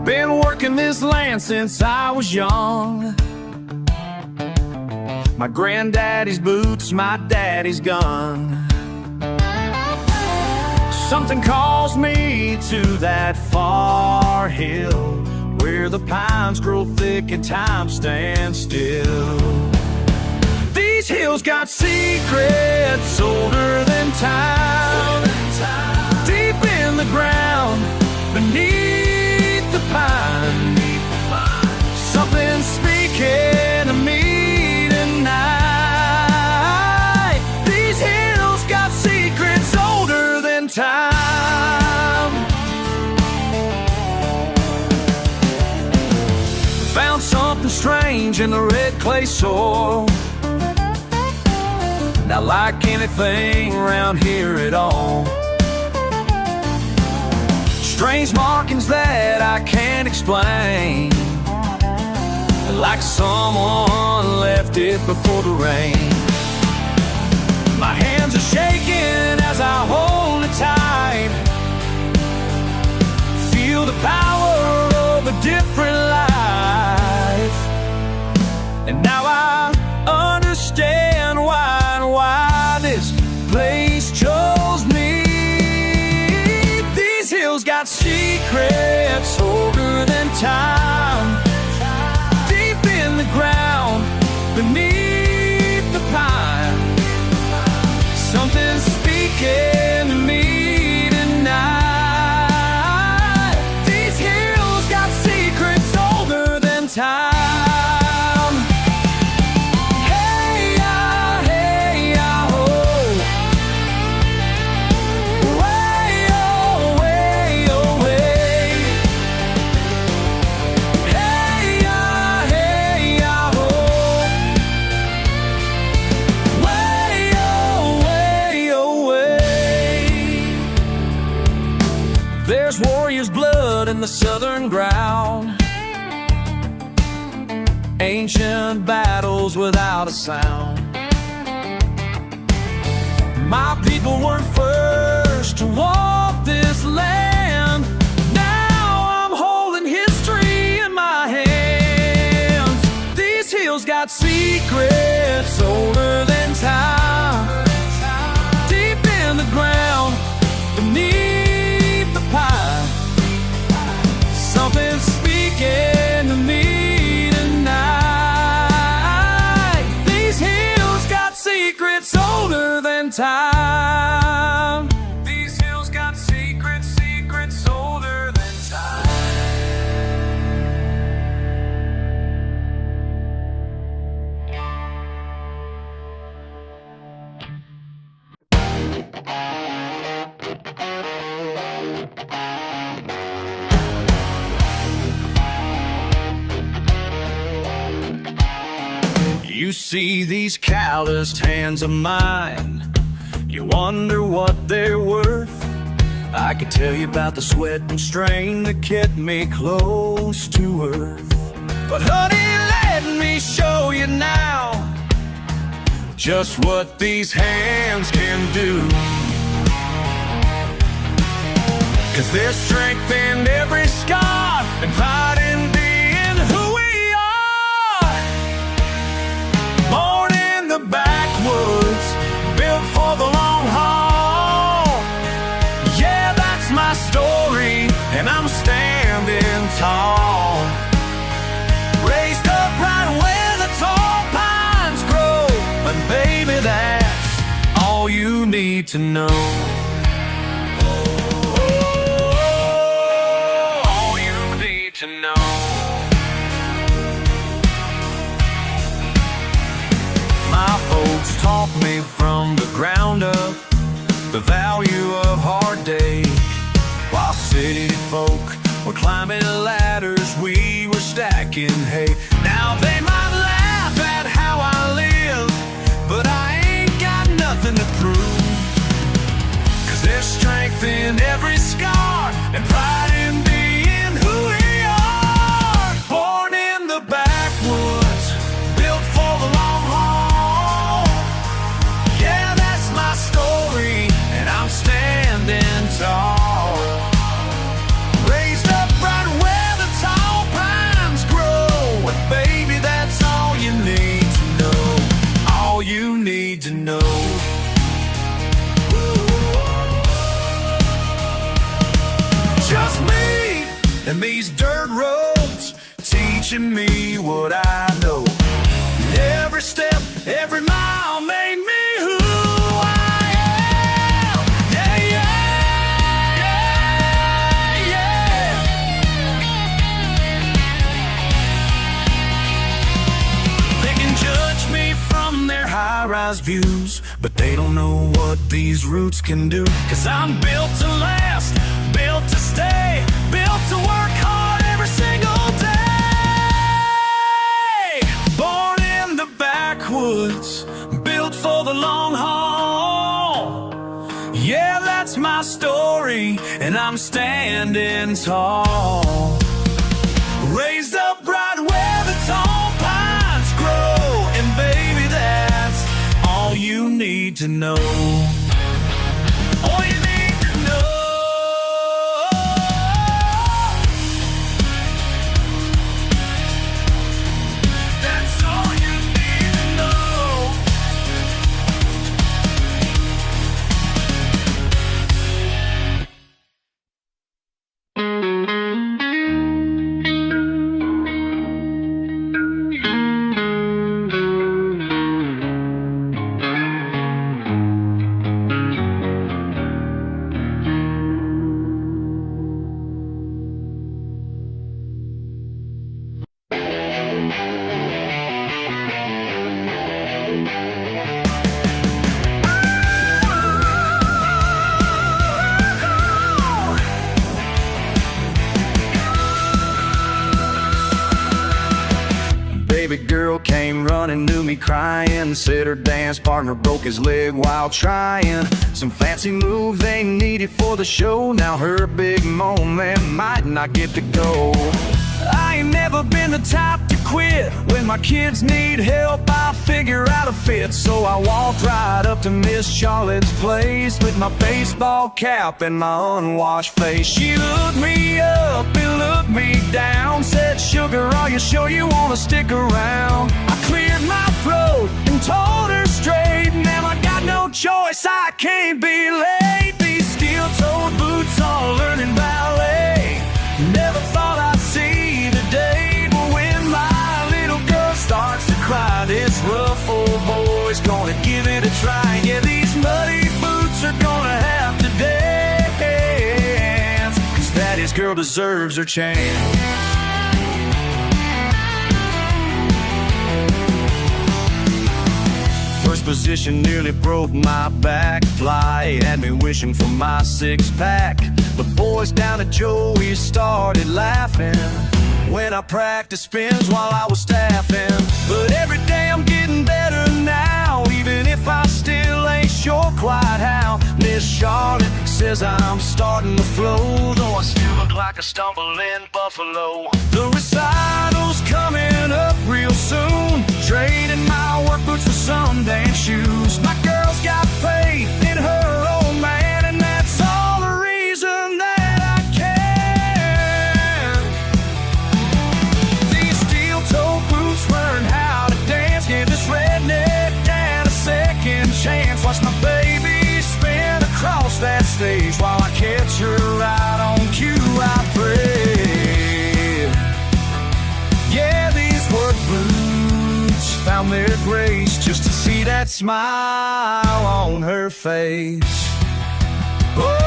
Been working this land since I was young. My granddaddy's boots, my daddy's gun. Something calls me to that far hill where the pines grow thick and time stands still. These hills got secrets older than time, deep in the ground beneath the pine. Something's speaking to me tonight. These hills got secrets older than time. Found something strange in the red clay soil. Not like anything around here at all. Strange markings that I can't explain, like someone left it before the rain. My hands are shaking as I hold it tight. Feel the power of a different life. And now I understand why this place chose me. These hills got secrets older than time, deep in the ground beneath the pine. Something's speaking to me tonight. These hills got secrets older than time. Hey, ah, oh. Way, oh, way, oh, way. Hey, ah, oh. Way, oh, way. There's warriors' blood in the southern ground, ancient battles without a sound. My people weren't first to walk this land. Now I'm holding history in my hands. These hills got secrets older than time, deep in the ground beneath the pine. Something's speaking to me tonight. These hills got secrets older than time. These hills got secrets older than time. You see these calloused hands of mine, you wonder what they're worth. I could tell you about the sweat and strain that kept me close to earth. But honey, let me show you now just what these hands can do. 'Cause there's strength in every scar and pride in being who we are. Born in the backwoods, built for the long haul. Yeah, that's my story, and I'm standing tall. Raised up right where the tall pines grow, but baby, that's all you need to know. All you need to know. My folks taught me from the ground up the value of hard day. While city folk were climbing ladders, we were stacking hay. Now they might laugh at how I live, but I ain't got nothing to prove. 'Cause there's strength in every scar and pride in being who we are. Born in the backwoods, and these dirt roads teaching me what I know. Every step, every mile made me who I am. Yeah, yeah, yeah. They can judge me from their high-rise views, but they don't know what these roots can do. 'Cause I'm built to last, built to stay, built to work hard every single day. Born in the backwoods, built for the long haul. Yeah, that's my story, and I'm standing tall. Raised up right where the tall pines grow, and baby, that's all you need to know. All you need to know. That's all you need to know. Baby girl came running to me crying, said her dance partner broke his leg while trying some fancy move they needed for the show. Now her big moment might not get to go. I ain't never been the type to quit. When my kids need help, I'll figure out a fit. So I walked right up to Miss Charlotte's place with my baseball cap and my unwashed face. She looked me up and looked me down, said, "Sugar, are you sure you want to stick around?" I cleared my throat and told her straight, "Ma'am, I got no choice, I can't be late. These steel-toed boots all learning ballet. Never thought I'd see the day, but when my little girl starts to cry, this rough old boy's gonna give it a try. Yeah, these muddy boots are gonna have to dance, 'cause daddy's girl deserves her chance." First position nearly broke my back. Fly had me wishing for my six-pack. The boys down at Joey's started laughing when I practiced spins while I was staffing. But every day I'm getting better now, even if I still ain't sure quite how. Miss Charlotte says I'm starting to flow, though I still look like a stumbling buffalo. The recital's coming up real soon, trading my work boots for some dance shoes. My girl's got faith in her old man, and that's all the reason that I can. These steel-toe boots learn how to dance, give this redneck dad a second chance. Watch my baby spin across that stage while I catch her right on cue. I pray, yeah, these work boots found their grace just to see that smile on her face. Oh!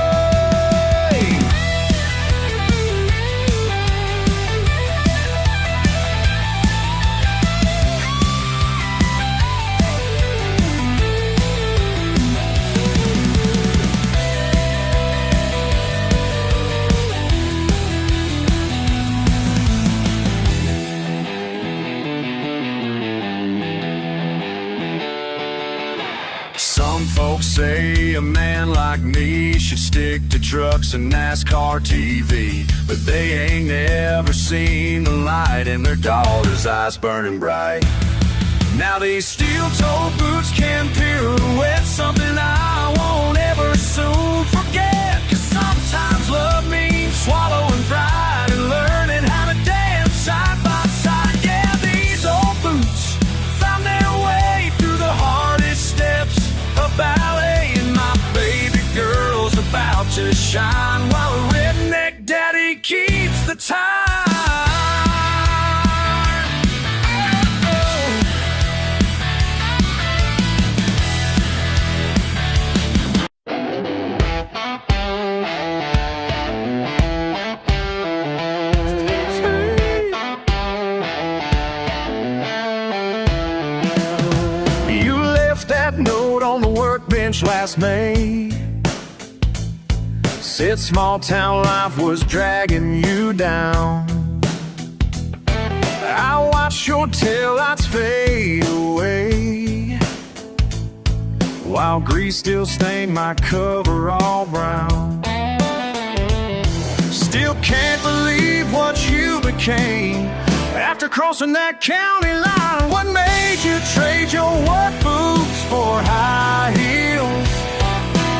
Some folks say a man like me should stick to trucks and NASCAR TV, but they ain't never seen the light in their daughter's eyes burning bright. Now these steel-toed boots can pirouette, something I won't ever soon forget. 'Cause sometimes love means swallowing pride and learning how to dance side by side. Yeah, these old boots found their way through the hardest steps of ballet, and my baby girl's about to shine while a redneck daddy keeps the time. You left that note on the workbench last May. Said small town life was dragging you down. I watched your taillights fade away, while grease still stained my cover all brown. Still can't believe what you became after crossing that county line. What made you trade your work boots for high heels?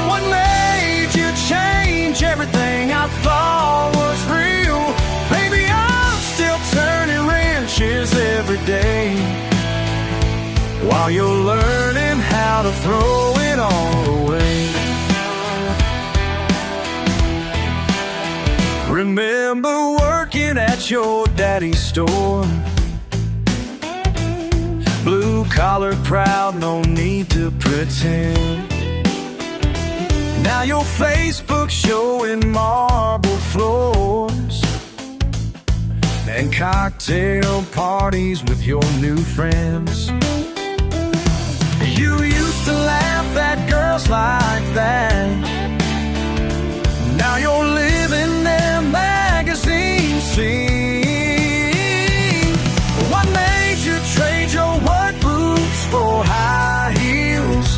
What made you change everything I thought was real? Baby, I'm still turning wrenches every day, while you're learning how to throw it all away. Remember working at your daddy's store, blue collar proud, no need to pretend. Now your Facebook showing marble floors and cocktail parties with your new friends. You used to laugh at girls like that. Now you're living their magazine scene. What made you trade your work boots for high heels?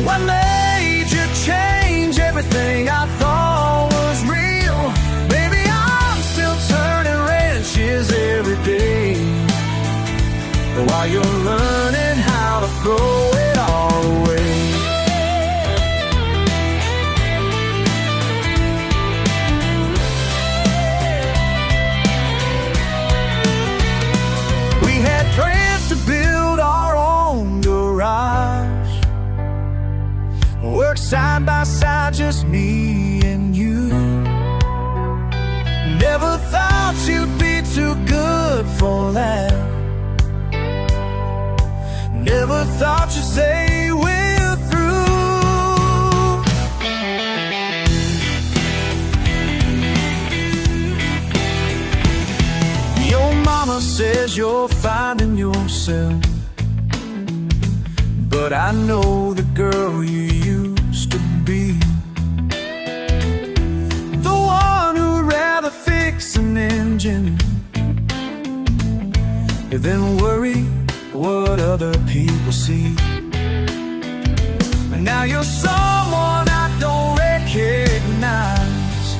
What made you change everything I thought was real? Baby, I'm still turning wrenches every day, while you're learning how to throw it all away. We had plans to build our own garage, work side by side, just me and you. Never thought you'd be too good for that. Never thought you'd say we're through. Your mama says you're finding yourself, but I know the girl you used to be, the one who'd rather fix an engine than worry what other people see. But now you're someone I don't recognize,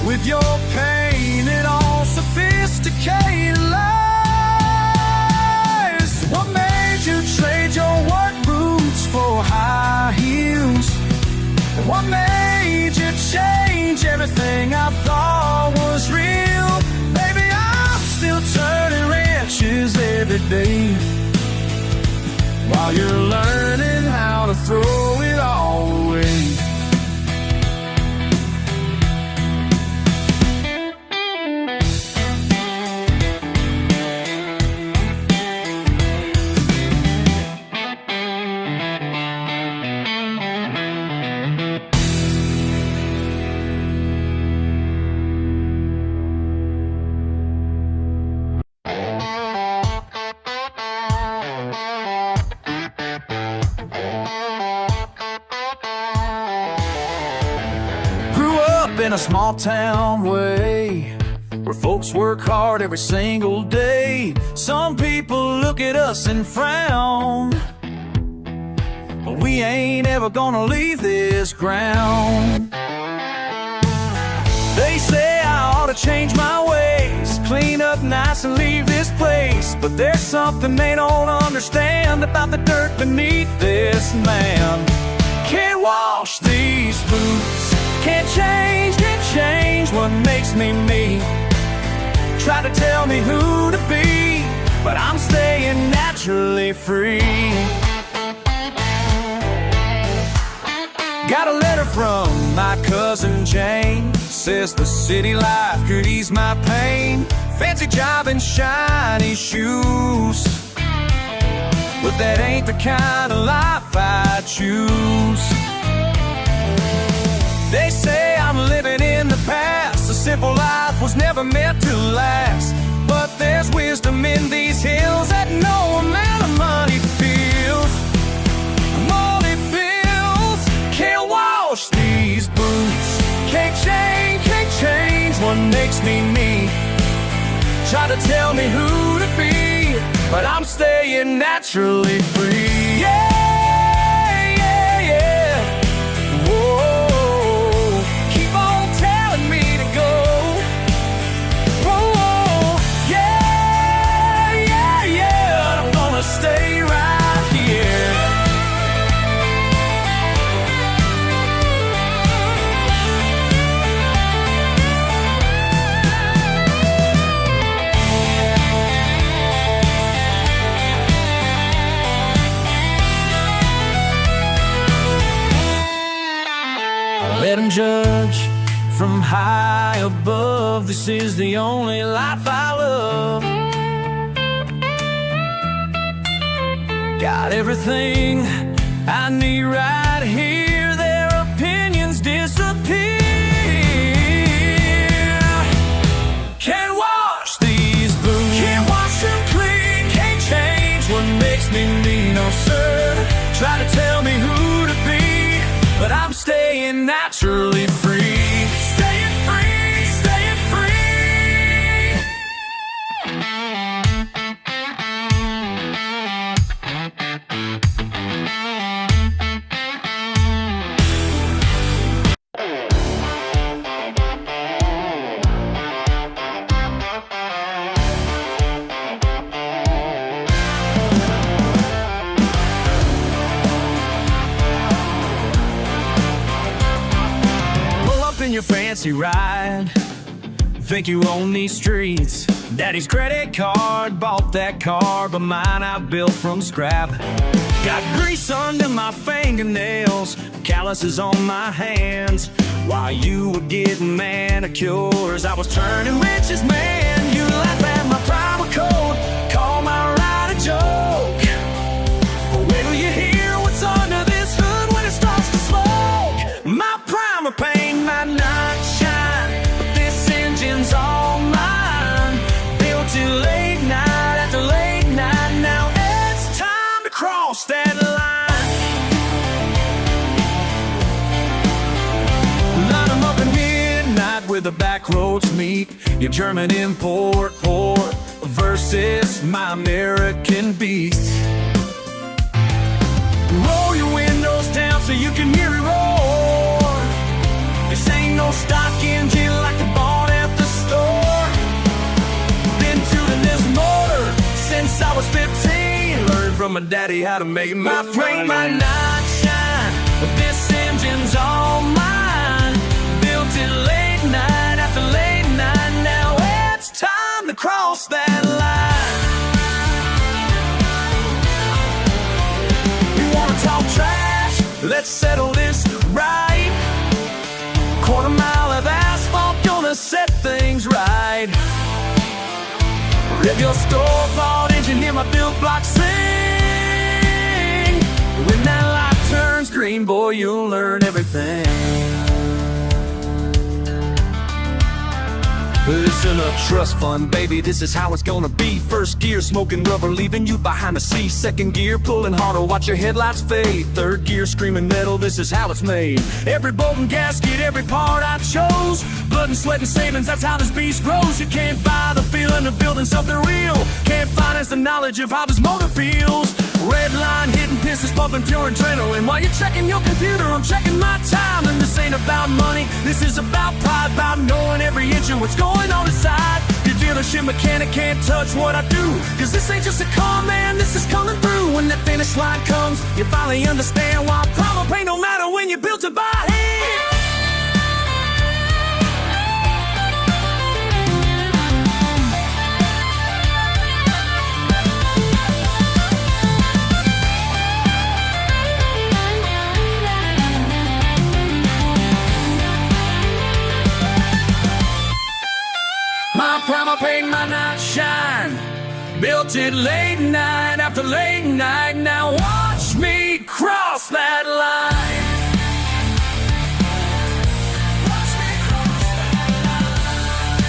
with your painted all sophisticated lies. What made you trade your work boots for high heels? What made you change everything I thought was real? Baby, I'm still turning wrenches every day, while you're learning how to throw it all away. In a small town way, where folks work hard every single day. Some people look at us and frown, but we ain't ever gonna leave this ground. They say I ought to change my ways, clean up nice and leave this place, but there's something they don't understand about the dirt beneath this man. Can't wash these boots, can't change what makes me me. Try to tell me who to be, but I'm staying naturally free. Got a letter from my cousin Jane, says the city life could ease my pain. Fancy job and shiny shoes, but that ain't the kind of life I choose. They say I'm living in the past, a simple life was never meant to last. But there's wisdom in these hills that no amount of money feels. Money bills can't wash these boots. Can't change what makes me me. Try to tell me who to be, but I'm staying naturally free. Yeah, yeah, yeah. Whoa, keep on telling me to go. Whoa, yeah, yeah, yeah. I'm gonna stay right here. Let them judge from high above. This is the only life I love. Got everything I need right here. Their opinions disappear. Can't wash these boots. Can't wash them clean. Can't change what makes me me. No sir, try to tell me who to be, but I'm staying naturally free. Staying free, staying free. In your fancy ride, think you own these streets. Daddy's credit card bought that car, but mine I built from scrap. Got grease under my fingernails, calluses on my hands. While you were getting manicures, I was turning riches, man. You laugh at my primal code, call my ride a joke. But wait till you hear what's under this hood when it starts to smoke. My primer paint might not shine, but this engine's all mine. Built it late night after late night. Now it's time to cross that line. Line them up at midnight where the backroads meet. Your German import port versus my American beast. Roll your windows down so you can hear it roar. This ain't no stock engine like the bought at the store. Been tuning this motor since I was 15. Learned from my daddy how to make my frame might not shine, but this engine's all mine. Built it late night after late night. Now it's time to cross that line. You wanna talk trash? Let's settle this right. Quarter mile of asphalt gonna set things right. Rip your store-bought engine, hear my build block sing. When that light turns green, boy, you'll learn everything. Listen up, trust fund, baby, this is how it's gonna be. First gear, smoking rubber, leaving you behind the seat. Second gear, pulling harder, watch your headlights fade. Third gear, screaming metal, this is how it's made. Every bolt and gasket, every part I chose. Blood and sweat and savings, that's how this beast grows. You can't buy the feeling of building something real. Can't finance the knowledge of how this motor feels. Red line, hitting pistols, pumping pure adrenaline. While you're checking your computer, I'm checking my time. And this ain't about money, this is about pride. About knowing every inch of what's going on inside. Your dealership mechanic can't touch what I do, cause this ain't just a car, man, this is coming through. When that finish line comes, you finally understand why primal paint don't matter when you're built to by hand. tilted late night after late night. Now watch me cross that line. Watch me cross that line.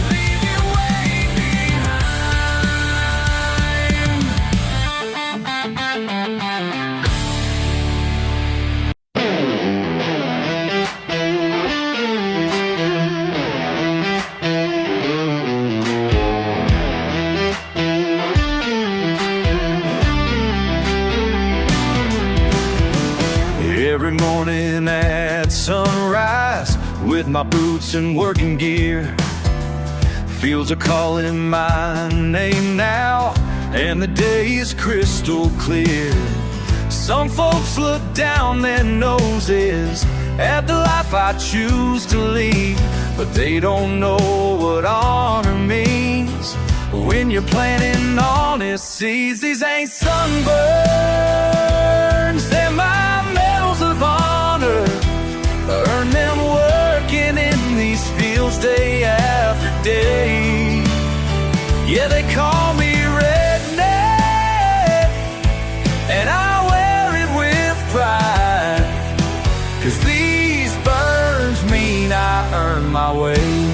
Leave you way behind. Every morning at sunrise, with my boots and working gear, fields are calling my name now, and the day is crystal clear. Some folks look down their noses at the life I choose to lead, but they don't know what honor means when you're planting honest seeds. These ain't sunburns, they're my medals of honor. Earn them working in these fields day after day. Yeah, they call me Redneck, and I wear it with pride, 'cause these burns mean I earn my way.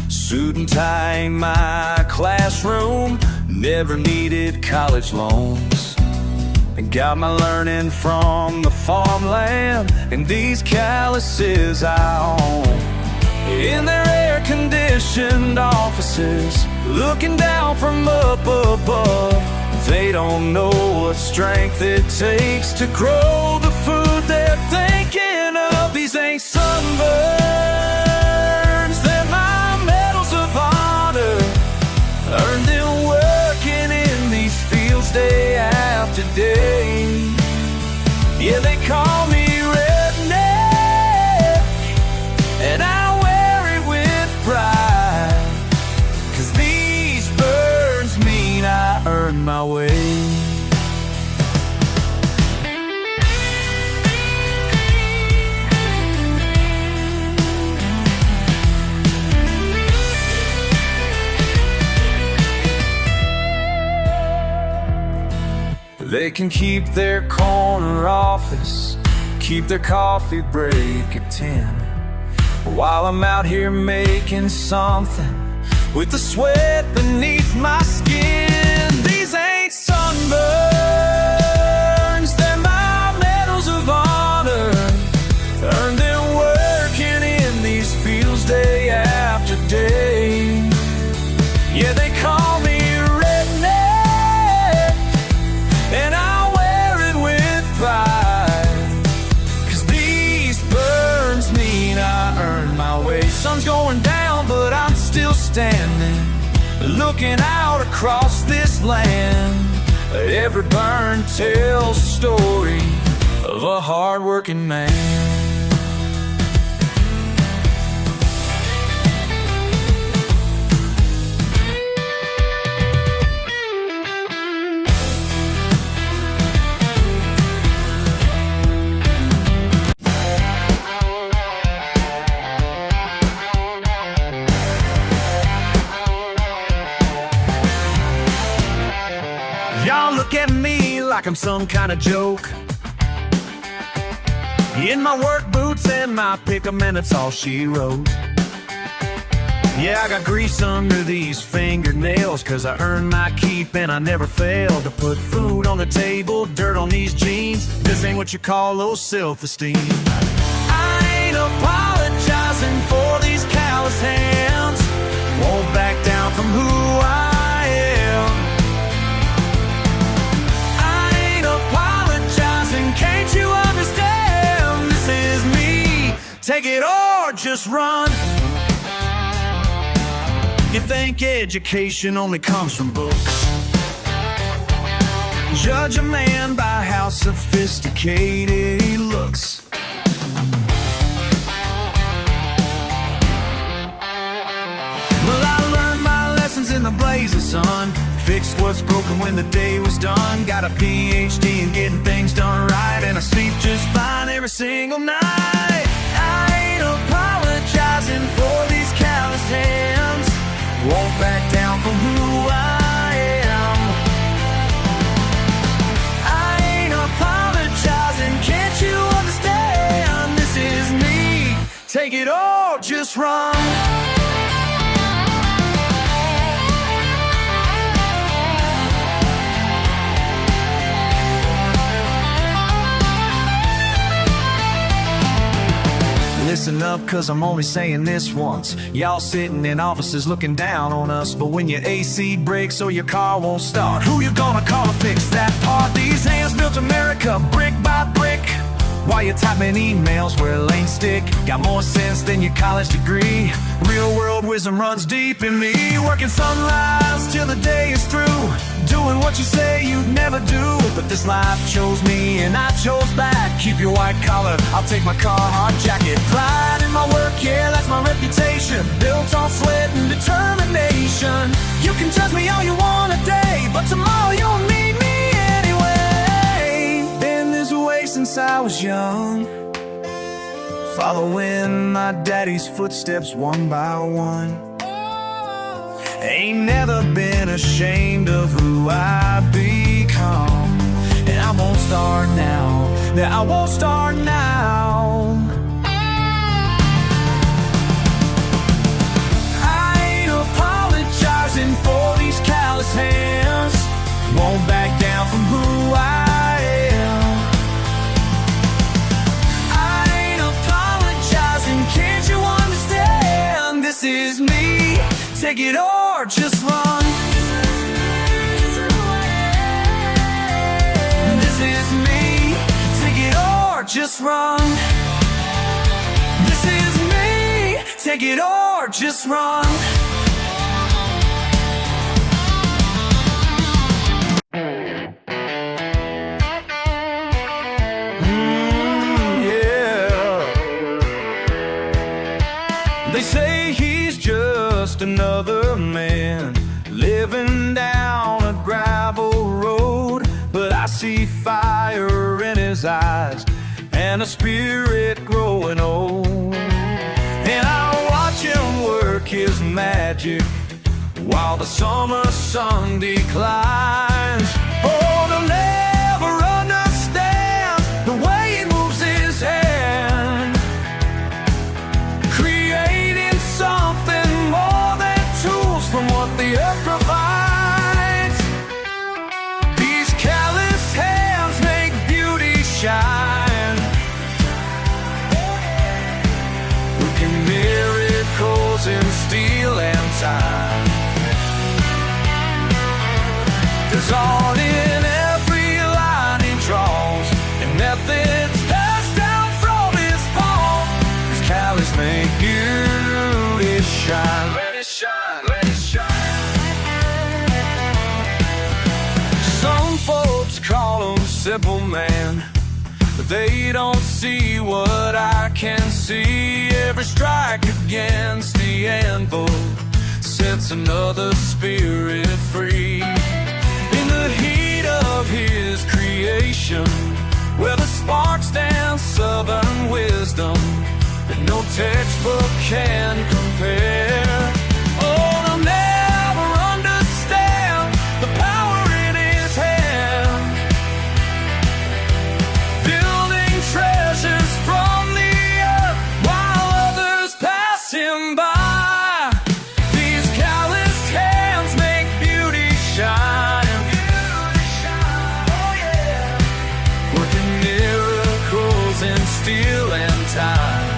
Suit and tie in my classroom, never needed college loans, and got my learning from the farmland and these calluses I own. In their air-conditioned offices, looking down from up above, they don't know what strength it takes to grow the food they're thinking of. These ain't sunburns, they're my medals of honor. Earned them working in these fields day after day. Yeah, they call me Redneck, and I wear it with pride, 'cause these burns mean I earn my way. They can keep their corner office, keep their coffee break at 10, while I'm out here making something with the sweat beneath my skin. These ain't sunburns, they're my medals of honor. Earned them working in these fields day after day. Yeah, they call me Redneck, and I wear it with pride, 'cause these burns mean I earn my way. Sun's going down, but I'm still standing, looking out across this land. Every burn tells a story of a hard-working man. Y'all look at me like I'm some kind of joke, in my work boots and my pick'em, and it's all she wrote. Yeah, I got grease under these fingernails, 'cause I earned my keep and I never failed to put food on the table, dirt on these jeans. This ain't what you call low self-esteem. I ain't apologizing for these callous hands, won't back down from who I am. Can't you understand? This is me. Take it or just run. You think education only comes from books? Judge a man by how sophisticated he looks. Well, I learned my lessons in the blazing sun, fixed what's broken when the day was done. Got a PhD in getting things done right, and I sleep just fine every single night. I ain't apologizing for these calloused hands. Won't back down from who I am. I ain't apologizing, can't you understand? This is me, take it all, just run. Listen up, cause I'm only saying this once. Y'all sitting in offices looking down on us, but when your AC breaks or your car won't start, who you gonna call to fix that part? These hands built America brick by brick. While you're typing emails where it ain't stick, got more sense than your college degree. Real world wisdom runs deep in me. Working sunrise till the day is through, doing what you say you'd never do. But this life chose me and I chose back. Keep your white collar, I'll take my Carhartt jacket. Pride in my work, yeah, that's my reputation. Built on sweat and determination. You can judge me all you want today, but tomorrow you'll need me anyway. Been this way since I was young, following my daddy's footsteps one by one. Ain't never been ashamed of who I've become, and I won't start now. I won't start now. I ain't apologizing for these callous hands. Won't back down from who I am. I ain't apologizing, can't you understand? This is me, take it or just run. This is me, take it or just run. This is me, take it or just run. They say he's just another man living down a gravel road, but I see fire in his eyes and a spirit growing old. And I watch him work his magic while the summer sun declines. Oh, they'll never understand the way he moves his hand, creating something more than tools from what the earth provides. These callous hands make beauty shine, working miracles in steel and time. There's art in every line he draws, and methods passed down from his palm. His callous make beauty shine. Let it shine, let it shine. Some folks call him simple man, but they don't see what I can see. Every strike against the anvil sets another spirit free. In the heat of his creation, where the sparks dance southern wisdom that no textbook can compare. Oh, they'll never understand the power in his hand, building treasures from the earth while others pass him by. These calloused hands make beauty shine, oh yeah, working miracles in steel and time.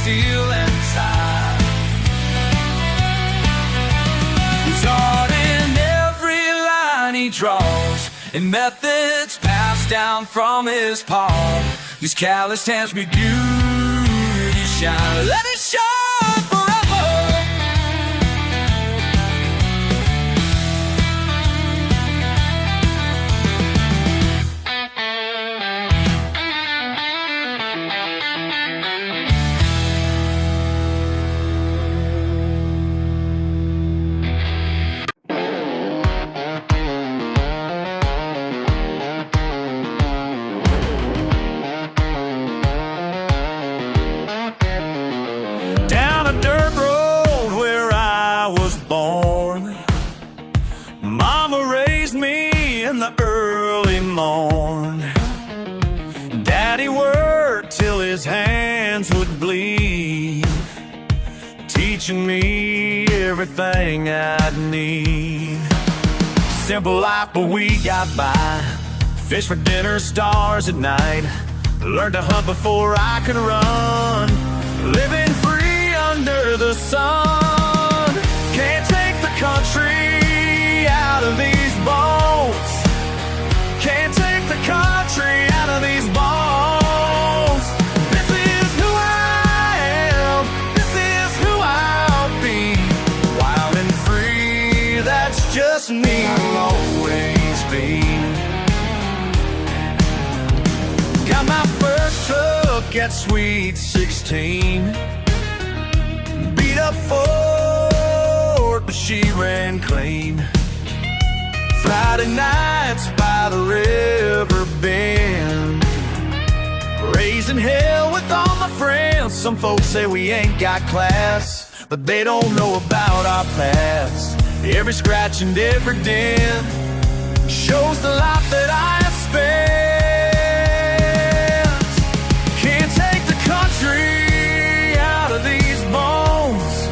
steel and tie. He's hard in every line he draws, and methods passed down from his palm. These calloused hands be beauty shine. Let it shine forever. The early morn, Daddy worked till his hands would bleed, teaching me everything I'd need. Simple life, but we got by. Fish for dinner, stars at night. Learned to hunt before I could run, living free under the sun. Can't take the country out of these bones. Can't take the country out of these bones. This is who I am. This is who I'll be. Wild and free, that's just me. I'll always be. Got my first truck at sweet 16. Beat up Ford, but she ran clean. Friday nights by the river bend, raising hell with all my friends. Some folks say we ain't got class, but they don't know about our past. Every scratch and every dent shows the life that I have spent. Can't take the country out of these bones.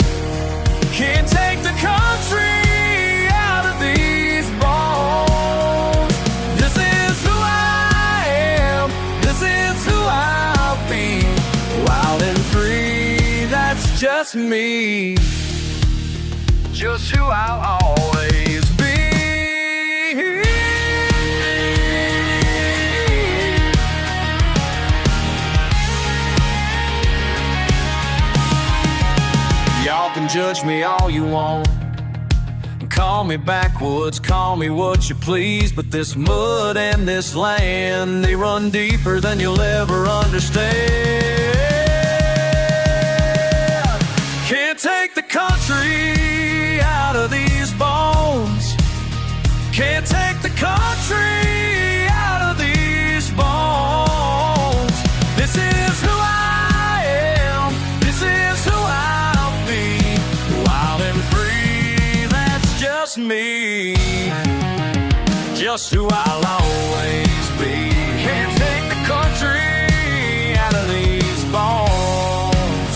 Can't take the country out of these bones. This is who I am. This is who I'll be. Wild and free, that's just me. Just who I'll always be. Y'all can judge me all you want, call me backwoods, call me what you please, but this mud and this land, they run deeper than you'll ever understand. Can't take the country out of these bones. Can't take the country out of these bones. This is who I am. This is who I'll be. Wild and free, that's just me. Just who I'll always be. Can't take the country out of these bones.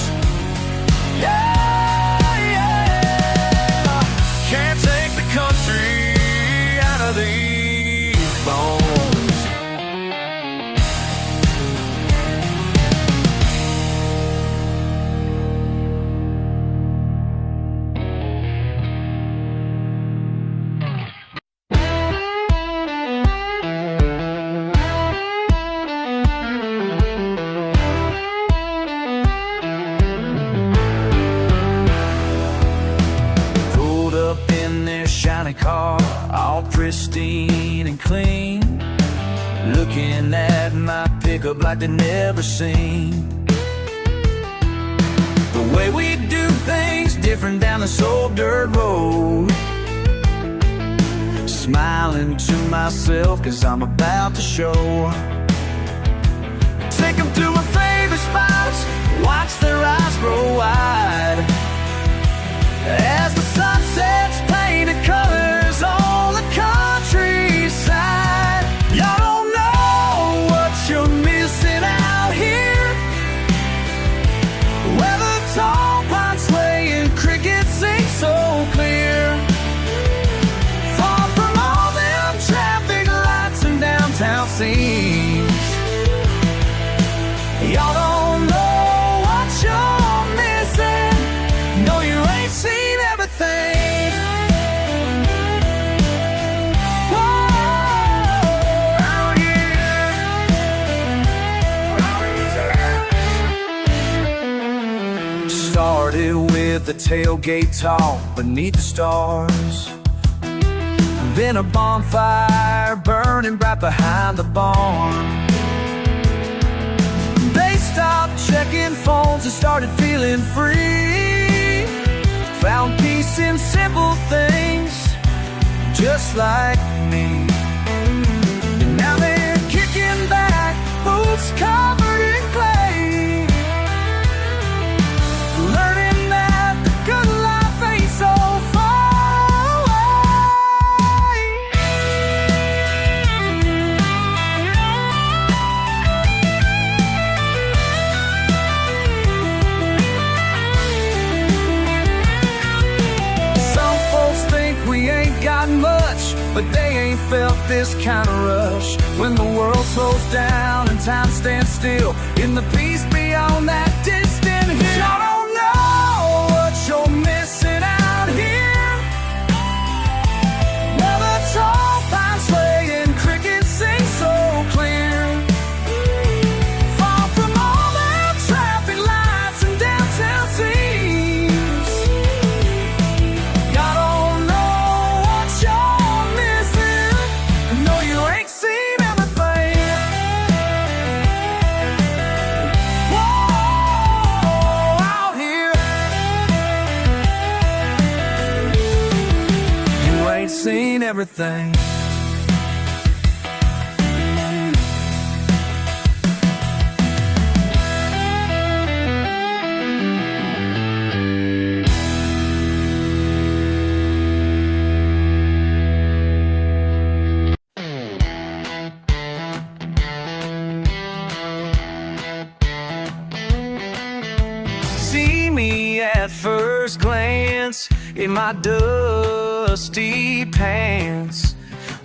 Yeah, yeah. Can't take the country out of these bones. Car, all pristine and clean, looking at my pickup like they never seen. The way we do things different down this old dirt road. Smiling to myself cause I'm about to show. Take them to my favorite spots, watch their eyes grow wide as the sun sets, painted colors on the countryside. Y'all don't know what you're missing out here, where the tall pines sway and crickets sing so clear. Far from all them traffic lights and downtown scenes. Y'all don't know what started with a tailgate talk beneath the stars, then a bonfire burning right behind the barn. They stopped checking phones and started feeling free. Found peace in simple things, just like me. And now they're kicking back, boots covered in clay, learning that the good life ain't so far away. Some folks think we ain't got much, but they ain't felt this kind of rush. When the world slows down and time stands still, in the peace beyond that distant hill. Y'all don't know what you're missing out here, where the tall pines sway and crickets sing so clear, far from all the traffic lights and downtown scenes. Y'all don't know what you're missing. No, you ain't seen everything. Whoa, out here, you ain't seen everything. See me at first glance in my dusty pants,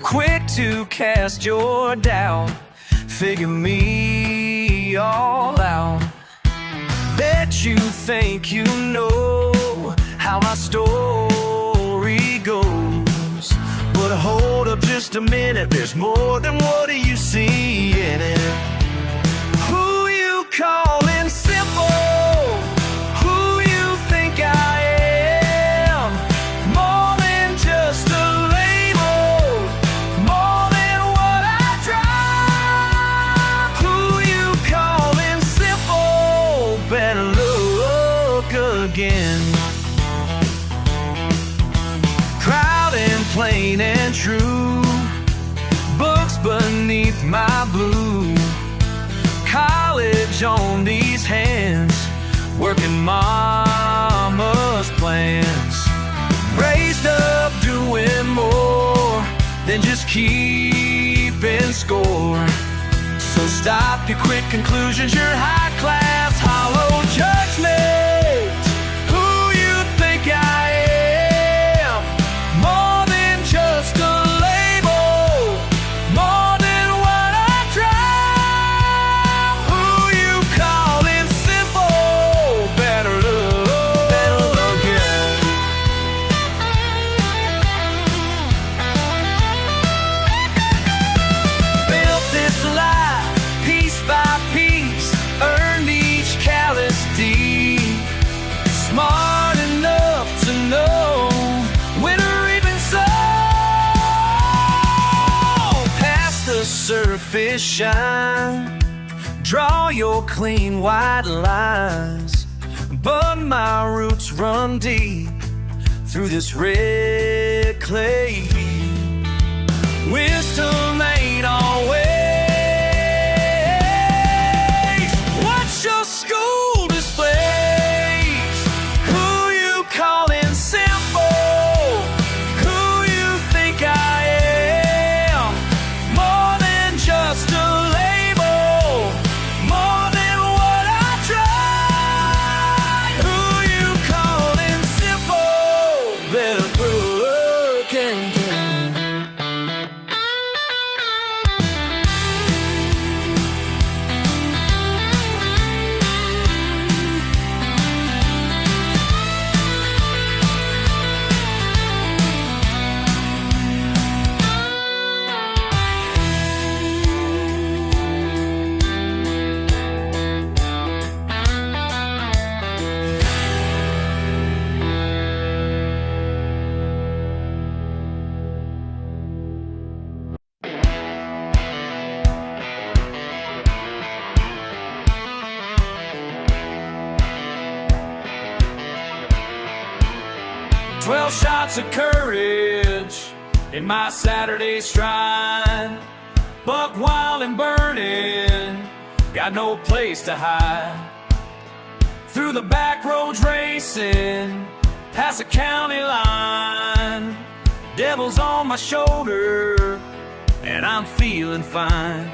quick to cast your doubt, figure me all out. Bet you think you know how my story goes, but hold up just a minute, there's more than what you see in it. Who you calling simple? Who you think I am? More than just a label, more than what I drive. Who you calling simple? Better look again. Proud and plain and true, books beneath my blue, college on these hands, working mama's plans, raised up doing more than just keeping score. So stop your quick conclusions, your high class hollow judgment. Who you think I am? More than just a label, more than what I drive. Who you calling simple? Better look again. Built this life piece by piece, earned each callous deed. Smart enough to know when to reap and sow. Past the surface shine, draw your clean white lines, but my roots run deep through this red clay. Wisdom ain't always what your school displays. Who you calling simple? Who you think I am? More than just a label, more than what I tried. Who you calling simple? Better look and 12 shots of courage in my Saturday stride. Buck wild and burning, got no place to hide. Through the back roads racing, past the county line. Devil's on my shoulder, and I'm feeling fine.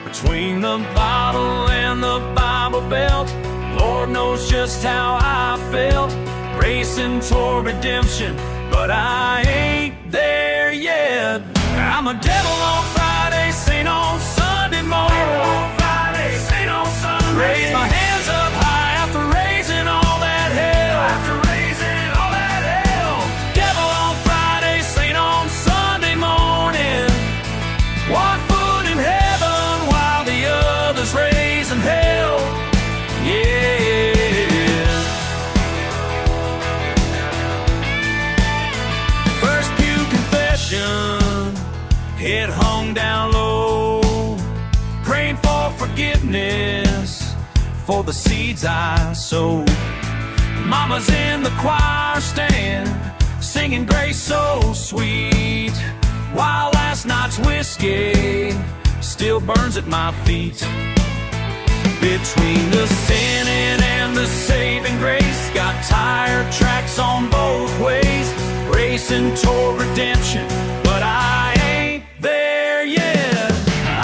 Between the bottle and the Bible belt, Lord knows just how I felt. Racing toward redemption, but I ain't there yet. I'm a devil on Friday, saint on Sunday morning. Devil on Friday, saint on Sunday. Raise my hands up high after raising all that hell. After raising all that hell. Devil on Friday, saint on Sunday morning. One foot in heaven while the other's raising hell. Yeah. First pew confession, head hung down low, praying for forgiveness for the seeds I sowed. Mama's in the choir stand, singing grace so sweet, while last night's whiskey still burns at my feet. Between the sinning and the saving grace, got tire tracks on both ways, racing toward redemption, but I ain't there yet.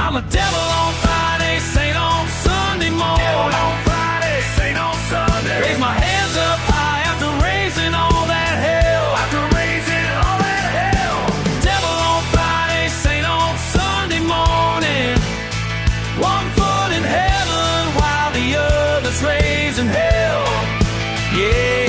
I'm a devil on Friday, saint on Sunday morning. Devil on Friday, saint on Sunday. Raise my hands up high after raising all that hell. After raising all that hell. Devil on Friday, saint on Sunday morning. One foot in heaven while the other's raising hell. Yeah.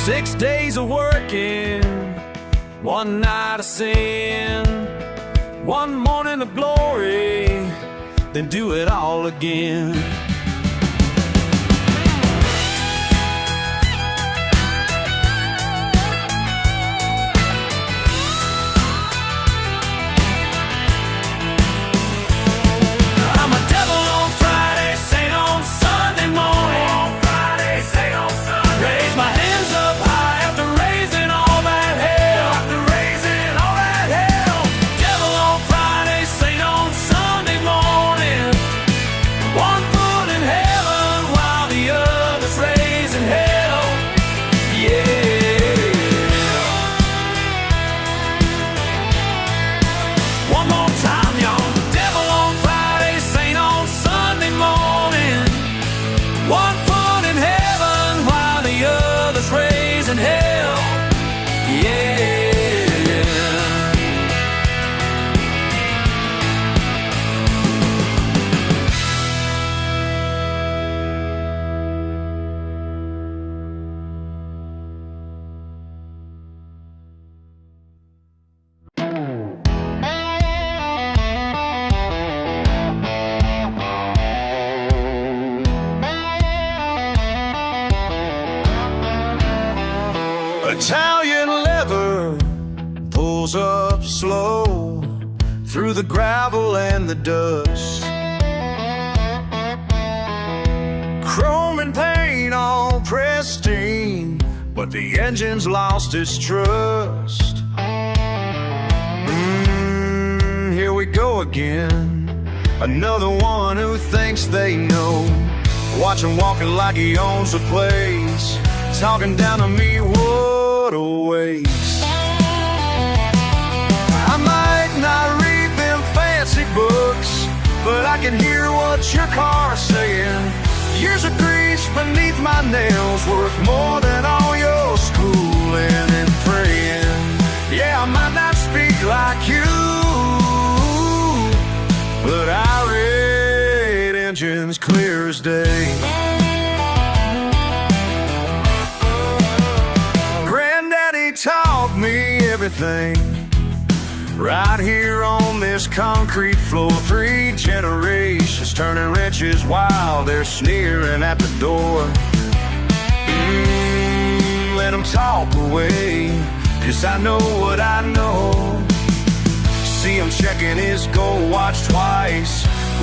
6 days of working, one night of sin, one morning of glory, then do it all again. I'm a devil on Friday, saint on Sunday morning. On Friday, saint on Sunday. Raise my hands up high after raising all that hell. After raising all that hell. Devil on Friday, saint on Sunday morning. One foot in heaven while the other's raising hell. Yeah. One more time, y'all. Devil on Friday, saint on Sunday morning. One foot in heaven while the other's raising hell. Yeah. Italian leather pulls up slow through the gravel and the dust. Chrome and paint all pristine, but the engine's lost its trust. Here we go again, another one who thinks they know. Watch him walking like he owns the place, talking down to me, what a waste. I might not read them fancy books, but I can hear what your car's saying. Years of grease beneath my nails, worth more than all your schooling and praying. Yeah, I might not speak like you, but I read engines clear as day. Taught me everything right here on this concrete floor. 3 generations turning wrenches while they're sneering at the door. Let them talk away, 'cause I know what I know. See him checking his gold watch twice,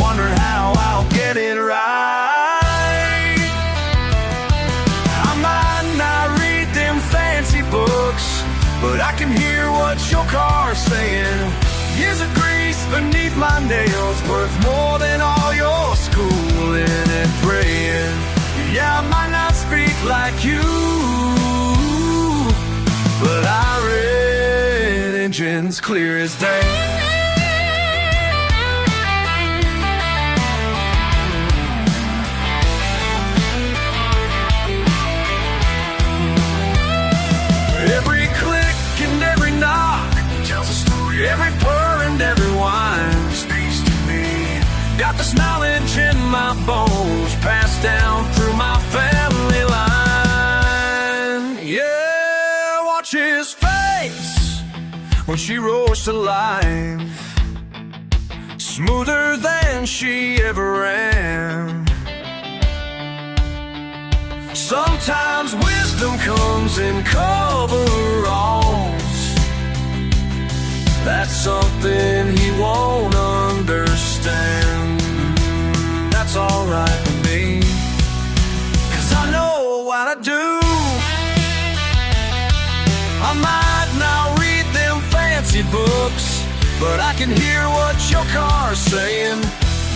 wondering how I'll get it right. I might not read them fancy books, but I can hear what your car's saying. Years of grease beneath my nails, worth more than all your schooling and praying. Yeah, I might not speak like you, but I read engines clear as day. Every click and every knock tells a story. Every purr and every whine speaks to me. Got this knowledge in my bones, passed down through my family line. Yeah, watch his face when she roars to life, smoother than she ever ran. Sometimes wisdom comes in coveralls. That's something he won't understand. That's alright with me, 'cause I know what I do. I might not read them fancy books, but I can hear what your car's saying.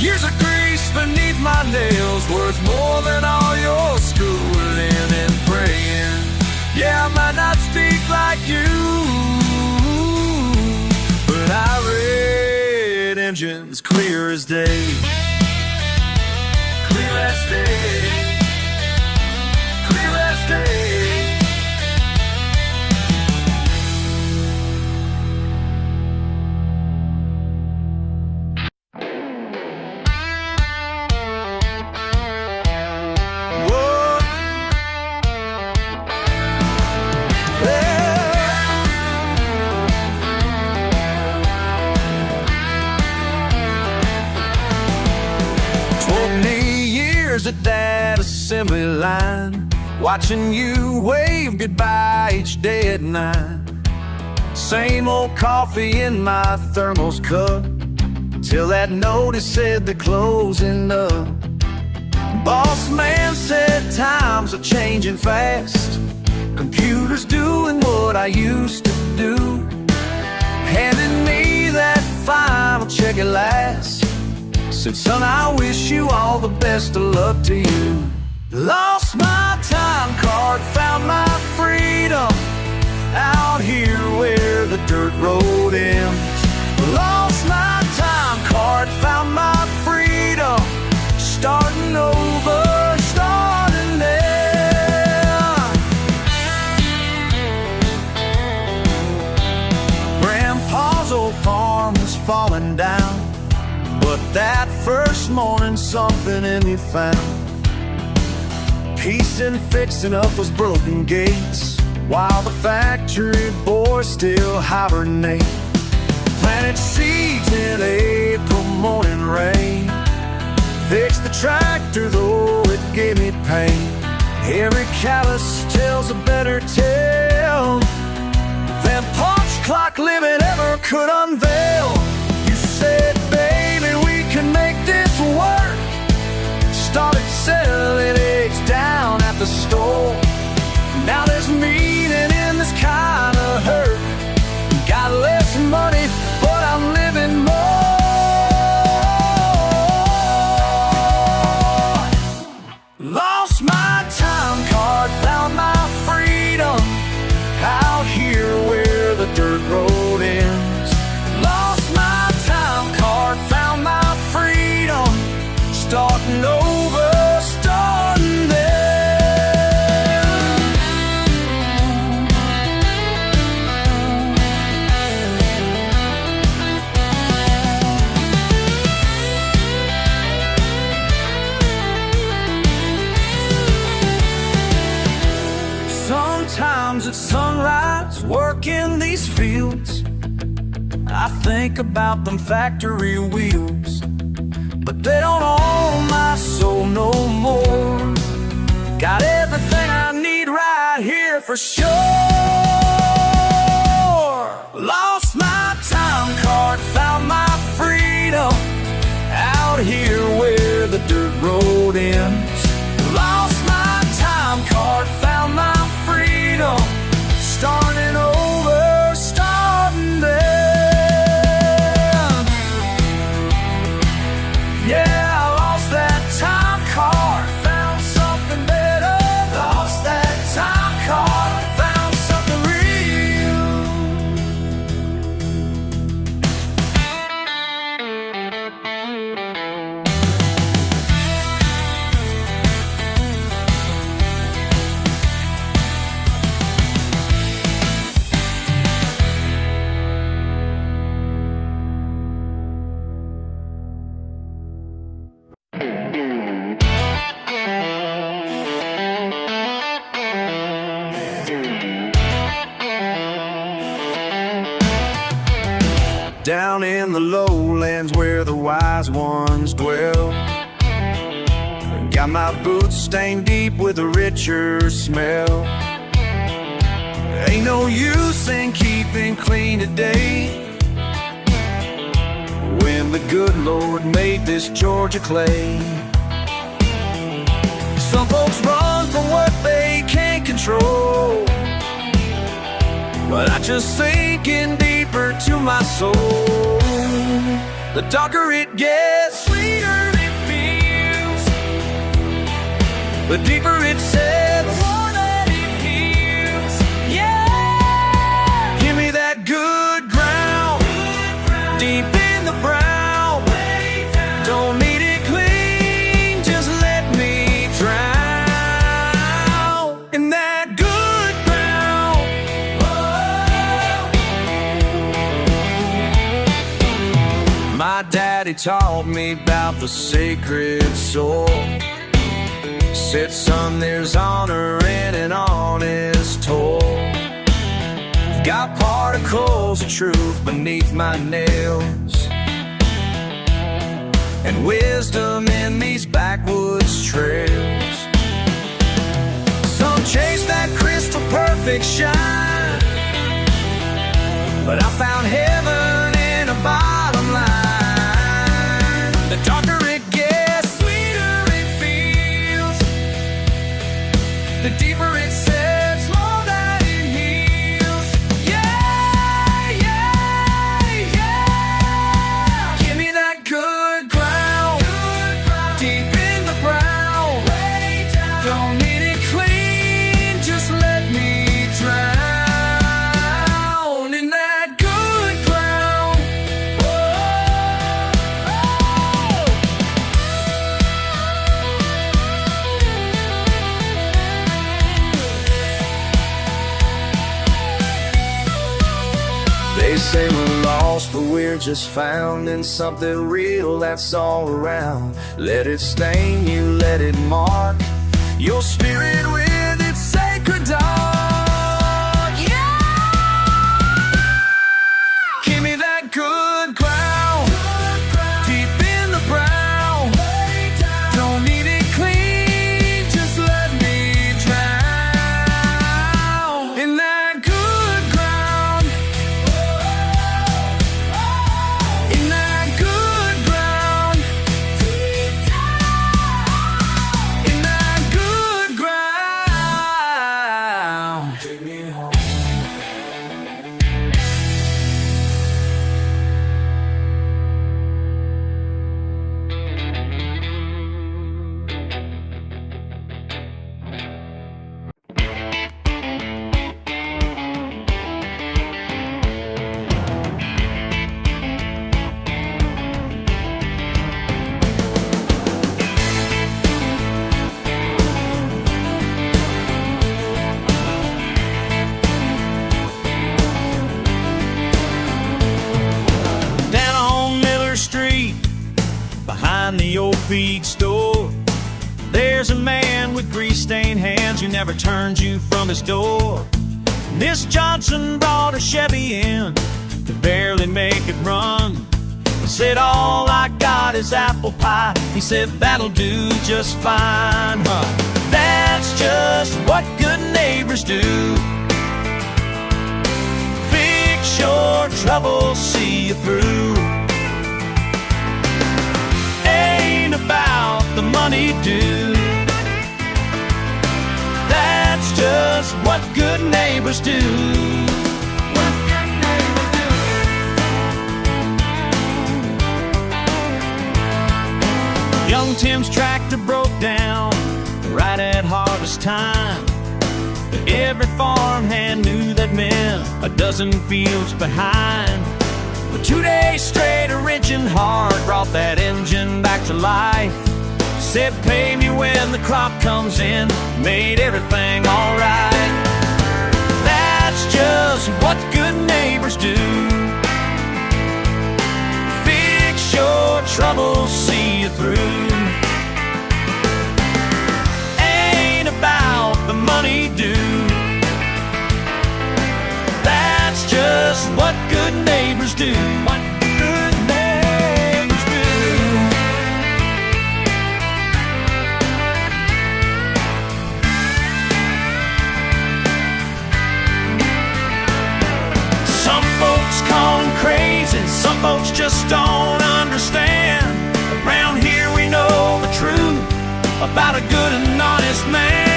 Years of grease beneath my nails, worth more than all your schooling and praying. Yeah, I might not speak like you, but I read engines clear as day. Clear as day. Clear as day. At that assembly line, watching you wave goodbye each day at night. Same old coffee in my thermos cup, till that notice said they're closing up. Boss man said times are changing fast, computers doing what I used to do. Handed me that final check at last, said, son, I wish you all the best of luck to you. Lost my time card, found my freedom, out here where the dirt road ends. Lost my time card, found my freedom, starting over, starting there. Grandpa's old farm was falling down, but that first morning something in me found. Peace and fixing up those broken gates, while the factory boys still hibernate. Planted seeds in April morning rain, fixed the tractor though it gave me pain. Every callus tells a better tale than punch clock living ever could unveil. You said, baby, we can make this work. Started selling eggs down at the store. Now there's meaning in this kind of hurt. Got less money, but I'm living more. Lost my time card, found my freedom, out here where the dirt road ends. Lost my time card, found my freedom, starting over, starting there. Sometimes at sunrise, working these fields, I think about them factory wheels. but they don't own my soul no more. Got everything I need right here for sure. Lost my time card, found my freedom out here where the dirt road ends. Lost my time card, found my freedom, starting over, starting there. Yeah, I lost that time card, found something better. Lost that time card, found something down in the lowlands where the wise ones dwell. Got my boots stained deep with a richer smell. Ain't no use in keeping clean today when the good Lord made this Georgia clay. Some folks run from what they can't control, but I just sink in deeper to my soul. The darker it gets, sweeter it feels. The deeper it sets, the more that it heals. Yeah, give me that good ground, deep in the brown. Don't need it clean, just let me drown in that good ground. My daddy taught me about the sacred soul. Said, son, there's honor in an honest toll. Got particles of truth beneath my nails, and wisdom in these backwoods trails. Some chase that crystal perfect shine, but I found heaven in a bottom line. The darker it gets, sweeter it feels. The deeper it sets, more that it heals. Yeah, yeah, yeah. Give me that good ground, deep in the brown. Don't need it clean, just let me drown in that good ground. They say we're lost, but we're just found in something real that's all around. Let it stain you, let it mark your spirit with its sacred dark. Yeah! Give me that good ground, deep in the brown. Don't need it clean, just let me drown in that good ground. In that good ground. In that good ground. Take me home. Down on Miller Street, behind the old feed store, there's a man with grease-stained hands who never turns you from his door. Miss Johnson brought a Chevy in to barely make it run. Said all I got brought his apple pie. He said, that'll do just fine, huh? That's just what good neighbors do. Fix your troubles, see you through. Ain't about the money due. That's just what good neighbors do. What good neighbors do. Young Tim's tractor broke down right at harvest time. Every farmhand knew that meant a dozen fields behind. But 2 days straight of wrenching hard brought that engine back to life. Said pay me when the crop comes in, made everything alright. That's just what good neighbors do. Fix your troubles, see you through. Ain't about the money due. That's just what good neighbors do. What good neighbors do. Some folks call them crazy, some folks just don't understand. Around here we know the truth about a good and honest man.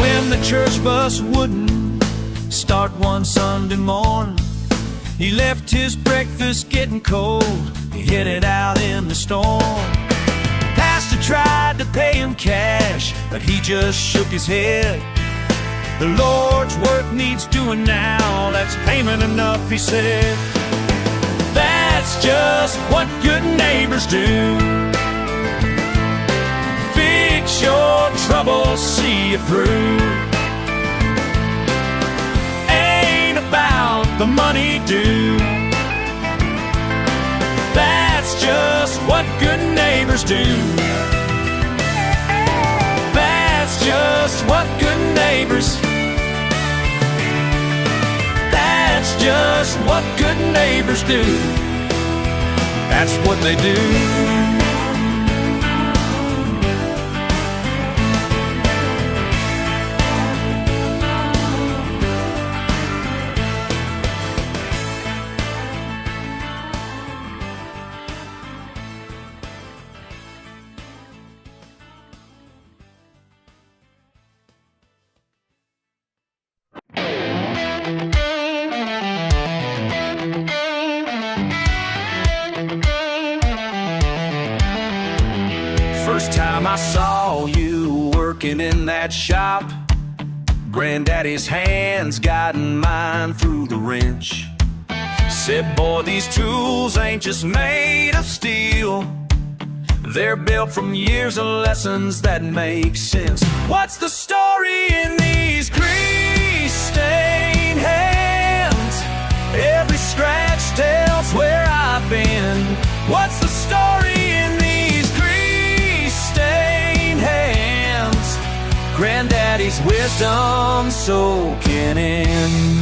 When the church bus wouldn't start one Sunday morning, he left his breakfast getting cold. He headed out in the storm. Pastor tried to pay him cash, but he just shook his head. The Lord's work needs doing now, that's payment enough, he said. That's just what good neighbors do. Fix your troubles, see you through. Ain't about the money due. That's just what good neighbors do. That's just what good neighbors. That's just what good neighbors do. That's what they do. First time I saw you working in that shop, Granddaddy's hands guiding mine through the wrench. Said, boy, these tools ain't just made of steel. They're built from years of lessons that make sense. What's the story in these grease-stained hands? Every scratch tells where I've been. What's the story in these grease-stained hands? Granddaddy's wisdom soaking in.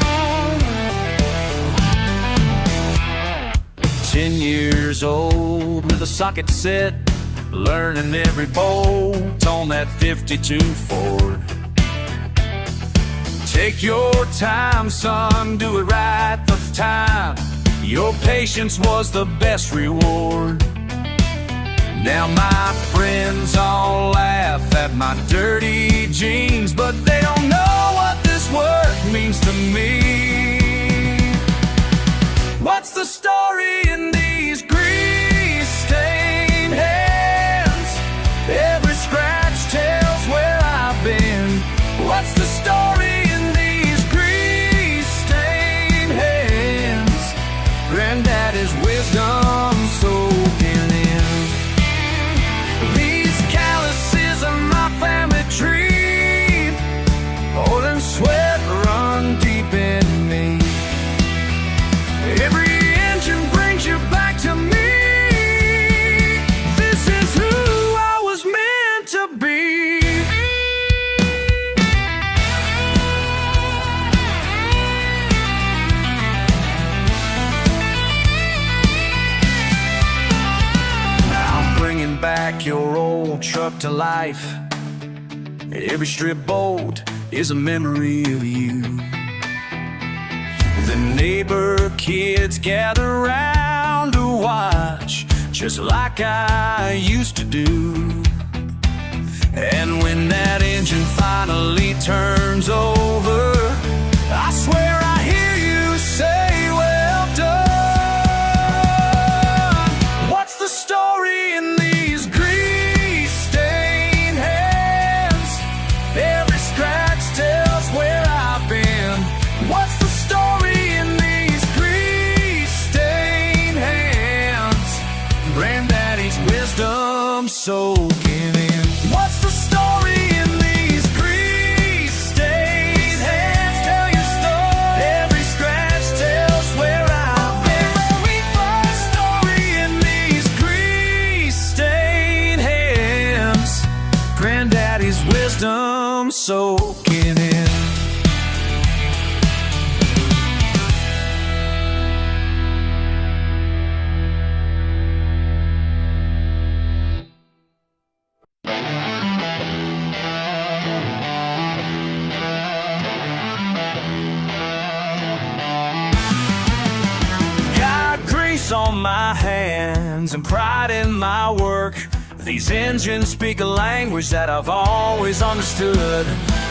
10 years old with a socket set, learning every bolt on that 52 Ford. Take your time, son, do it right the time. Your patience was the best reward. Now my friends all laugh at my dirty jeans, but they don't know what this work means to me. What's the story in these grease-stained hands? Every scratch tells where I've been. What's the story in these grease-stained hands? Granddaddy's wisdom soaking in. These calluses are my family tree. Oil and sweat run deep in me. Every engine brings you back to me. This up to life. Every strip bolt is a memory of you. The neighbor kids gather round to watch, just like I used to do. And when that engine finally turns over, I swear I hear you say, well done. What's the story in these grease-stained hands? Every scratch tells where I've been. What's the story in these grease-stained hands? Granddaddy's wisdom soaking in. What's the story in these grease-stained hands? Tell your story. Every scratch tells where I've been. What's the story in these grease-stained hands? Granddaddy's wisdom soaking in. On my hands and pride in my work. These engines speak a language that I've always understood.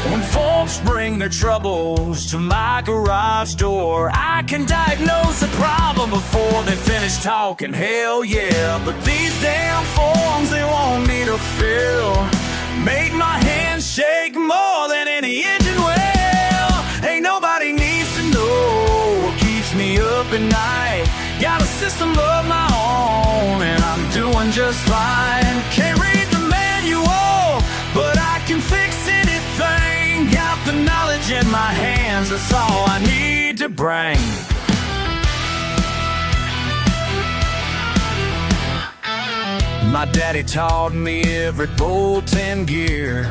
When folks bring their troubles to my garage door, I can diagnose the problem before they finish talking. Hell yeah, but these damn forms they want me to fill make my hands shake more than any engine will. Ain't nobody needs to know what keeps me up at night. Got a system of my own, and I'm doing just fine. Can't read the manual, but I can fix anything. Got the knowledge in my hands, that's all I need to bring. My daddy taught me every bolt and gear.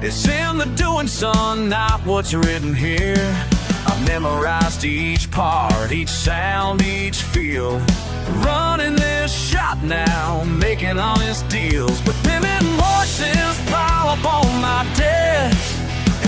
It's in the doing, son, not what's written here. I've memorized each part, each sound, each feel. Running this shop now, making honest deals. But them emotions pile up on my desk,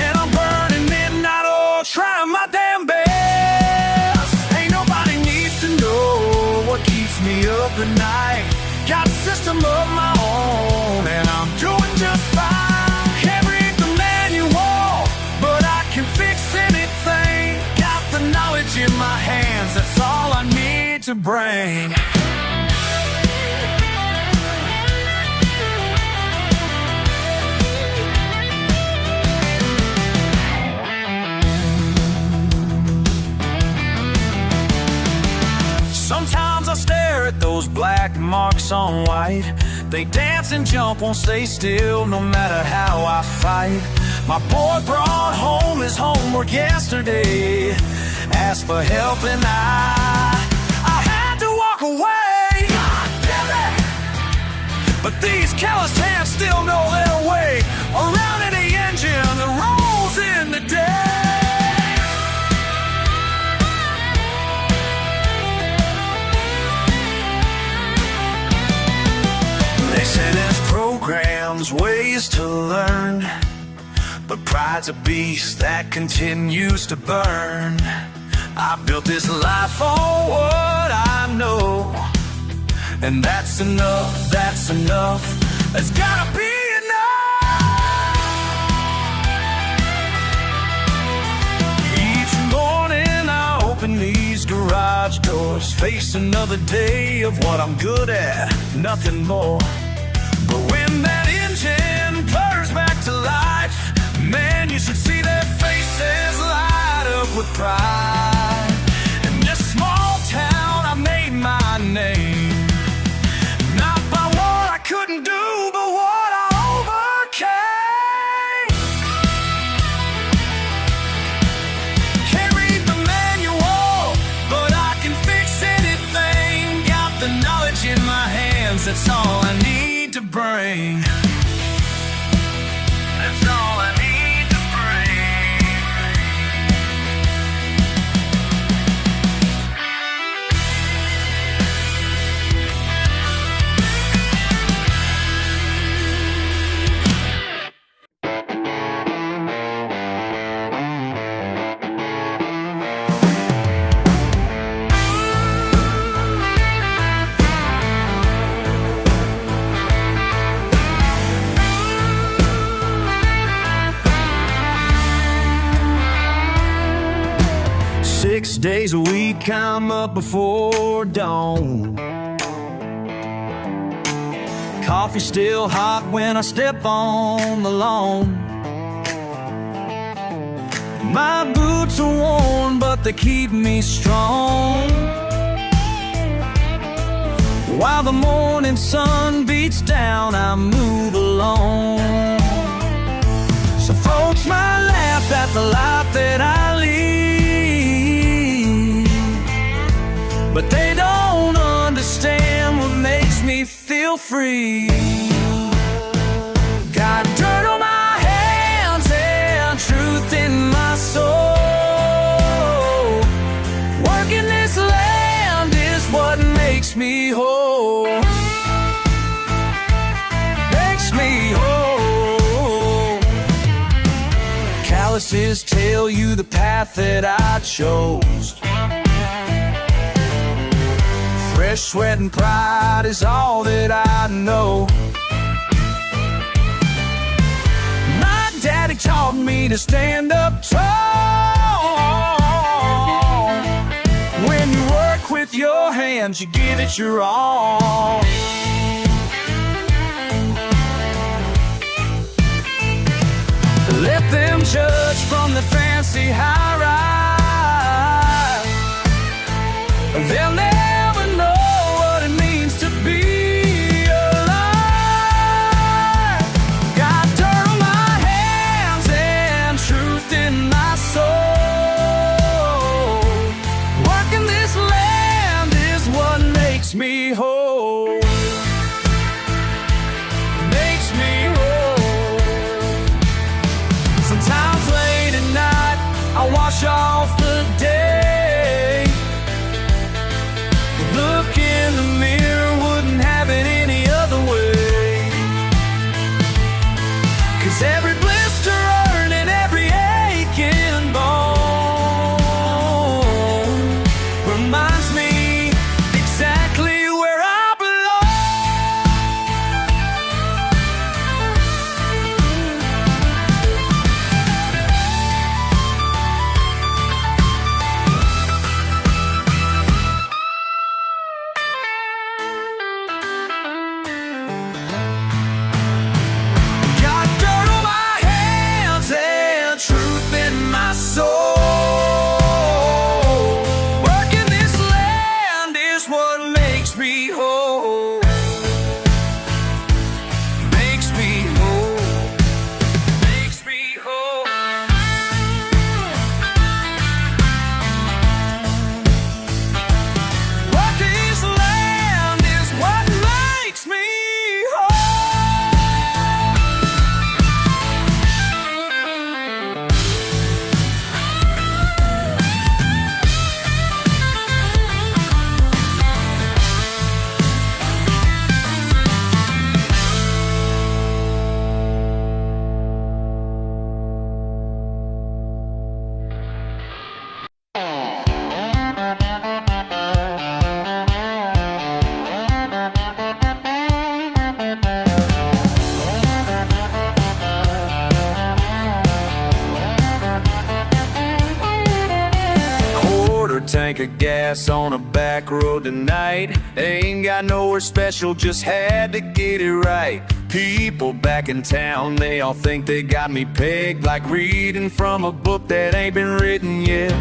and I'm burning midnight oil, trying my damn best. Ain't nobody needs to know what keeps me up at night. Got a system of my own, and I'm doing just fine. Can't read the manual, but I can fix anything. Got the knowledge in my hands, that's all I need to bring. Sometimes I stare at those black marks on white. They dance and jump, won't stay still no matter how I fight. My boy brought home his homework yesterday, asked for help and I had to walk away. God damn it! But these calloused hands still know their way around any engine that rolls in the day. They say there's programs, ways to learn, but pride's a beast that continues to burn. I built this life on what I know, and that's enough, that's enough. There's gotta be enough. Each morning I open these garage doors, face another day of what I'm good at, nothing more. But when that engine purrs back to life, man, you should see their faces light up with pride. In this small town I made my name, not by what I couldn't do, but what I overcame. Can't read the manual, but I can fix anything. Got the knowledge in my hands, that's all I need to bring. That's all I need to bring. 6 days a week, I'm up before dawn. Coffee still hot when I step on the lawn. My boots are worn, but they keep me strong. While the morning sun beats down, I move along. So folks might laugh at the life that I lead, but they don't understand what makes me feel free. Got dirt on my hands and truth in my soul. Working this land is what makes me whole. Makes me whole. Calluses tell you the path that I chose. Fresh sweat and pride is all that I know. My daddy taught me to stand up tall. When you work with your hands, you give it your all. Let them judge from the fancy high-rise. They'll never know what it means to be alive. Got dirt on my hands and truth in my soul. Working this land is what makes me whole. Makes me whole. Sometimes late at night I wash off the day. Look in the mirror, wouldn't have it any other way. 'Cause every blister and every aching bone reminds me exactly where I tank of gas on a back road tonight. Ain't got nowhere special, just had to get it right. People back in town, they all think they got me pegged, like reading from a book that ain't been written yet.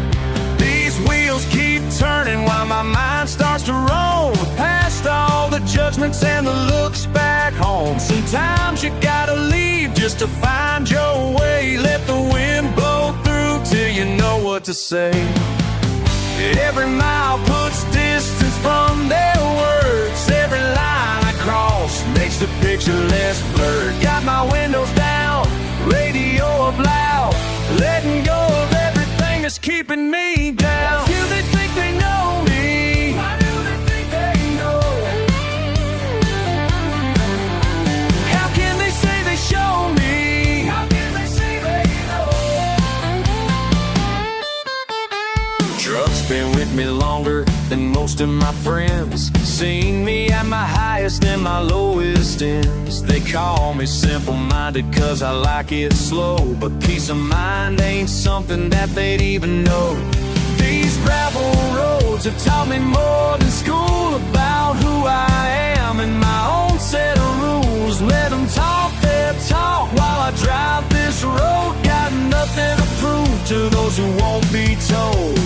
These wheels keep turning while my mind starts to roam, past all the judgments and the looks back home. Sometimes you gotta leave just to find your way. Let the wind blow through till you know what to say. Every mile puts distance from their words. Every line I cross makes the picture less blurred. Got my windows down, radio up loud, letting go of everything that's keeping me down. Do they think they know me? Why do they think they know? How can they say they show me? How can they say they know? Truck's been with me longer than most of my friends. Seen me at my highest and my lowest ends. They call me simple-minded cause I like it slow, but peace of mind ain't something that they'd even know. These These gravel roads have taught me more than school about who I am and my own set of rules. Let them talk their talk while I drive this road. Got nothing to prove to those who won't be told.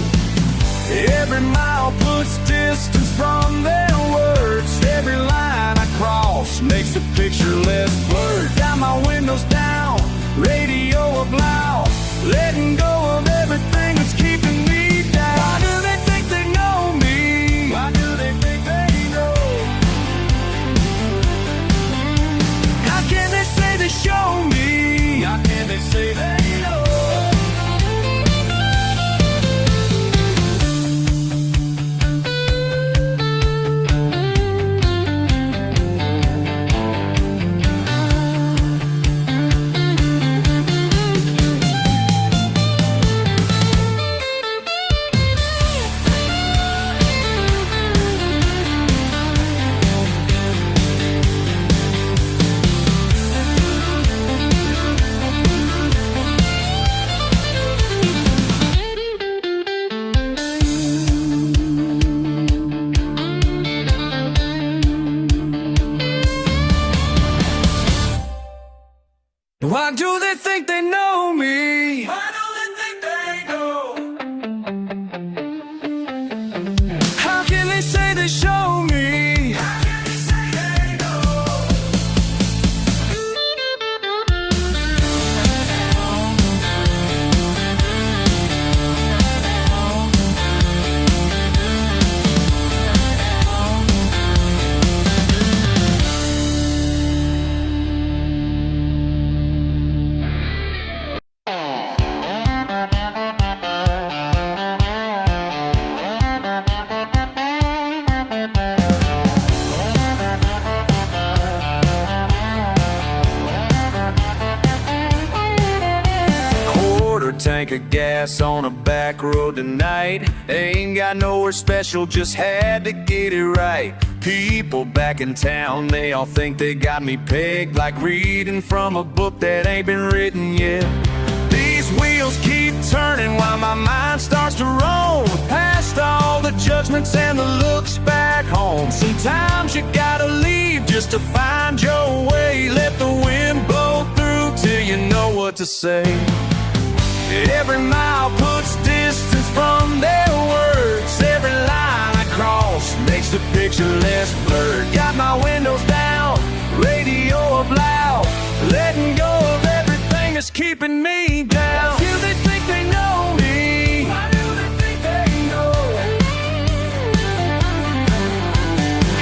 Every mile puts distance from their words. Every line I cross makes the picture less blurred. Got my windows down, radio up loud, letting go of everything that's keeping me down. Why do they think they know me? Why do they think they know? How can they say they show me? How can they say they know? Why do they think they know me? Why do they think they know? How can they say they show me? How can they say they know? Tank of gas on a back road tonight. Ain't got nowhere special, just had to get it right. People back in town, they all think they got me pegged, like reading from a book that ain't been written yet. These wheels keep turning while my mind starts to roam, past all the judgments and the looks back home. Sometimes you gotta leave just to find your way. Let the wind blow through till you know what to say. Every mile puts distance from their words. Every line I cross makes the picture less blurred. Got my windows down, radio up loud, letting go of everything that's keeping me down. Do they think they know me? Why do they think they know?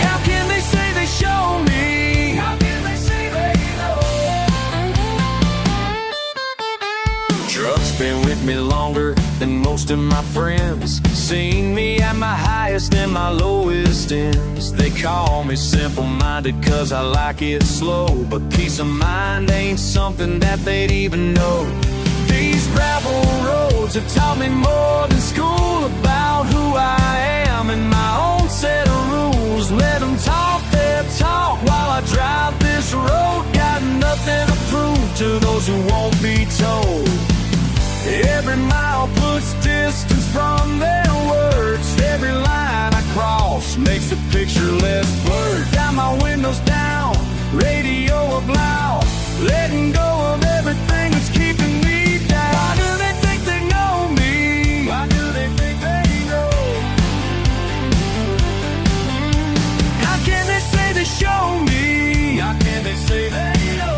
How can they say they show me? How can they say they know? Truck's been with me longer than most of my friends. Seen me at my highest and my lowest ends. They call me simple-minded cause I like it slow, but peace of mind ain't something that they'd even know. These gravel roads have taught me more than school about who I am and my own set of rules. Let them talk their talk while I drive this road. Got nothing to prove to those who won't be told. Every mile puts distance from their words. Every line I cross makes the picture less blurred. Got my windows down, radio up loud, letting go of everything that's keeping me down. Why do they think they know me? Why do they think they know? How can they say they show me? How can they say they know?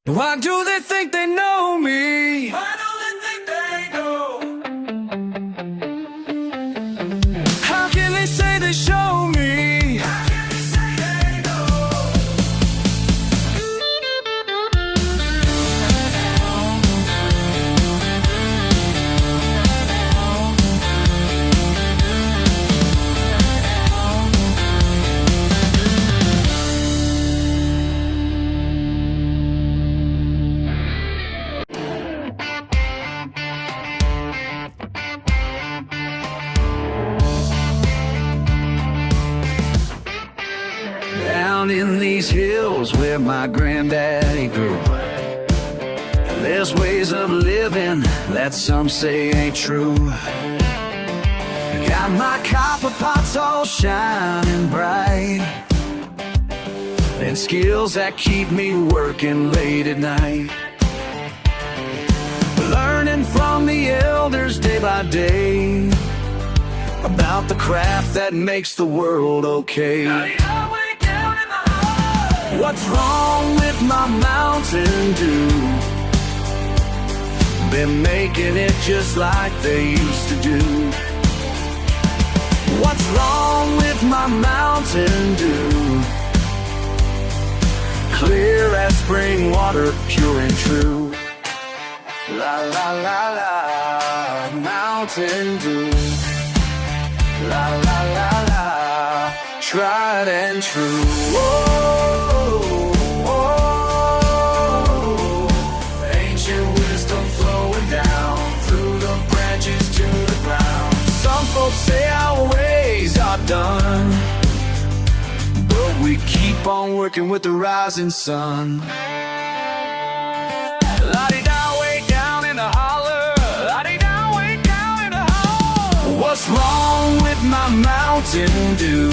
Why do they think they know me? Why do they think they know? How can they say they show me? down in these hills where my granddaddy grew. There's ways of living that some say ain't true. Got my copper pots all shining bright, and skills that keep me working late at night. Learning from the elders day by day about the craft that makes the world okay. What's wrong with my Mountain Dew? Been making it just like they used to do. What's wrong with my Mountain Dew? Clear as spring water, pure and true. La la la la, Mountain Dew. La la la la, tried and true. Whoa, whoa, ancient wisdom flowing down through the branches to the ground. Some folks say our ways are done, but we keep on working with the rising sun. La-di-da, way down in the holler. La-di-da, way down in the holler. What's wrong with my Mountain Dew?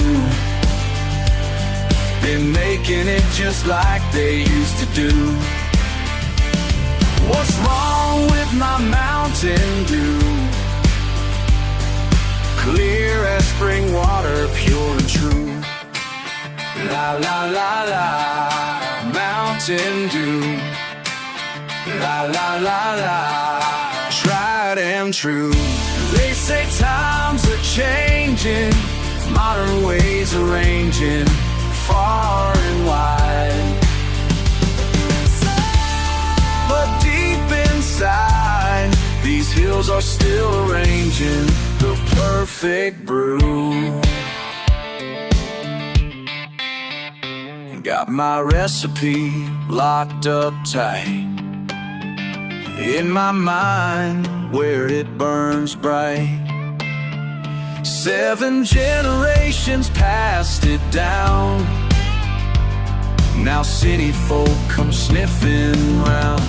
Been making it just like they used to do. What's wrong with my Mountain Dew? Clear as spring water, pure and true. La la la la, Mountain Dew. La la la la, tried and true. They say times are changing, modern ways are ranging far and wide. But deep inside, these hills are still arranging the perfect brew. Got my recipe locked up tight in my mind where it burns bright. 7 generations passed it down. Now city folk come sniffing round,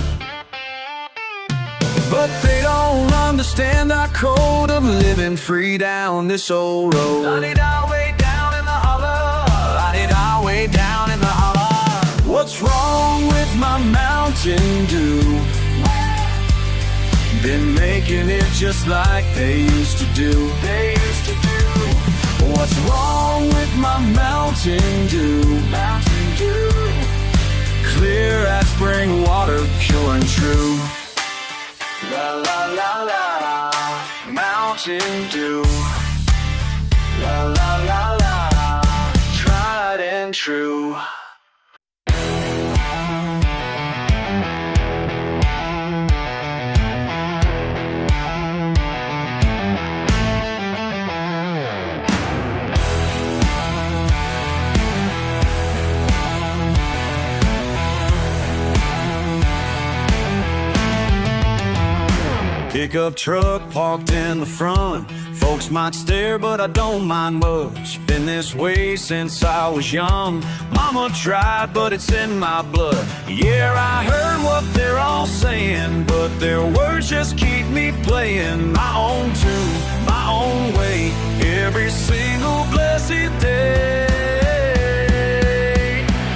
but they don't understand our code of living free down this old road. La-di-da, way down in the holler. La-di-da, way down in the holler. What's wrong with my Mountain Dew? Been making it just like they used to do. They used to do. What's wrong with my Mountain Dew? Mountain Dew. Clear as spring water, pure and true. La la la la, Mountain Dew. La la la la, tried and true. Pickup truck parked in the front. Folks might stare, but I don't mind much. Been this way since I was young. Mama tried, but it's in my blood. Yeah, I heard what they're all saying, but their words just keep me playing my own tune, my own way, every single blessed day.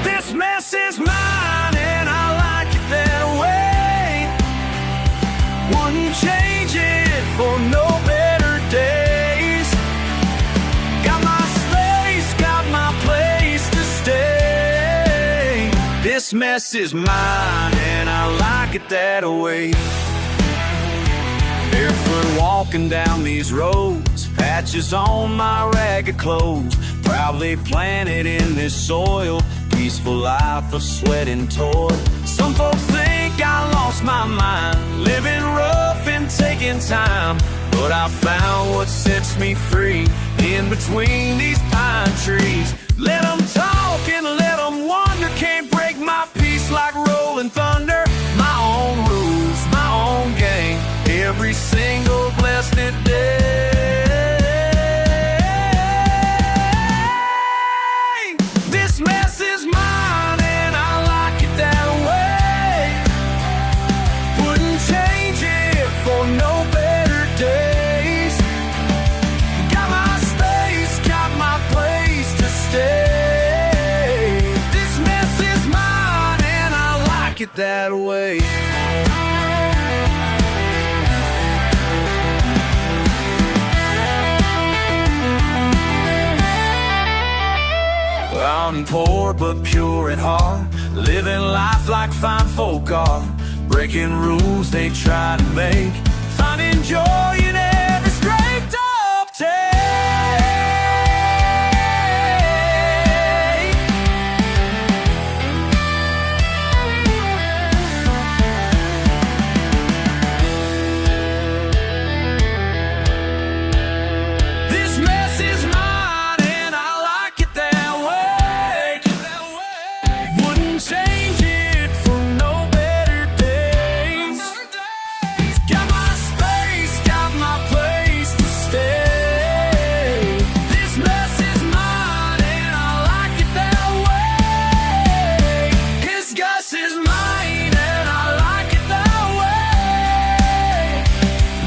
This mess is mine, and I like it that way. Wouldn't change it for no better days. Got my space, got my place to stay. This mess is mine, and I like it that way. Barefoot walking down these roads, patches on my ragged clothes, proudly planted in this soil, peaceful life of sweat and toil. Some folks think I lost my mind, living rough and taking time, but I found what sets me free in between these pine trees. Let them talk and let them wonder, can't break my peace like rolling thunder. My own rules, my own game, every single blessed day. This mess is that way. I'm poor but pure at heart, living life like fine folk are, breaking rules they try to make, finding joy in every scraped up take. This mess is mine and I like it that way. Wouldn't change it for no better days. Got my space, got my place to stay. This mess is mine and I like it that way. His Gus is mine and I like it that way.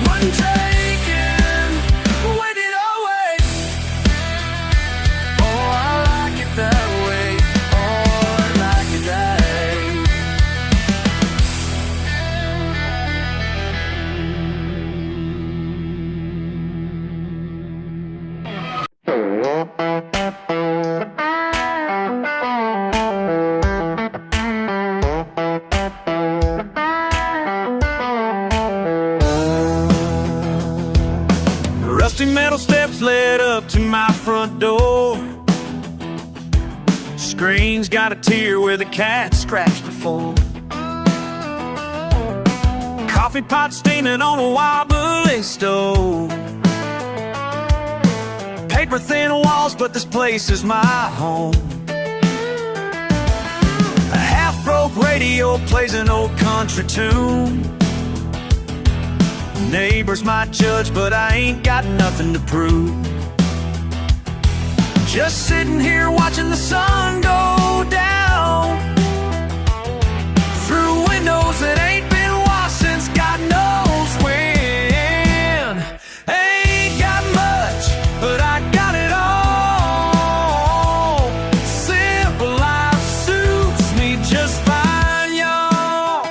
Wouldn't take it, wait it always. Oh, I like it that way. Oh, I like it that way. Rusty metal steps led up to my front door. Screen's got a tear where the cat scratched before. Coffee pot steaming on a wobbly stove. Paper thin walls, but this place is my home. A half-broke radio plays an old country tune. Neighbors might judge, but I ain't got nothing to prove. Just sitting here watching the sun go down through windows that ain't been washed since God knows when. Ain't got much, but I got it all. Simple life suits me just fine, y'all.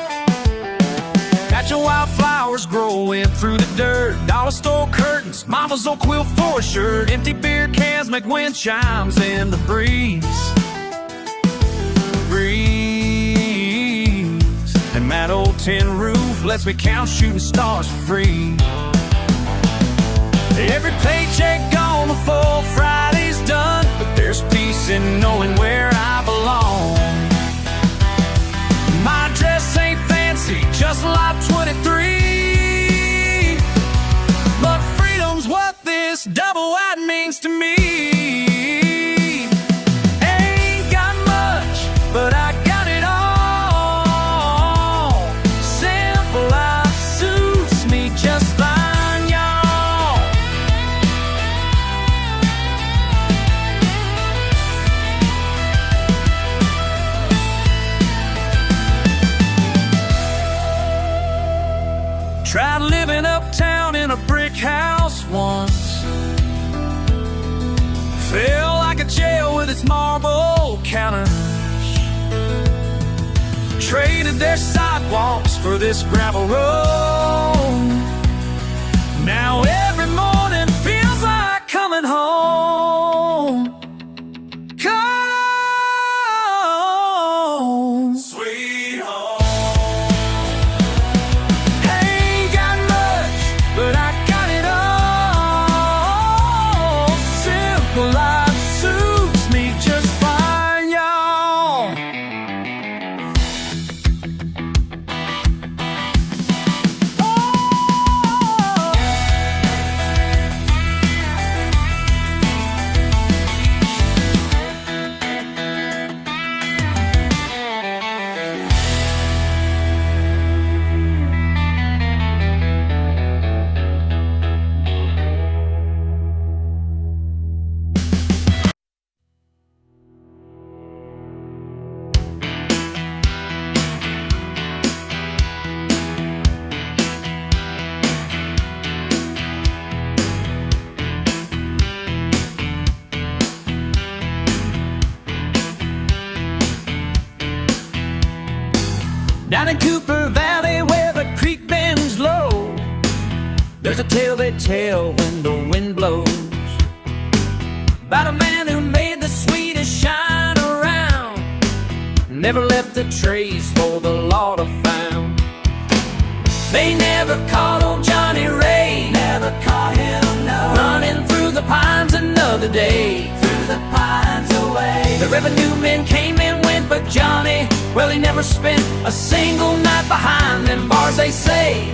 Patch of wildflowers growing through the dirt, dollar store curtains, mama's old quilt for a shirt, empty beer cans make wind chimes in the breeze. And that old tin roof lets me count shooting stars for free. Every paycheck gone before Friday's done, but there's peace in knowing where I belong. My dress ain't fancy, just like 23, but freedom's what this double wide means to me. Ain't got much, but I got it all. Simple life suits me just fine, y'all. Tried living uptown in a brick house once. Felt like a jail with its marble counters. Traded their sidewalks for this gravel road. Now every morning feels like coming home. Come, sweet home. Ain't got much, but I got it all. Simple life suits me just fine, y'all. Down in Cooper Valley where the creek bends low, there's a tale they tell when the wind blows, about a man who made the sweetest shine around, never left a trace for the law to find. They never caught old Johnny Ray, never caught him, no, running through the pines another day, through the pines away. The revenue men came and went, but Johnny, well, he never spent a single night behind them bars, they say.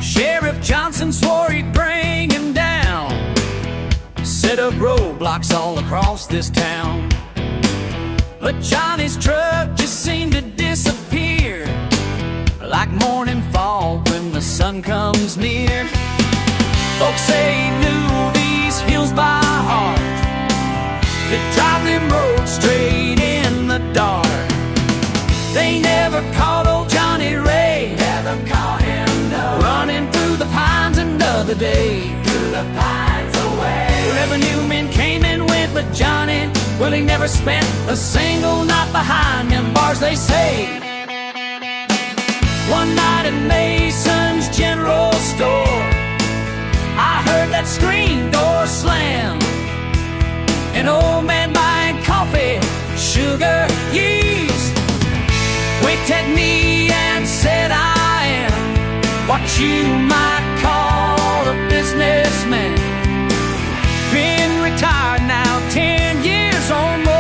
Sheriff Johnson swore he'd bring him down, set up roadblocks all across this town, but Johnny's truck just seemed to disappear like morning fog when the sun comes near. Folks say he knew these hills by heart, could drive them roads straight in the dark. They never caught old Johnny Ray, never caught him, no, running through the pines another day, through the pines away. Revenue men came and went, but Johnny, well, he never spent a single night behind them bars, they say. One night in Mason's general store, I heard that screen door slam, an old man buying coffee, sugar, yeast, winked at me and said, I am what you might call a businessman. Been retired now 10 years or more.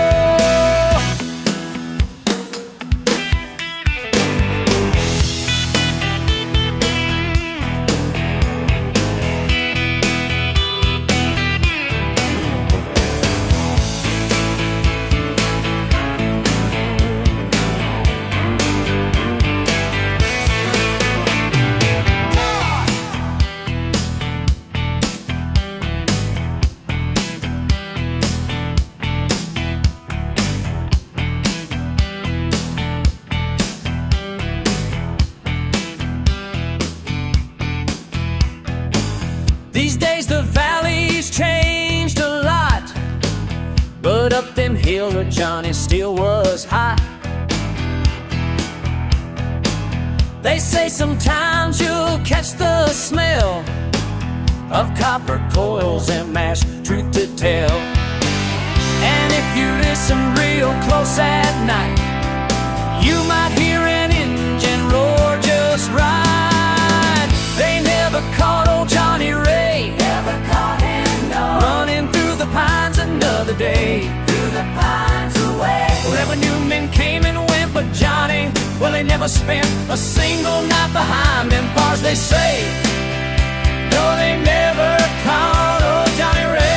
These days the valley's changed a lot, but up them hills where Johnny still was hot. They say sometimes you'll catch the smell of copper coils and mashed truth to tell. And if you listen real close at night, you might hear an engine roar just right. They never caught old Johnny Ray, never caught him, no, running through the pines another day, through the pines away. Revenue men came and went, but Johnny, well, he never spent a single night behind them bars, they say. No, they never caught old Johnny Ray.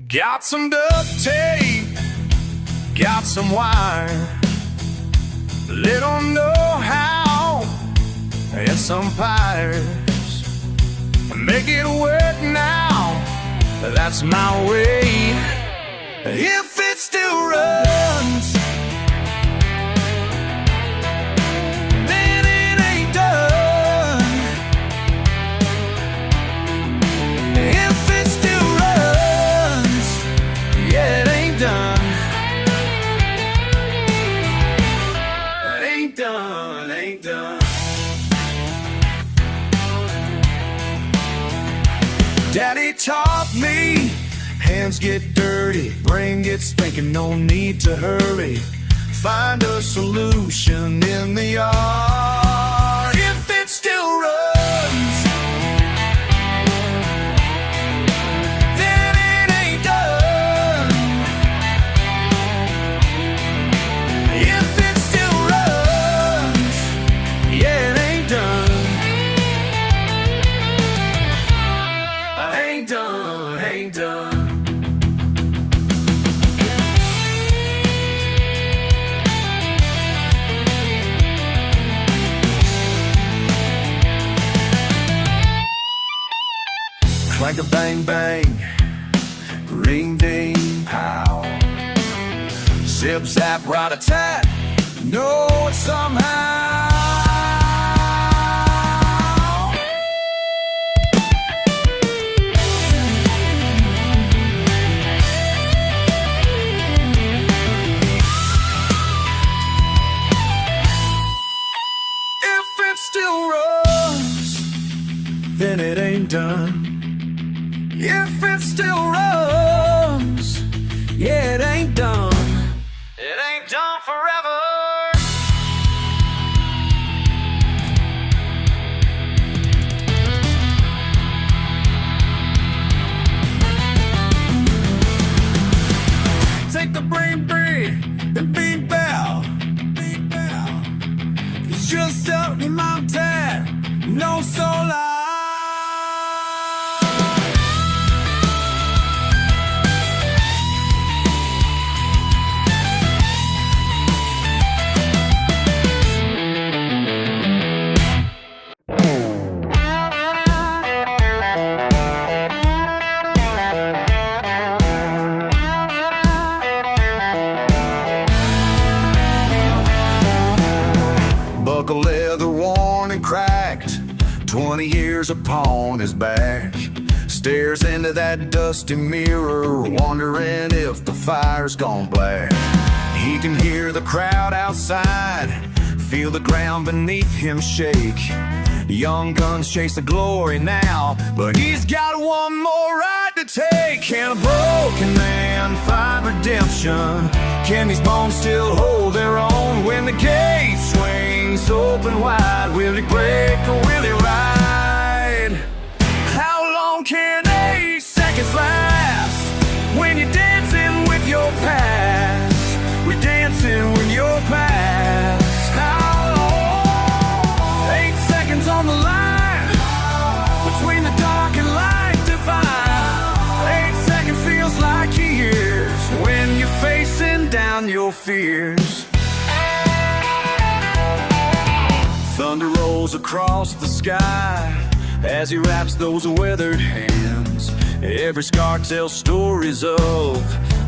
Got some duct tape, got some wire, little know-how, and some pliers. Make it work now, that's my way. If it still runs, then it ain't done. If it still runs, yeah, it ain't done. Ain't done, ain't done. Daddy taught me, hands get dirty, brain gets thinking, no need to hurry. Find a solution in the yard. If it still runs, then it ain't done. If it still runs, yeah, it ain't done. Ain't done, ain't done. like a bang bang, ring ding pow. Zip zap rat-a-tat, know it somehow. If it still runs, then it ain't done. If it still runs, yeah, it ain't done. It ain't done forever. Take the brain breed and beat bow. It's just up in my mountain, no solar. Buckle leather worn and cracked, 20 years upon his back. Stares into that dusty mirror, wondering if the fire's gone black. He can hear the crowd outside, feel the ground beneath him shake. Young guns chase the glory now, but he's got one more ride to take. Can a broken man find redemption? Can these bones still hold their own when the gate swings open wide? Will he break or will he ride? How long can 8 seconds last when you're dancing with your past? We're dancing with your past. How long? 8 seconds on the line between the dark and light divine. 8 seconds feels like years when you're facing down your fears. Thunder rolls across the sky as he wraps those weathered hands. Every scar tells stories of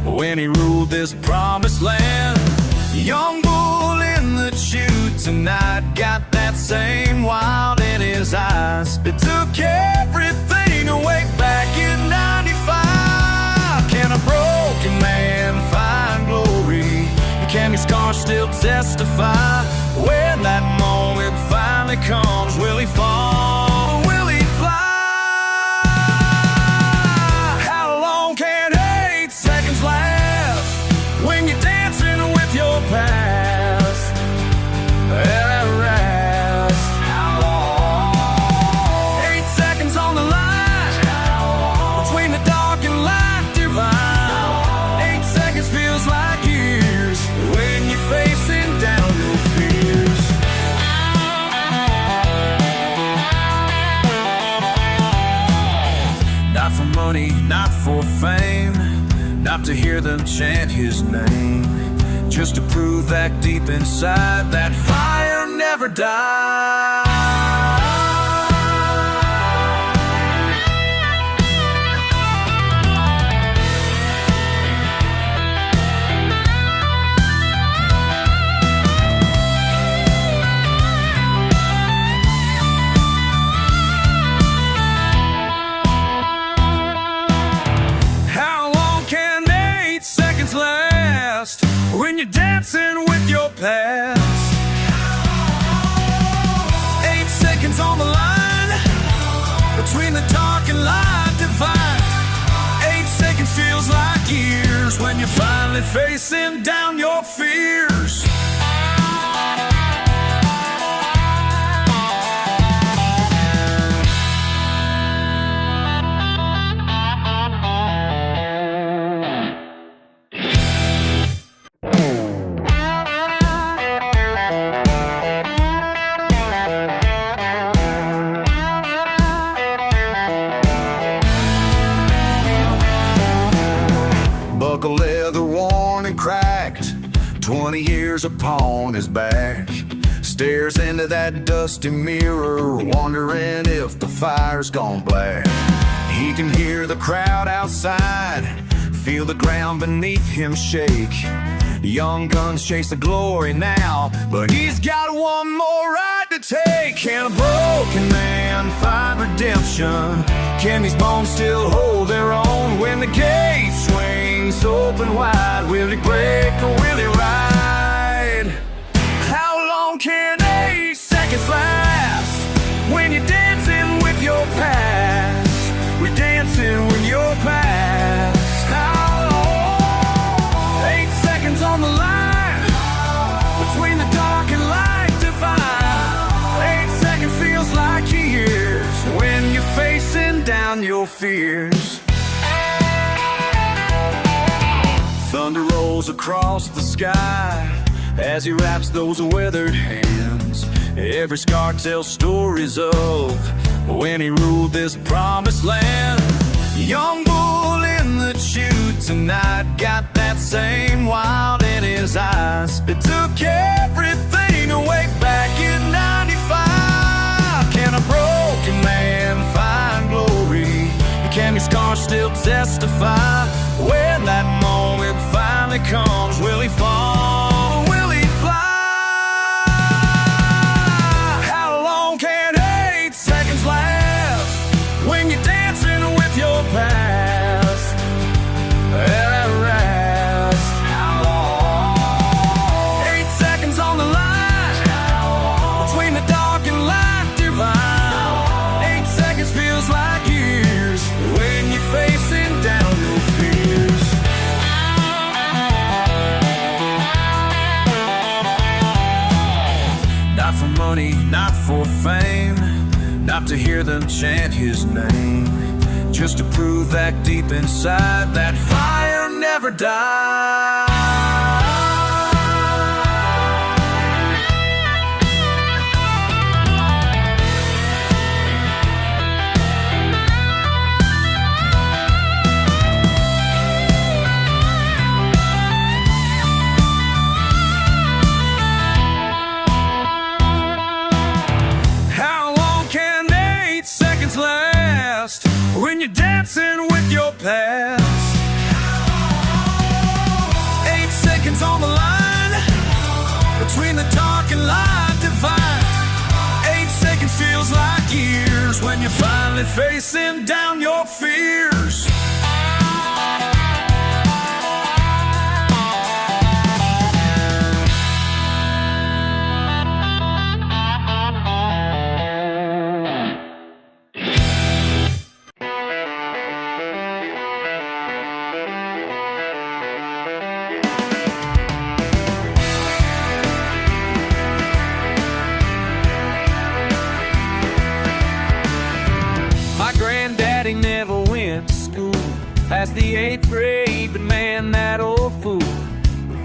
when he ruled this promised land. Young bull in the chute tonight got that same wild in his eyes. It took everything away back in 95. Can a broken man find glory? Can his scars still testify? When that moment finally comes, will he fall or will he fly? How long can 8 seconds last when you're dancing with your past? Rest. How long? 8 seconds on the line between the dark and light divine. 8 seconds feels like years when you're facing down your fears. Not for money, not for fame, not to hear them chant his name, just to prove that deep inside that fire never dies. How long can 8 seconds last when you're dancing with your past? 8 seconds on the line between the dark and light divine. 8 seconds feels like years when you're finally facing down your fears. Buckle leather worn and cracked, 20 years upon his back. Stares into that dusty mirror, wondering if the fire's gone black. He can hear the crowd outside, feel the ground beneath him shake. Young guns chase the glory now, but he's got one more ride to take. Can a broken man find redemption? Can these bones still hold their own? When the gate swings open wide, will he break or will he ride? How long can 8 seconds last? When you're dancing with your past, we're dancing with your past. How long? 8 seconds on the line, between the dark and light divide. 8 seconds feels like years when you're facing down your fears. Thunder rolls across the sky as he wraps those weathered hands. Every scar tells stories of when he ruled this promised land. Young bull in the chute tonight got that same wild in his eyes. It took everything away back in 95. Can a broken man find glory? Can his scars still testify? When that moment finally comes, will he fall or will he fly? How long can 8 seconds last when you're dancing with your past at rest? How long? 8 seconds on the line, between the dark and light divine. 8 seconds feels like years when you're facing down your fears. Not for money, not for fame, not to hear them chant his name, just to prove that deep inside that fire never dies. When you're dancing with your past, 8 seconds on the line, between the dark and light divine. 8 seconds feels like years when you're finally facing down your fears. Past the 8th grade, but man, that old fool,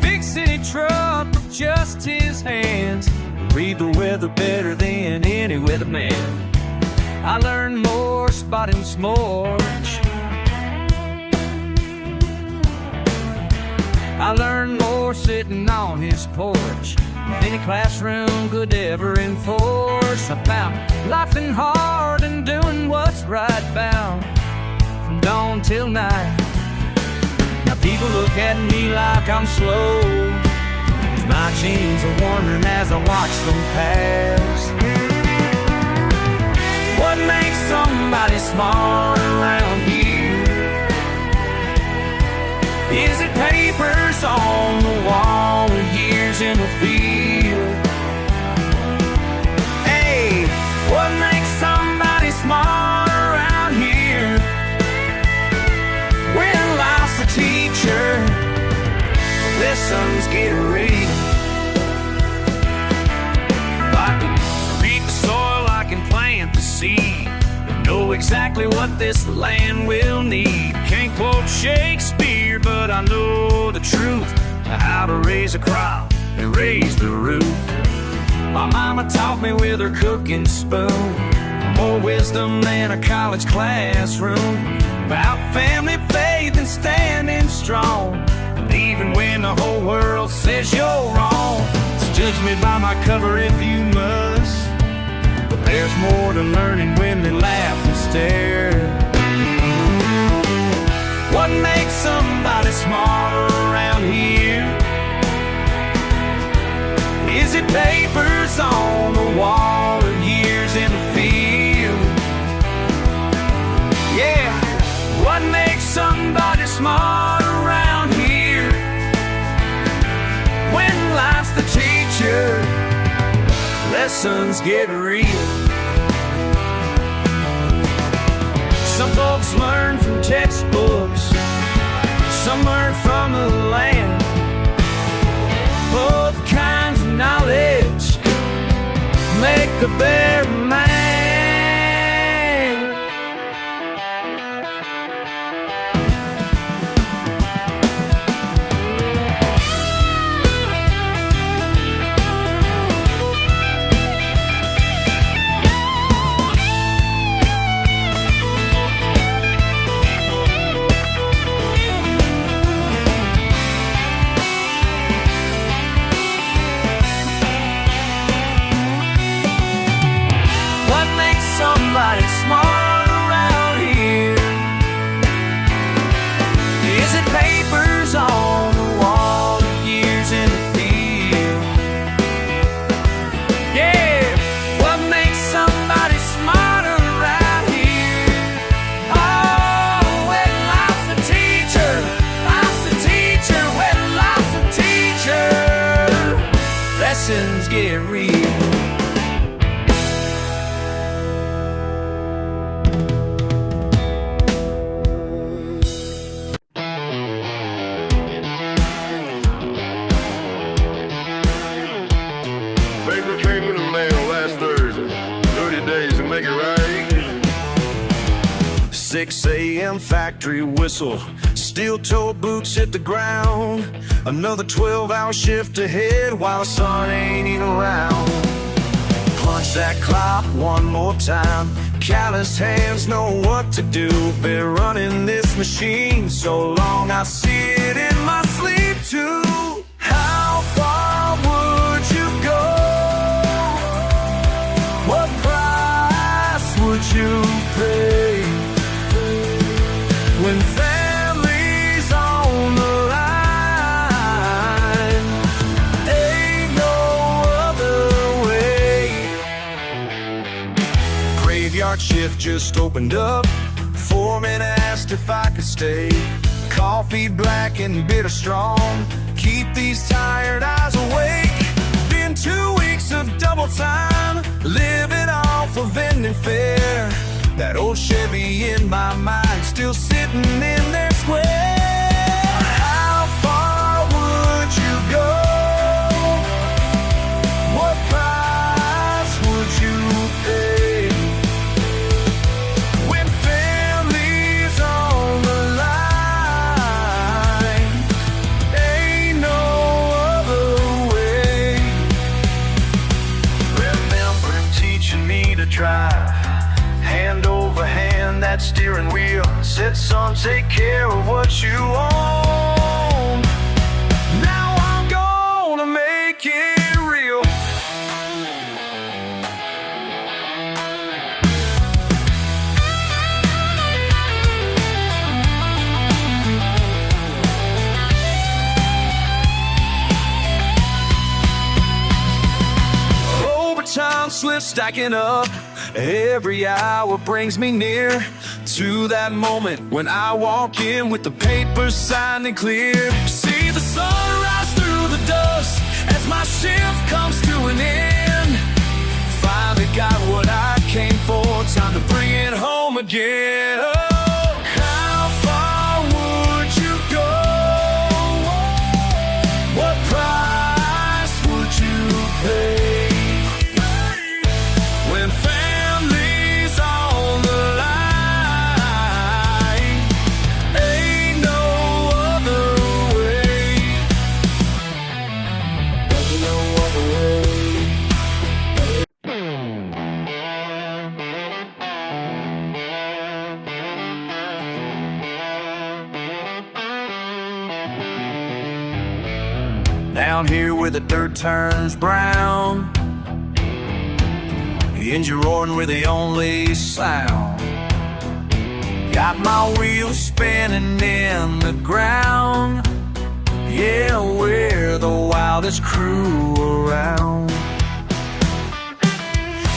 big city truck with just his hands, read the weather better than any weatherman. I learned more spotting smorch. I learned more sitting on his porch than any classroom could ever enforce about laughing hard and doing what's right bound. Dawn till night. Now people look at me like I'm slow, 'cause my jeans are wondering as I watch them pass. What makes somebody smart around here? Is it papers on the wall or years in the field? Hey, what makes somebody smart around here? When life's a teacher, lessons get real. If I can beat the soil, I can plant the seed, and know exactly what this land will need. Can't quote Shakespeare, but I know the truth, how to raise a crop and raise the roof. My mama taught me with her cooking spoon more wisdom than a college classroom, about family, faith, and standing strong. And even when the whole world says you're wrong, so judge me by my cover if you must, but there's more to learning when they laugh and stare. What makes somebody smarter around here? Is it papers on the wall or years in the field? Yeah, what makes somebody smart around here? When life's the teacher, lessons get real. Some folks learn from textbooks, some learn from the land. Both kinds of knowledge make a better man. Somebody smart around here. Is it papers on the wall, years in the field? Yeah, what makes somebody smart around here? Oh, when life's a teacher, life's a teacher, when life's a teacher, lessons get real. Paper came in the mail last Thursday. 30 days to make it right. 6 a.m. factory whistle, steel-toed boots hit the ground. Another 12-hour shift ahead while the sun ain't even around. Punch that clock one more time. Calloused hands know what to do. Been running this machine so long I see it in my sleep too. How far would you go? What price would you pay when family's on the line? Ain't no other way. Graveyard shift just opened up. Foreman asked if I could stay. Coffee black and bitter strong, keep these tired eyes awake. Been 2 weeks of double time, living off of vending fare. That old Chevy in my mind, still sitting in their square. How far would you go? What price would you pay when family's on the line? Ain't no other way. Remember him teaching me to drive, hand over hand, that steering wheel. Said, son, take care of what you own. Now I'm gonna make it real. Overtime slips stacking up. Every hour brings me near to that moment when I walk in with the papers signed and clear. See the sun rise through the dust as my shift comes to an end. Finally got what I came for, time to bring it home again. Oh, how far would you go? What price would you pay when family's on the line? Ain't no other way. There's no other way. Down here where the dirt turns brown, the engine roaring with the only sound Got my wheels spinning in the ground. Yeah, we're the wildest crew around.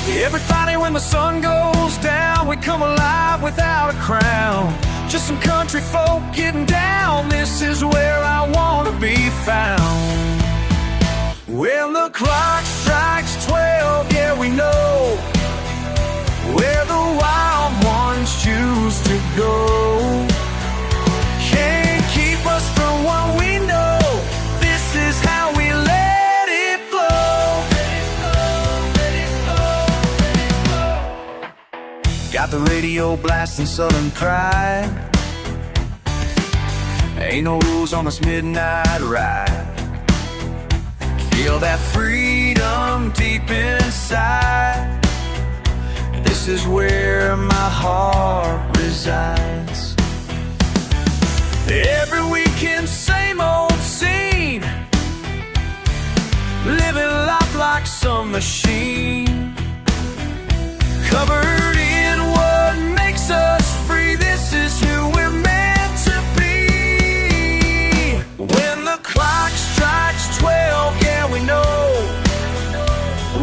Every Friday when the sun goes down, we come alive without a crown. Just some country folk getting down. This is where I want to be found. When the clock strikes 12, yeah, we know where the wild ones choose to go. Can't keep us from what we know. This is how we let it flow. Got the radio blasting Southern pride. Ain't no rules on this midnight ride. Feel that freedom deep inside. This is where my heart resides. Every weekend, same old scene. Living life like some machine. Covered in what makes us free. This is who we're meant to be. When the clock strikes 12, yeah, we know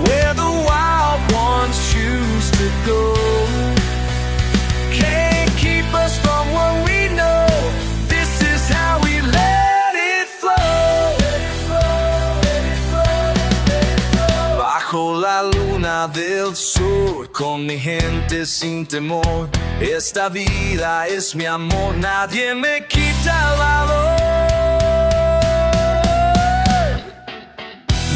where the wild ones choose to go. Can't keep us from what we know. This is how we let it flow. Bajo la luna del sur, con mi gente sin temor. Esta vida es mi amor, nadie me quita el valor.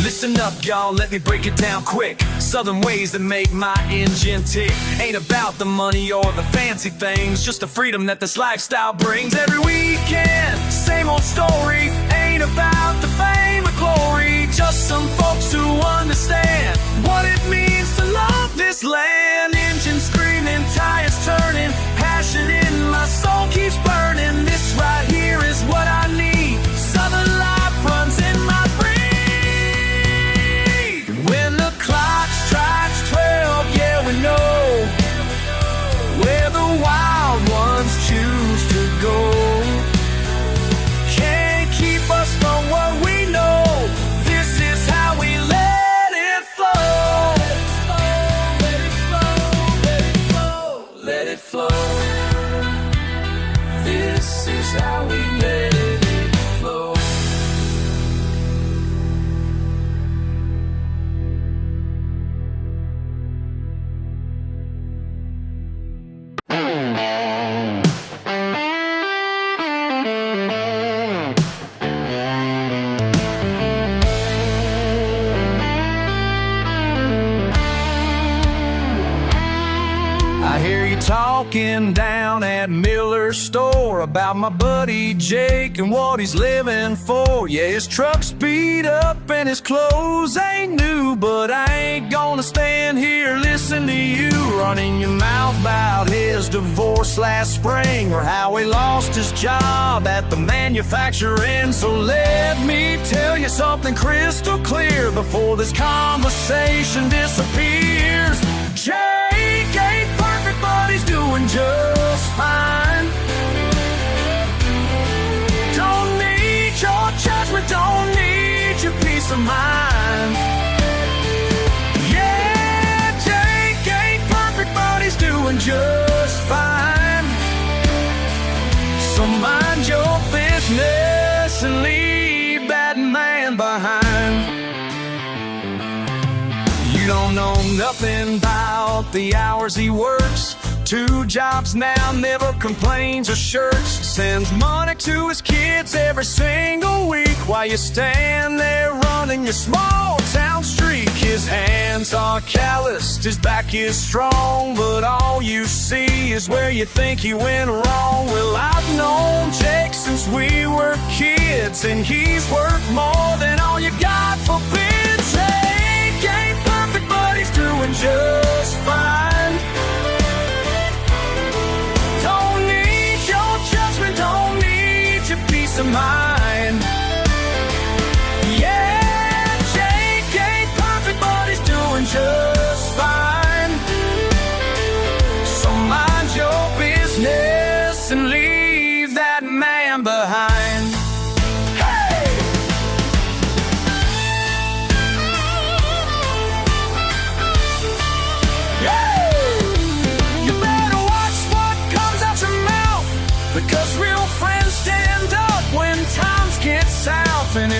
Listen up, y'all, let me break it down quick. Southern ways that make my engine tick. Ain't about the money or the fancy things, just the freedom that this lifestyle brings. Every weekend, same old story. Ain't about the fame or glory, just some folks who understand what it means to love this land. Engine screaming, tires turning, passion in my soul keeps burning. This right here is what I need. Southern life runs in my brain. When the clock strikes 12, yeah, we know where the wild ones choose to go. Can't keep us from what we know. This is how we let it flow. Let it flow, let it flow, let it flow, let it flow. This is how we let it flow. I hear you talking down at Miller's store about my buddy Jake and what he's living for. Yeah, his truck's beat up and his clothes ain't new, but I ain't gonna stand here listening to you running your mouth about his divorce last spring or how he lost his job at the manufacturing. So let me tell you something crystal clear before this conversation disappears. Jake ain't perfect, but he's doing just fine. Don't need your judgment, don't need your peace of mind. Yeah, Jake ain't perfect, but he's doing just fine. So mind your business and leave that man behind. You don't know nothing about the hours he works. 2 jobs now, never complains or shirks. Sends money to his kids every single week while you stand there running your small town streak. His hands are calloused, his back is strong, but all you see is where you think he went wrong. Well, I've known Jake since we were kids, and he's worth more than all you got for bids. Jake ain't perfect, but he's doing just fine. Don't need your judgment, don't need your peace of mind. Yeah, Jake ain't perfect, but he's doing just fine. So mind your business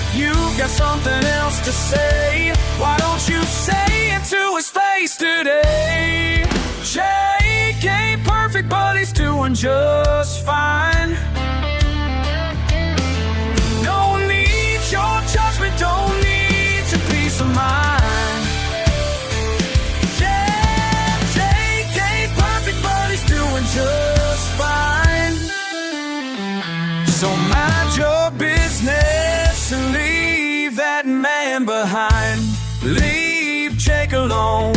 If you've got something else to say, why don't you say it to his face today? Jake ain't perfect, but he's doing just fine. Don't need your judgment, don't need your peace of mind. Yeah, Jake ain't perfect, but he's doing just fine. So mind your business and leave that man behind. Leave Jake alone.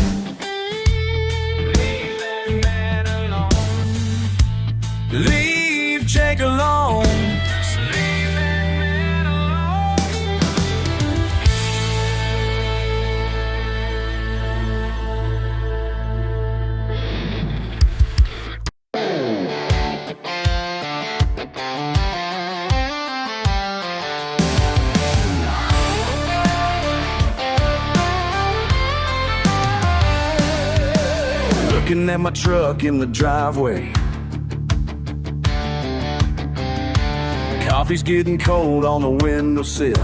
Leave that man alone. Leave Jake alone. Leave that man alone. Looking at my truck in the driveway. Coffee's getting cold on the windowsill.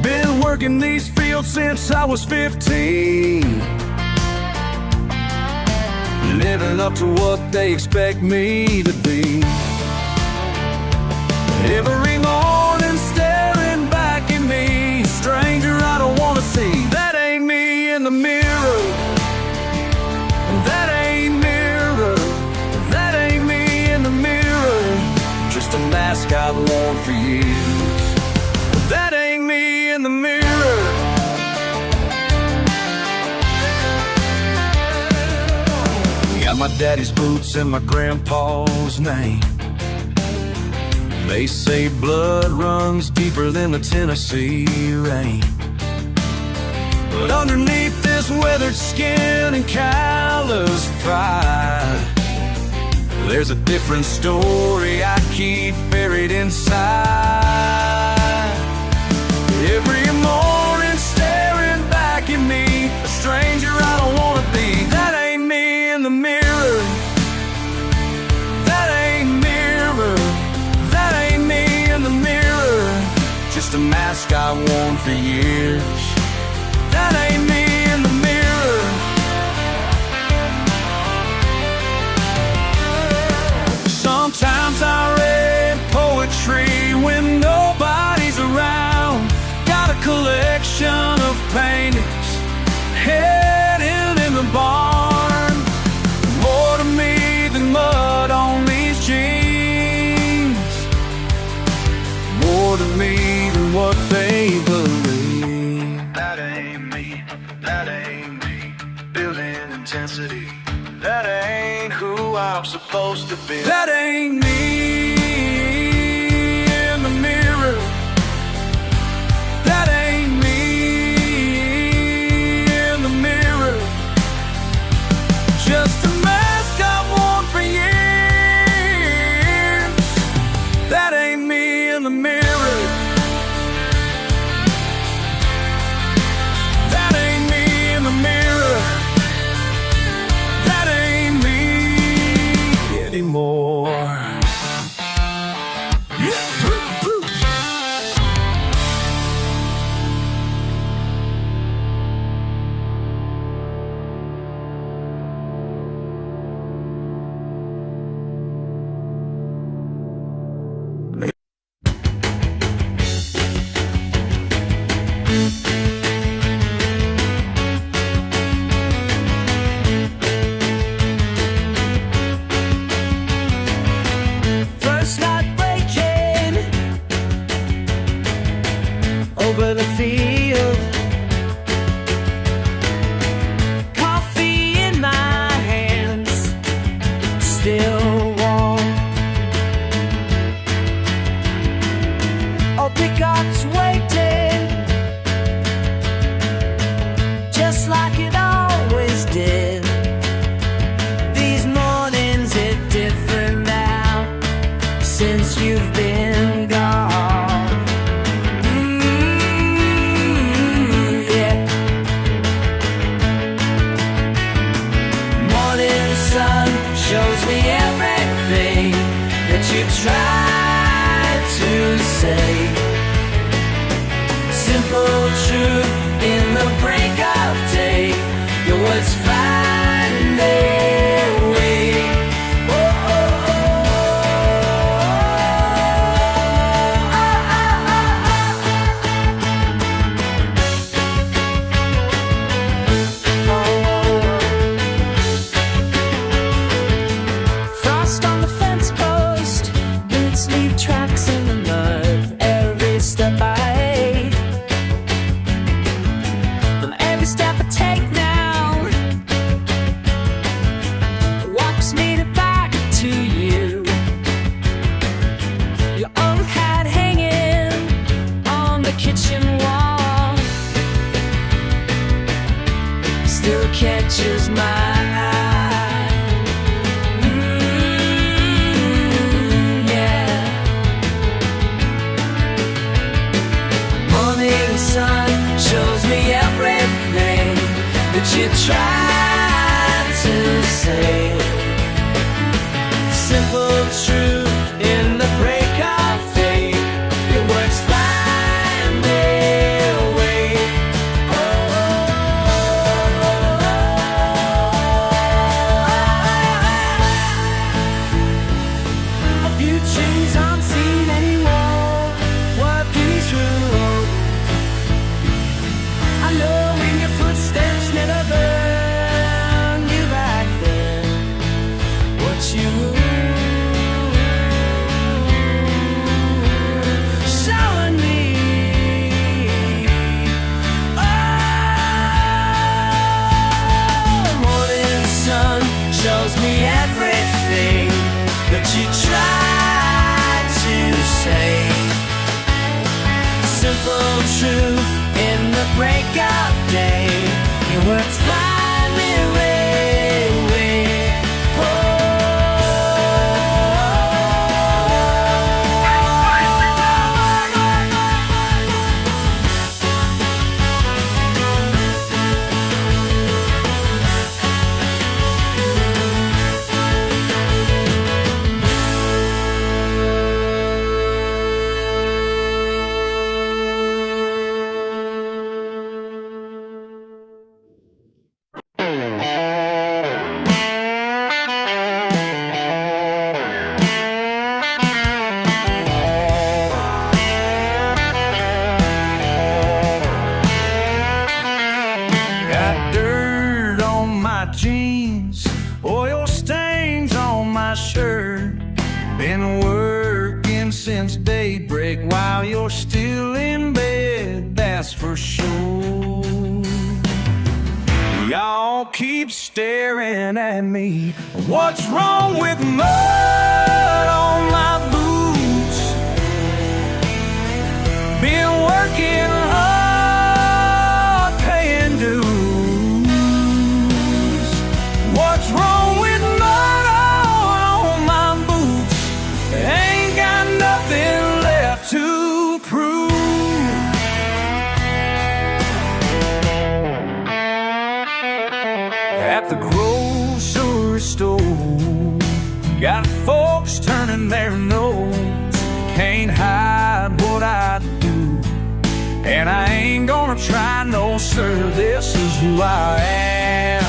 Been working these fields since I was 15. Living up to what they expect me to be. Every morning staring back at me. Stranger I don't wanna see. That ain't me in the mirror. That ain't mirror. That ain't me in the mirror. Just a mask I've worn for years. That ain't me in the mirror. Got my daddy's boots and my grandpa's name. They say blood runs deeper than the Tennessee rain. But underneath this weathered skin and callous pride, there's a different story I keep buried inside. Every morning staring back at me, a stranger I don't wanna be. That ain't me in the mirror. That ain't mirror. That ain't me in the mirror. Just a mask I've worn for years. That ain't me in the mirror. Sometimes I read poetry when nobody's around. Got a collection of paintings hidden in the barn. More to me than mud on these jeans. More to me than what they believe. That ain't me, that ain't me. Building intensity. That ain't who I'm supposed to be. That ain't me in the mirror. That ain't me in the mirror. Just a mask I've worn for years. That ain't me in the mirror. That ain't me in the mirror. That ain't me anymore. First night breaking over the field. Coffee in my hands, still warm. Oh, pickup's waiting, just like it always did. These mornings hit different now, since you've been gone. simple truth in the break of day. Your words find their way. Oh, oh, oh. Frost on the fence post, boots leave tracks in the mud. Every step I hate, and every step I take now walks me back to you. Your old hat hanging on the kitchen wall still catches my eye. Yeah. Morning sun shows me everything that you tried to say. Simple truth in the break of day. Your words find their way. Oh, a few trees unseen anymore. What these roads? I know in your footsteps never burned you back then. What you showing me? Oh, morning sun shows me everything that you tried to say. Simple truth in the break of day. Your words find their way. Got dirt on my jeans, oil stains on my shirt. Been working since daybreak while you're still in bed, that's for sure. Y'all keep staring at me. What's wrong with mud on my boots? Been working hard, paying dues. What's wrong with mud on my boots? Ain't got nothing left to prove. At the grocery store, got folks turning their nose. Can't hide what I do, and I ain't gonna try, no sir, this is who I am.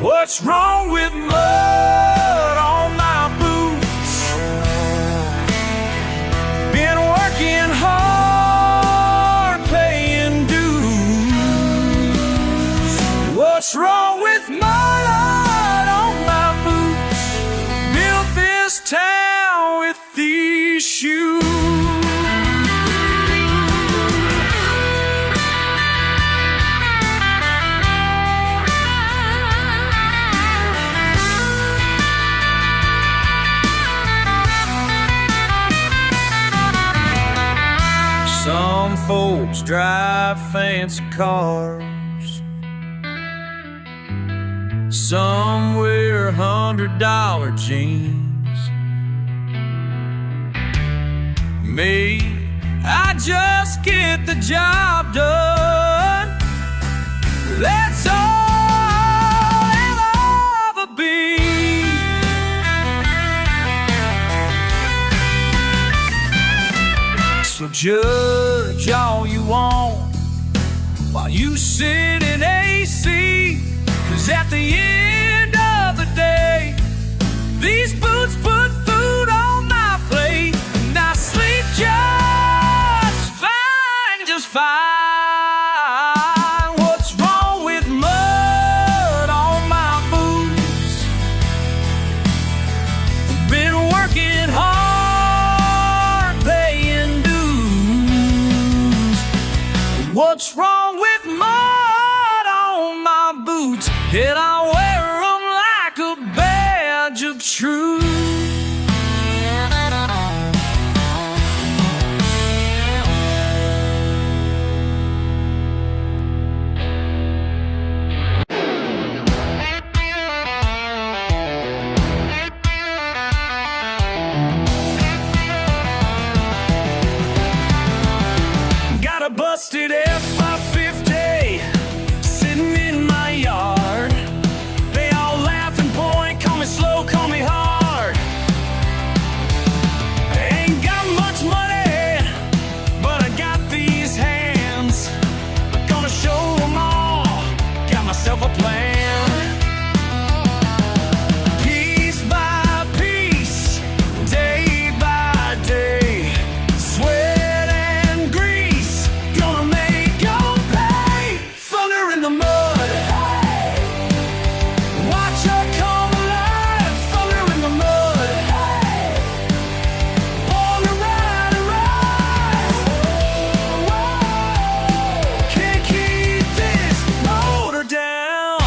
What's wrong with mud on my boots? Been working hard, paying dues. What's wrong with mud on my boots? Built this town with these shoes. Some folks drive fancy cars, some wear $100 jeans. Me, I just get the job done. That's all I'll ever be. So judge all you want, while you sit in AC. 'Cause at the end of the day, these boots put food on my plate, and I sleep just fine, just fine. What's wrong with mud on my boots? Been working hard, paying dues. What's wrong with mud on my boots? And I wear them like a badge of truth. Got a busted F-550 sitting in my yard. They all laugh and point, call me slow, call me hard. Ain't got much money, but I got these hands. Gonna show them all, got myself a plan. Piece by piece, day by day, sweat and grease, gonna make 'em pay. Thunder in the mud, hey. Watch her come alive. Thunder in the mud, hey. Born to ride and rise. Whoa. Can't keep this motor down.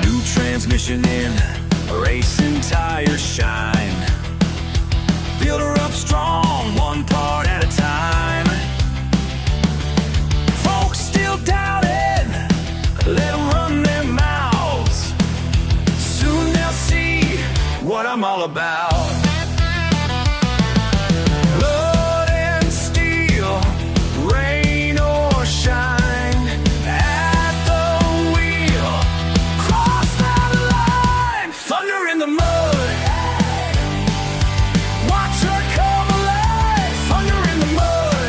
New transmission in, racing tires shine. Build her up strong, one part at a time. Folks still doubt it, let them run their mouths. Soon they'll see what I'm all about. Blood and steel, rain or shine, at the wheel, cross that line. Thunder in the mud, watch her come alive. Thunder in the mud,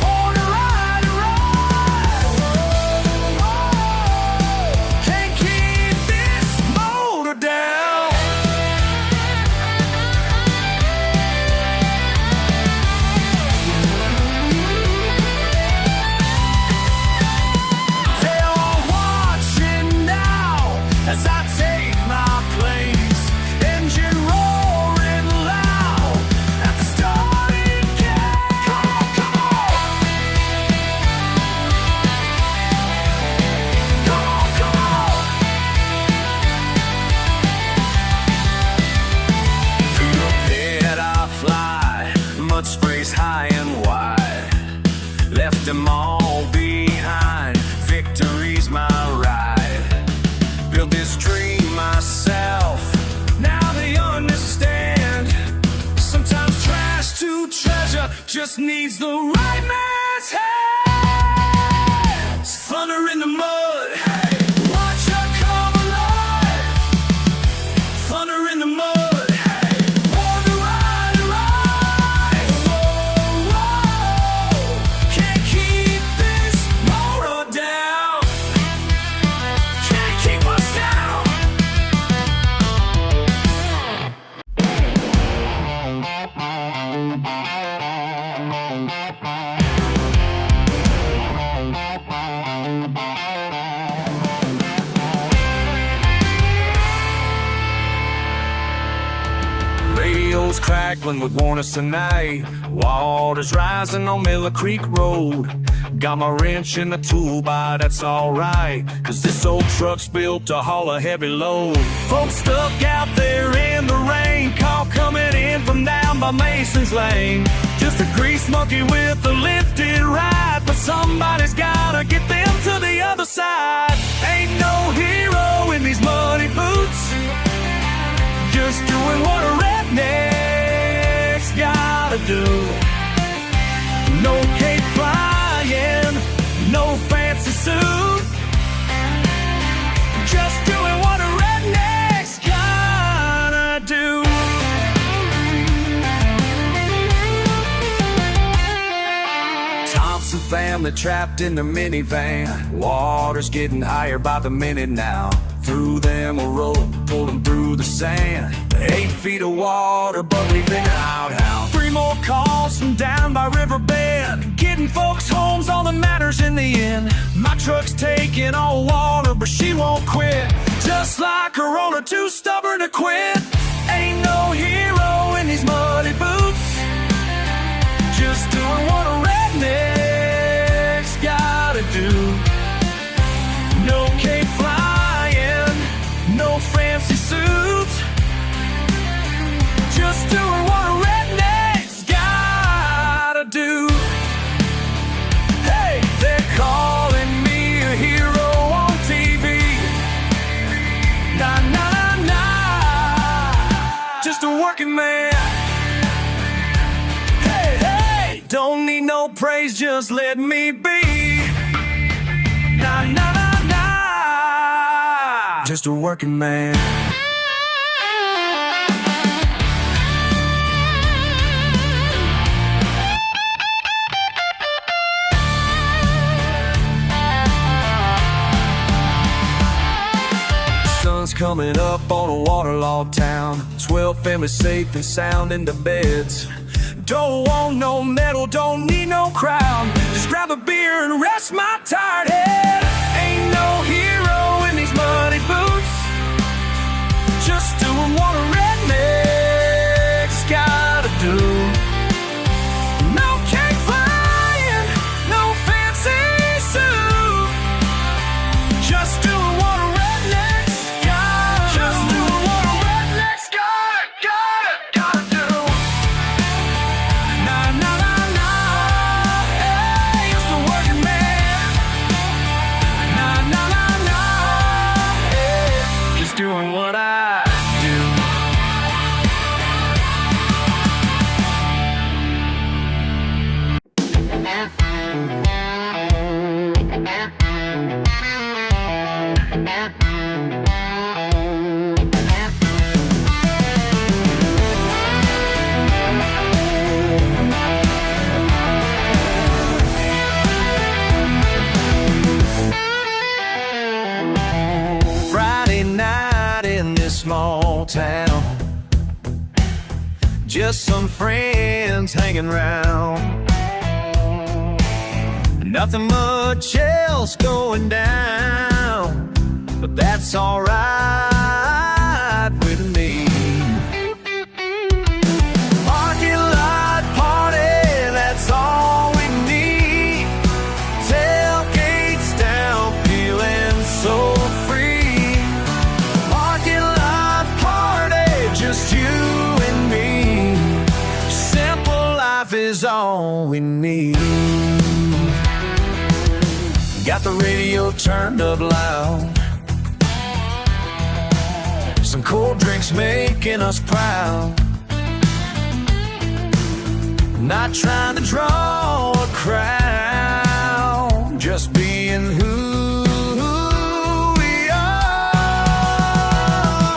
born to ride and rise. Can't keep this motor down. They are watching now as I take my place. Engine roaring loud at the starting gate. Come on, come on. Come on, come on. Through the pit I fly, mud sprays high and wide. Left them all behind, victory's my ride. Built this dream myself, now they understand. Sometimes trash to treasure just needs the right man's hand. Thunder in the mud, hey. Watch her come alive. Thunder in the mud, hey. Born to ride and rise. Whoa, whoa. Can't keep this motor down. Can't keep us down. Radio's crackling would warn us tonight. Water's rising on Miller Creek Road. Got my wrench in the tool bar, that's alright, 'cause this old truck's built to haul a heavy load. Folks stuck out there in the rain, call coming in from down by Mason's Lane. Just a grease monkey with a lifted ride, but somebody's gotta get them to the other side. Ain't no hero in these muddy boots, just doing what a redneck's gotta do. No cape flying, no fancy suit, just doing what a redneck's gotta do. family trapped in the minivan. Water's getting higher by the minute now. Threw them a rope, pulled them through the sand. 8 feet of water, but leaving an outhouse. 3 more calls from down by riverbed. Getting folks homes, all that matters in the end. My truck's taking all water, but she won't quit. Just like Corona, too stubborn to quit. Ain't no hero in these muddy boots. Just doing what a redneck's gotta do. No cape flying, no fancy suits. Just doing what a redneck's gotta do. Hey, they're calling me a hero on TV. Nah, nah, nah, just a working man. Hey, hey, don't need no praise, just let me be. Nah, nah, nah, nah, just a working man. Coming up on a waterlogged town. 12 families safe and sound in the beds. Don't want no medal, don't need no crown. Just grab a beer and rest my tired head. Ain't no hero in these muddy boots. Just doing what a redneck's gotta do. No cake flying, no fancy suit. Just doing what a redneck's just doing what a redneck's gotta do. Nah, nah, nah, nah, hey, just a working man. Nah, nah, nah, nah, hey, just doing what I do. Friday night in this small town. Just some friends hanging round. Nothing much else going down, but that's alright with me. Parking lot party, that's all we need. Tailgates down, feeling so free. Parking lot party, just you and me. Simple life is all we need. Got the radio turned up loud. Some cold drinks making us proud. Not trying to draw a crowd, just being who we are.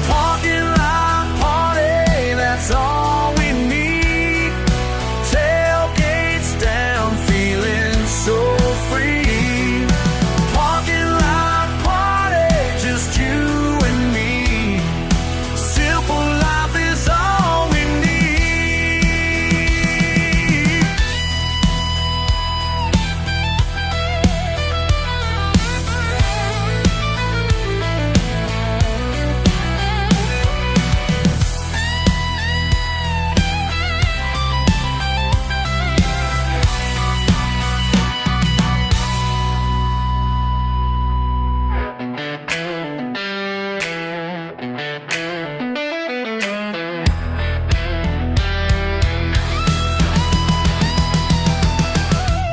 Parking lot party, that's all we need. Tailgates down, feeling so free. Parking lot party, just you and me. Simple life is all we need.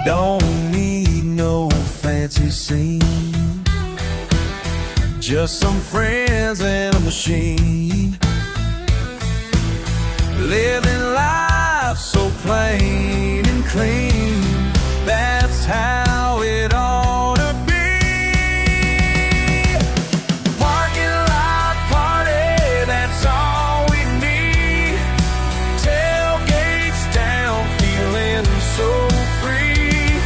Don't need no fancy scene. Just some friends and a machine. Living life so plain and clean. That's how it ought to be. Parking lot party, that's all we need. Tailgates down, feeling so free.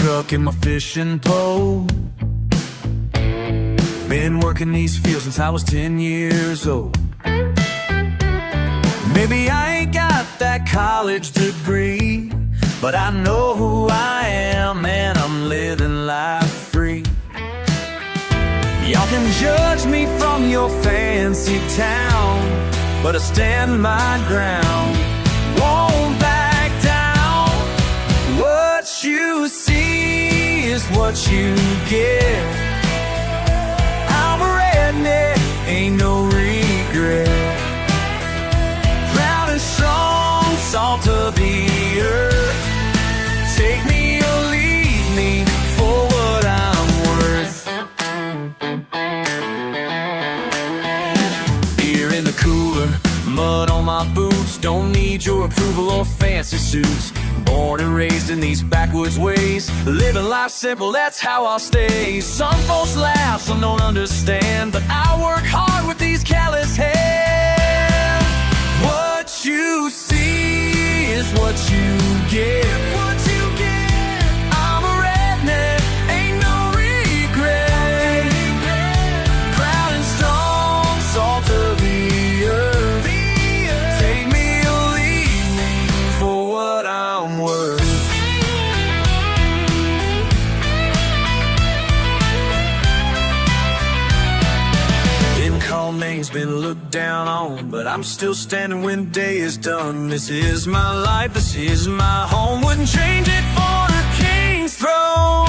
truck and my fishing pole. Been working these fields since I was 10 years old. Maybe I ain't got that college degree, but I know who I am and I'm living life free. Y'all can judge me from your fancy town, but I stand my ground, won't back down. What you see is what you get. I'm a redneck, ain't no regret. Proud and strong, salt of the earth. Take me or leave me for what I'm worth. Beer in the cooler, mud on my boots. Don't need your approval or fancy suits. Born and raised in these backwoods ways, living life simple, that's how I'll stay. Some folks laugh, some don't understand, but I work hard with these callous hands. What you see is what you get. I'm a redneck, ain't no regret. Proud and strong, salt of the earth. Take me or leave me for what I'm worth. Been called names, been looked down on, but I'm still standing when day is done. This is my life, this is my home. Wouldn't change it for the king's throne.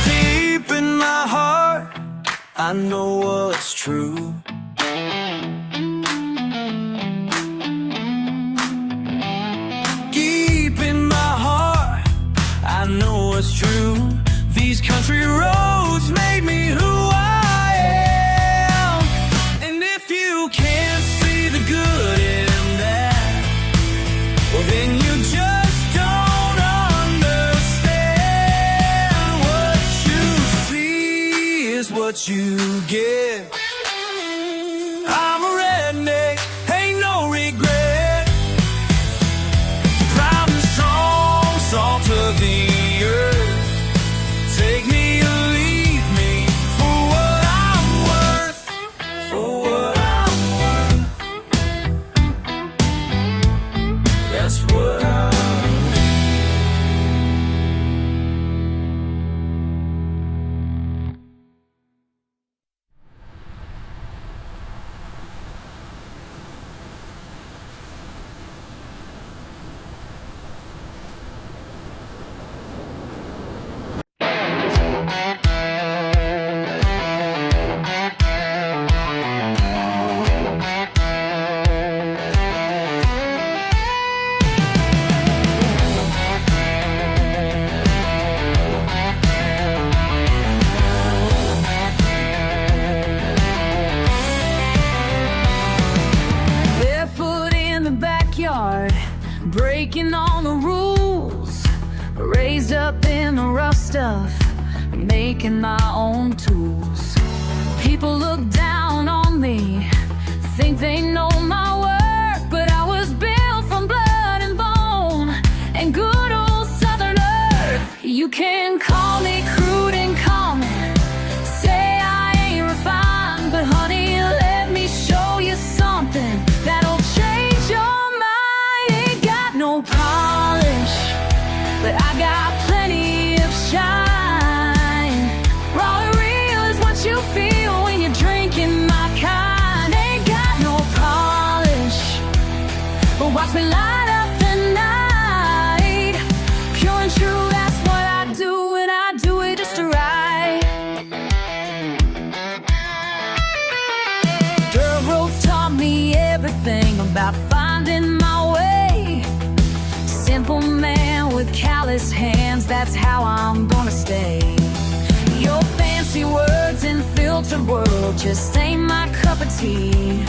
Deep in my heart, I know what's true. Deep in my heart, I know what's true. These country roads made me who I am. And if you can't see the good in that, well then you just don't understand. What you see is what you get. I'm a redneck, ain't no regret. Proud and strong, salt of the earth. Take me or leave me for what I'm worth. For what I'm worth. That's what I'm worth. Barefoot in the backyard, breaking all the rules. Raised up in the rough stuff, making my own tools. People look down on me, think they know my work, but I was built from blood and bone and good old Southern earth. You can call me crude and common, say I ain't refined, but honey, let me show you something that'll change your mind. Ain't got no polish, but I got plenty of shine. Raw and real is what you feel when you're drinking my kind. Ain't got no polish, but watch me light up the night. Pure and true, that's what I do, and I do it just right. Dirt roads taught me everything about finding my way. Simple man with callous hands, that's how I'm gonna stay. Your fancy words and filtered world just ain't my cup of tea.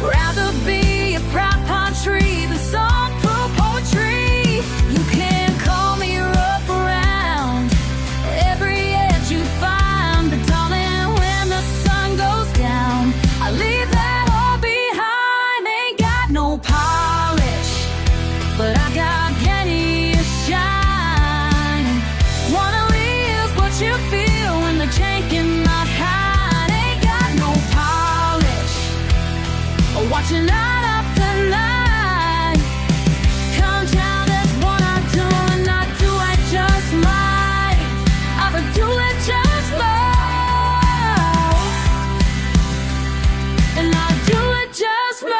Rather be a proud pine tree than some poor poetry. You can call me rough around every edge you find, but darling, when the sun goes down, I live watching night after night. Countdown is what I do, and I do it just right. I would do it just right, and I do it just right.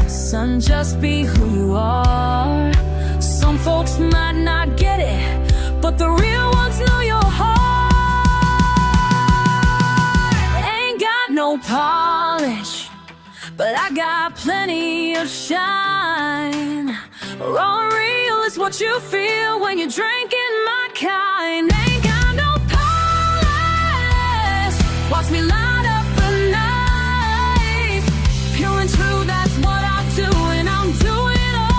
Son, just be who you are. Some folks might not get it, but the real ones know your heart. Ain't got no polish, but I got plenty of shine. Raw and real is what you feel when you're drinking my kind. Ain't got no polish, watch me light up the night. Pure and true, that's what I do, and I'm doing alright.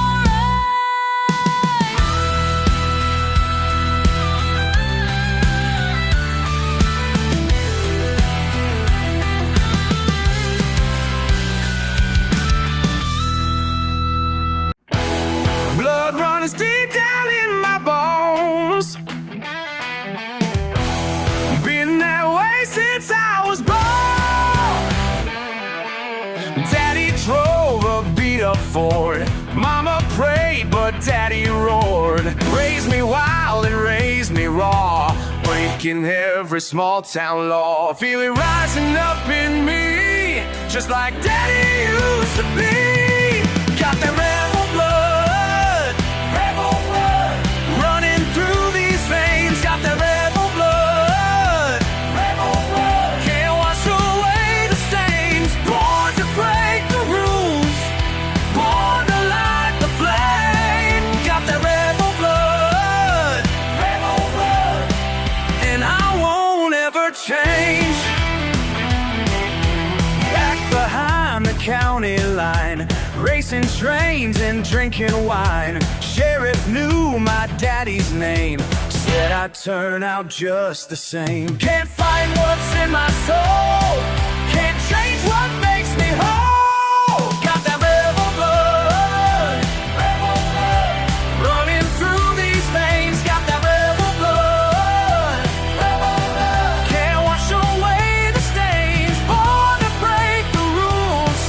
Blood runs deep down in my bones. Been that way since I was born. Daddy drove a beat-up Ford. Mama prayed, but Daddy roared. Raised me wild and raised me raw, breaking every small-town law. Feel it rising up in me, just like Daddy used to be. Got that rebel blood running through these veins. Got that rebel blood. Can't wash away the stains. Born to break the rules, born to light the flame. Got that rebel blood, and I won't ever change. Back behind the county line, racing trains and drinking wine. Sheriff knew my daddy's name, said I'd turn out just the same. Can't find what's in my soul, can't change what makes me whole. Got that rebel blood running through these veins. Got that rebel blood, can't wash away the stains. Born to break the rules,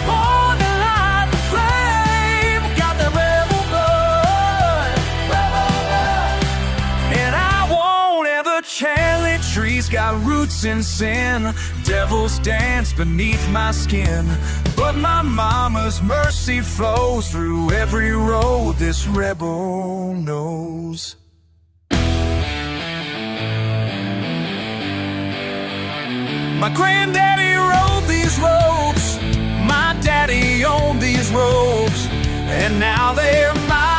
born to light the flame. Got that rebel blood, and I won't ever change. Trees got roots in sin, devils dance beneath my skin, but my mama's mercy flows through every road this rebel knows. My granddaddy rode these roads, my daddy owned these robes, and now they're mine.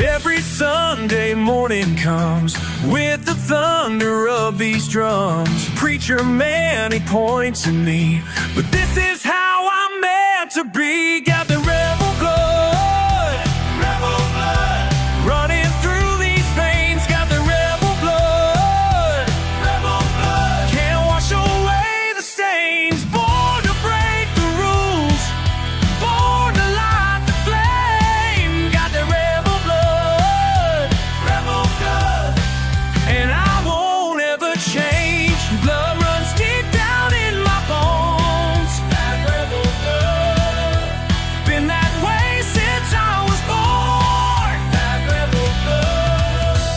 Every Sunday morning comes with the thunder of these drums. Preacher man, he points at me, but this is how I'm meant to be. Got the rebel blood running through these veins. Got the rebel blood, can't wash away the stains. Born to break the rules, born to light the flame. Got the rebel blood, and I won't ever change. Blood runs deep down in my bones. That rebel blood, been that way since I was born. That rebel blood.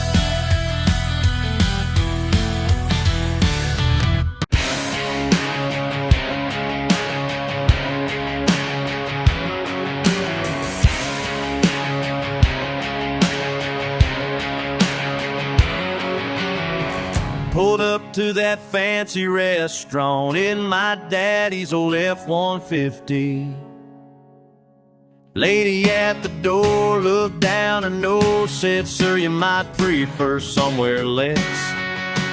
Pulled up to that fancy restaurant in my daddy's old F-150. Lady at the door looked down her nose, said, "Sir, you might prefer somewhere less."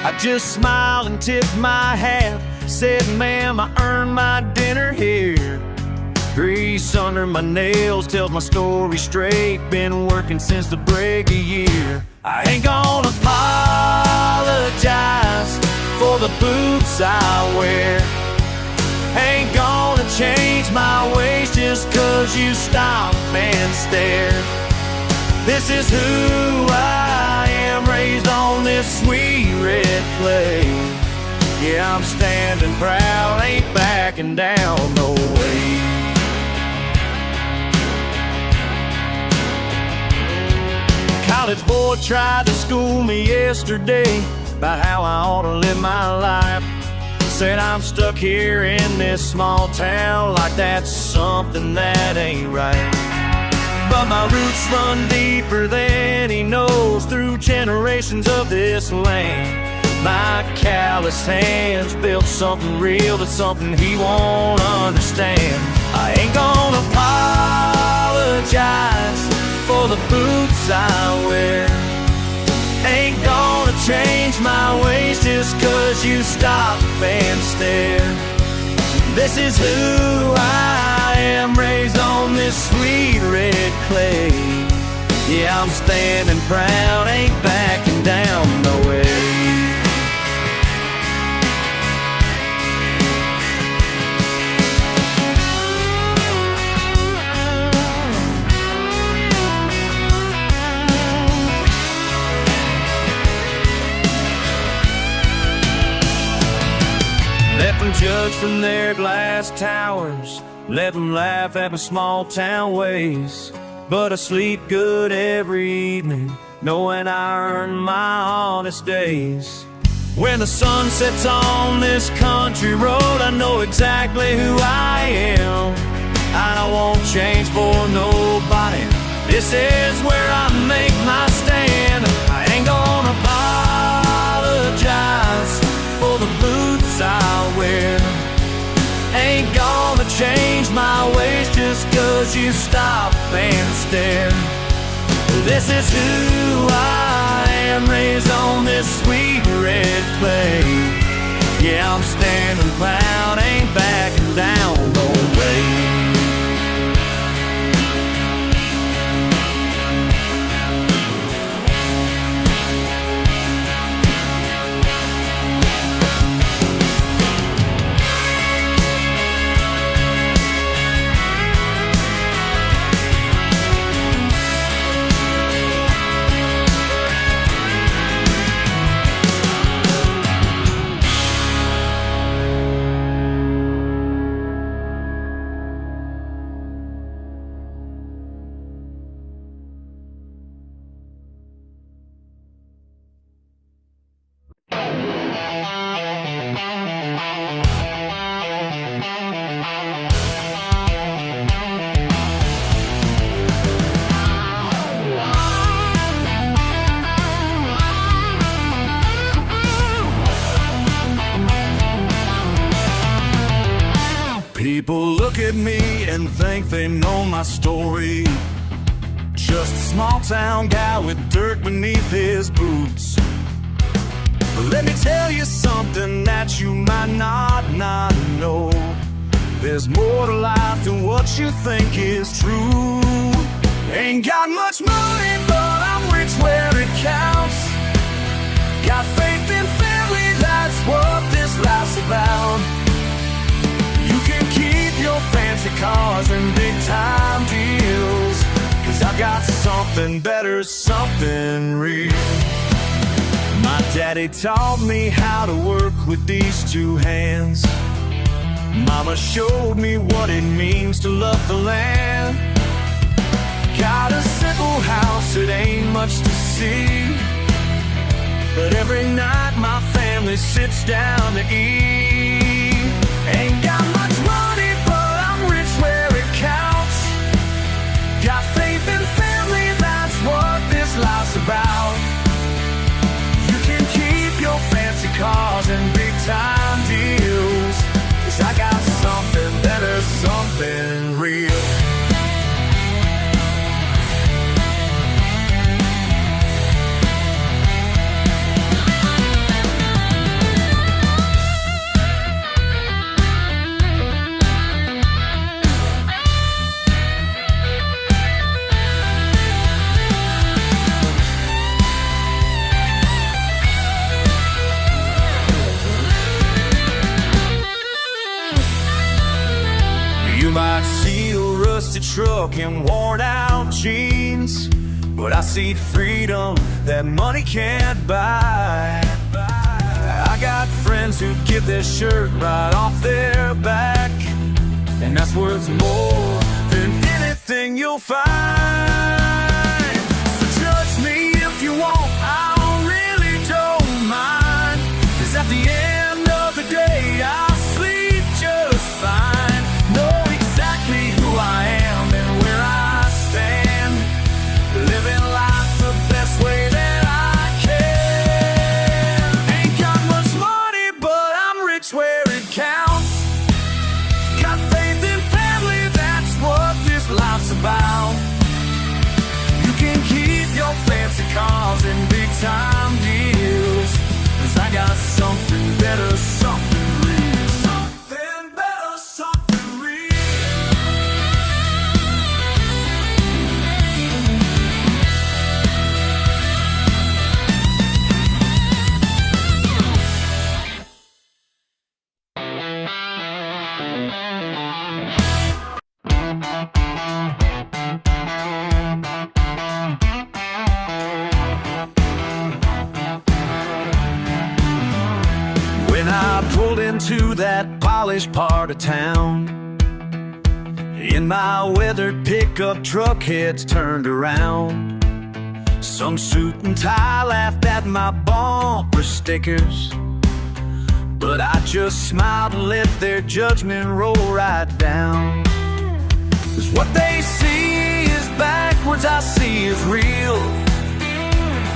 I just smiled and tipped my hat, said, "Ma'am, I earned my dinner here." under my nails tells my story straight. Been working since the break of year. I ain't gonna apologize for the boots I wear. Ain't gonna change my ways just 'cause you stop and stare. This is who I am, raised on this sweet red clay. Yeah, I'm standing proud, ain't backing down, no way. College boy tried to school me yesterday about how I ought to live my life. Said I'm stuck here in this small town, like that's something that ain't right. But my roots run deeper than he knows, through generations of this land. My callous hands built something real, that's something he won't understand. I ain't gonna apologize for the boots I wear. Ain't gonna change my ways just 'cause you stop and stare. This is who I am, raised on this sweet red clay. Yeah, I'm standing proud, ain't backing down, no way. Let them judge from their glass towers, let them laugh at my small town ways. But I sleep good every evening, knowing I earn my honest days. When the sun sets on this country road, I know exactly who I am. I won't change for nobody, this is where I make my stand. I ain't gonna apologize for the boots I wear. Ain't gonna change my ways just 'cause you stop and stare. This is who I am, raised on this sweet red clay. Yeah, I'm standing proud, ain't backing down, no way. People look at me and think they know my story. Just a small town guy with dirt beneath his boots. But let me tell you something that you might not know. There's more to life than what you think is true. Ain't got much money, but I'm rich where it counts. Got faith in family, that's what this life's about. You can keep your fancy cars and big time deals, 'cause I've got something better, something real. My daddy taught me how to work with these two hands. Mama showed me what it means to love the land. Got a simple house, it ain't much to see, but every night my family sits down to eat. Ain't got much money, but I'm rich where it counts. Got faith in family, that's what this life's about. You can keep your fancy cars and big time deals, 'cause I got something better, something real. You might see a rusted truck and worn out jeans, but I see freedom that money can't buy. I got friends who give their shirt right off their back, and that's worth more than anything you'll find. So judge me if you want, I really don't mind, 'cause at the end of the day I'll sleep just fine. Know exactly who I am and where I stand, living life the best way that I can. Ain't got much money, but I'm rich where it counts. Got faith in family, that's what this life's about. You can keep your fancy cars and big time deals, 'cause I got something better, something real. Something better, something real. When I pulled into that polished part of town, in my weathered pickup truck, heads turned around. Some suit and tie laughed at my bumper stickers, but I just smiled and let their judgment roll right down. 'Cause what they see is backwards, I see is real.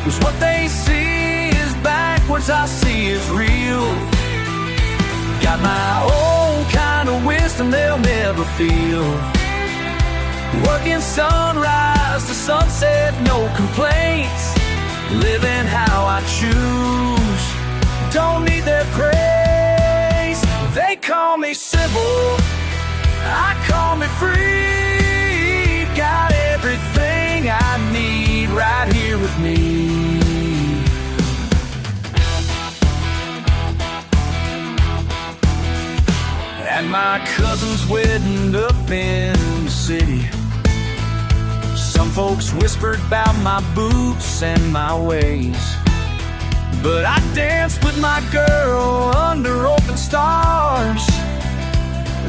'Cause what they see is backwards, I see is real. Got my own kind of wisdom they'll never feel. Working sunrise to sunset, no complaints. Living how I choose, don't need their praise. They call me civil, I call me free. Got everything I need right here with me. At my cousin's wedding up in the city, some folks whispered about my boots and my ways, but I danced with my girl under open stars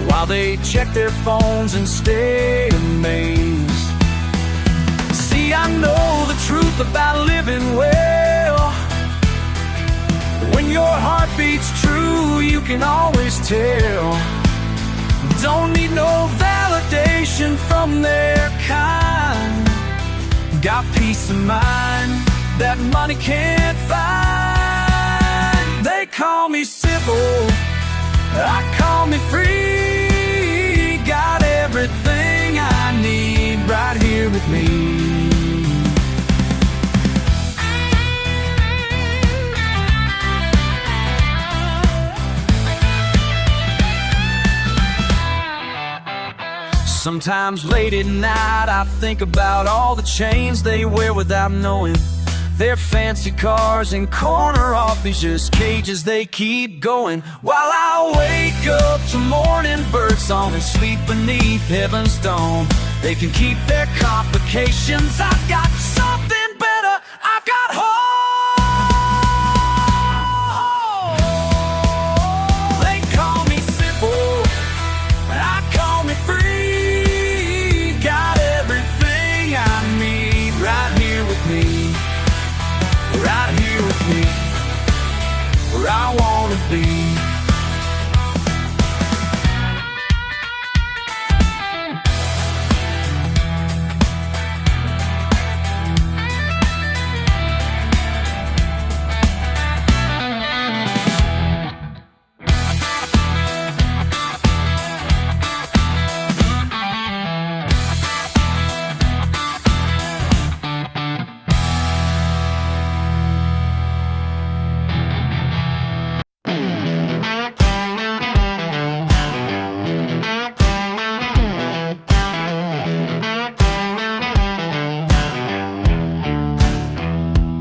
while they checked their phones and stayed amazed. See, I know the truth about living well. When your heart beats true, you can always tell. Don't need no validation from their kind. Got peace of mind that money can't find. They call me civil, I call me free. Got everything I need right here with me. Sometimes late at night I think about all the chains they wear without knowing. Their fancy cars and corner offices, just cages they keep going. While I wake up to morning bird song and sleep beneath heaven's dome. They can keep their complications, I've got something better, I've got hope. They call me simple, I call me free. Got everything I need right here with me. Right here with me, where I wanna be.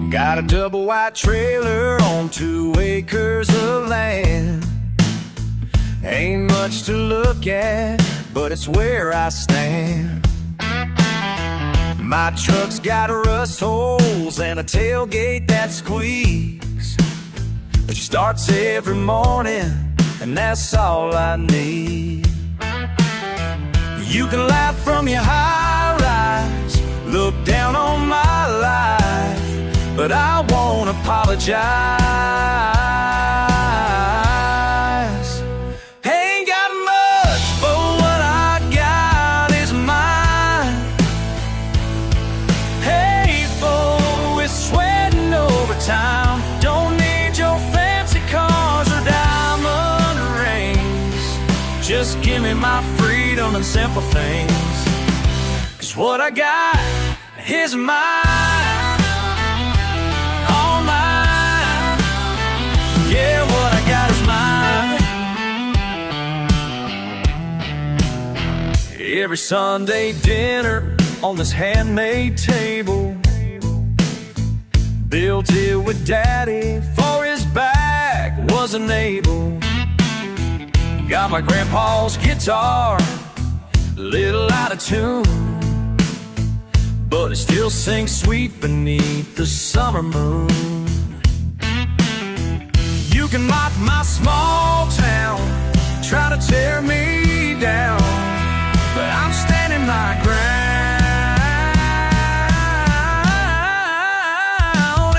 Got a double wide trailer on 2 acres of land. Ain't much to look at, but it's where I stand. My truck's got rust holes and a tailgate that squeaks, but she starts every morning, and that's all I need. You can laugh from your high rise, look down on my life, but I won't apologize. Ain't got much, but what I got is mine. Hateful with sweating overtime. Don't need your fancy cars or diamond rings. Just give me my freedom and simple things. 'Cause what I got is mine, all mine. Yeah, what I got is mine. Every Sunday dinner on this handmade table, built it with Daddy for his back wasn't able. Got my grandpa's guitar, a little out of tune, but it still sings sweet beneath the summer moon. You can mock my small town, try to tear me down, but I'm standing my ground.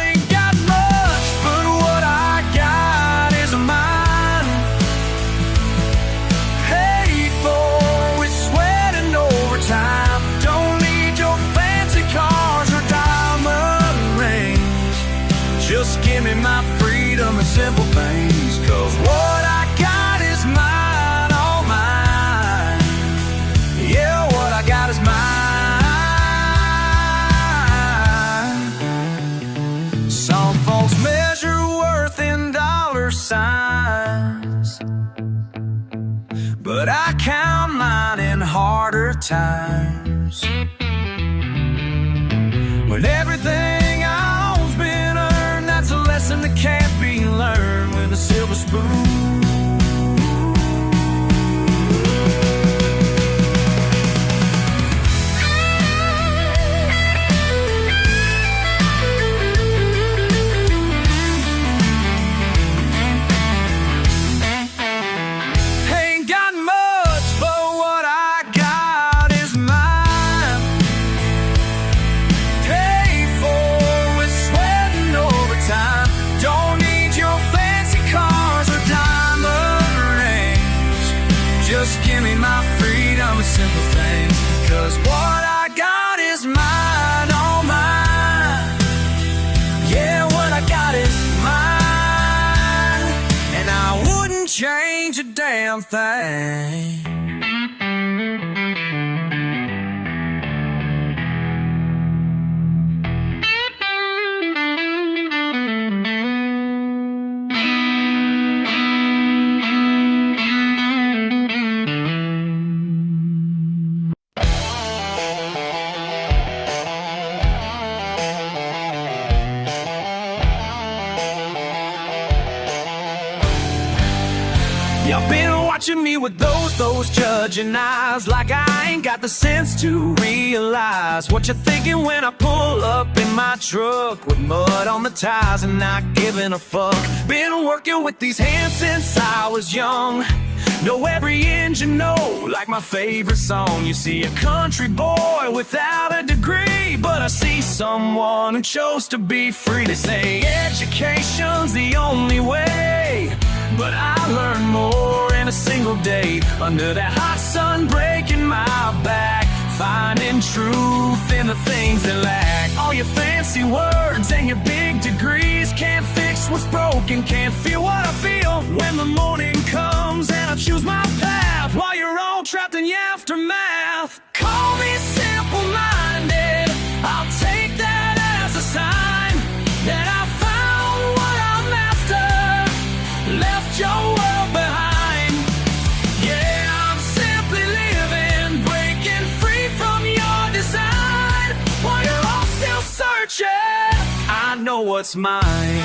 Ain't got much, but what I got is mine. Hateful with sweat and overtime. Don't need your fancy cars or diamond rings. Just give me my freedom and simple things. 'Cause what I got is mine, all mine. Yeah, what I got is mine. Some folks measure worth in dollar signs, but I count mine in harder times. When everything I own's been earned, that's a lesson that can't be learned with a silver spoon. Ain't got much, but what I got is mine. Paid for with sweat and overtime. Don't need your fancy cars or diamond rings. Just give me my freedom and simple things. 'Cause what I got is mine, all mine. Yeah, what I got is mine, and I wouldn't change a damn thing. Y'all been watching me with those judging eyes, like I ain't got the sense to realize what you're thinking when I pull up in my truck with mud on the tires and not giving a fuck. Been working with these hands since I was young. Know every engine note like my favorite song. You see a country boy without a degree, but I see someone who chose to be free. They say education's the only way, but I learned more in a single day. Under that hot sun breaking my back, finding truth in the things that lack. All your fancy words and your big degrees can't fix what's broken, can't feel what I feel when the morning comes and I choose my path while you're all trapped in the aftermath. Call me simple-minded, I'll take that as a sign that I found what I'm after, left your world behind. Yeah, I'm simply living, breaking free from your design. While you're all still searching, I know what's mine.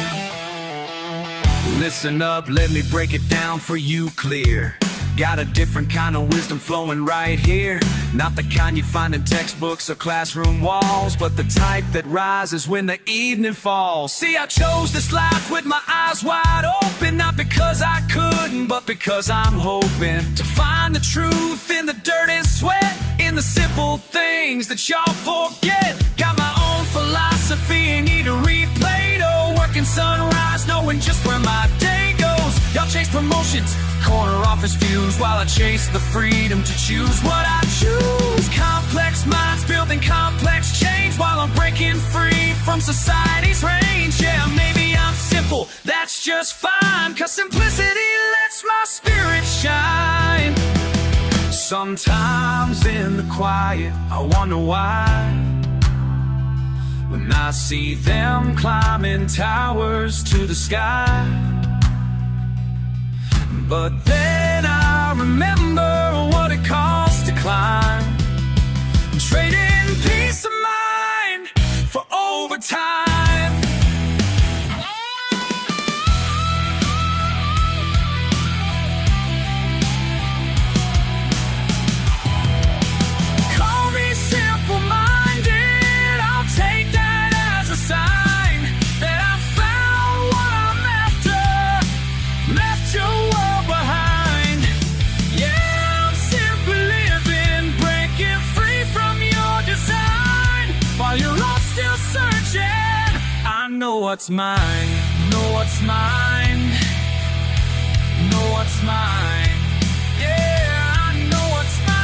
Listen up, let me break it down for you clear. Got a different kind of wisdom flowing right here. Not the kind you find in textbooks or classroom walls, but the type that rises when the evening falls. See, I chose this life with my eyes wide open, not because I couldn't, but because I'm hoping to find the truth in the dirt and sweat, in the simple things that y'all forget. Got my own philosophy and need to replay it. Working sunrise, knowing just where my day goes. Y'all chase promotions, corner office views, while I chase the freedom to choose what I choose. Complex minds building complex change, while I'm breaking free from society's range. Yeah, maybe I'm simple, that's just fine, 'cause simplicity lets my spirit shine. Sometimes in the quiet, I wonder why, when I see them climbing towers to the sky. But then I remember what it costs to climb, trading peace of mind for overtime. Call me simple-minded, I'll take that as a sign that I found what I'm after, left your world behind. Yeah, I'm simply living, breaking free from your design, while you're all still searching. I know what's mine, know what's mine, know what's mine. Yeah, I know what's mine.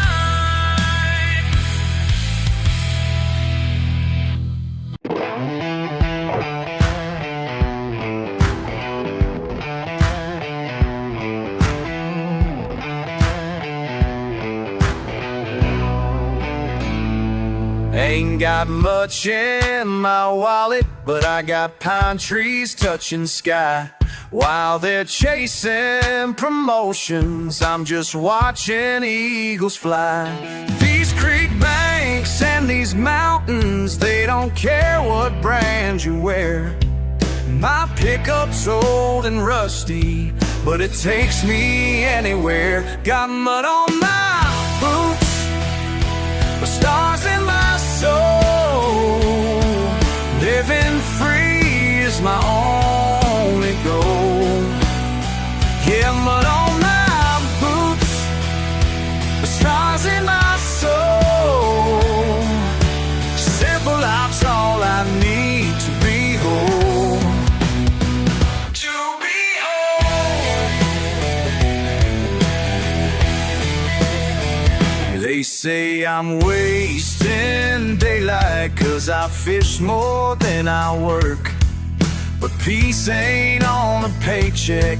Ain't got much in my wallet, but I got pine trees touching sky. While they're chasing promotions, I'm just watching eagles fly. These creek banks and these mountains, they don't care what brand you wear. My pickup's old and rusty, but it takes me anywhere. Got mud on my boots, but stars in my soul. Living free is my only goal. Yeah, mud on my boots, but stars in my soul. Simple life's all I need to be whole. To be whole. They say I'm wasting daylight 'cause I fish more than I work. But peace ain't on a paycheck,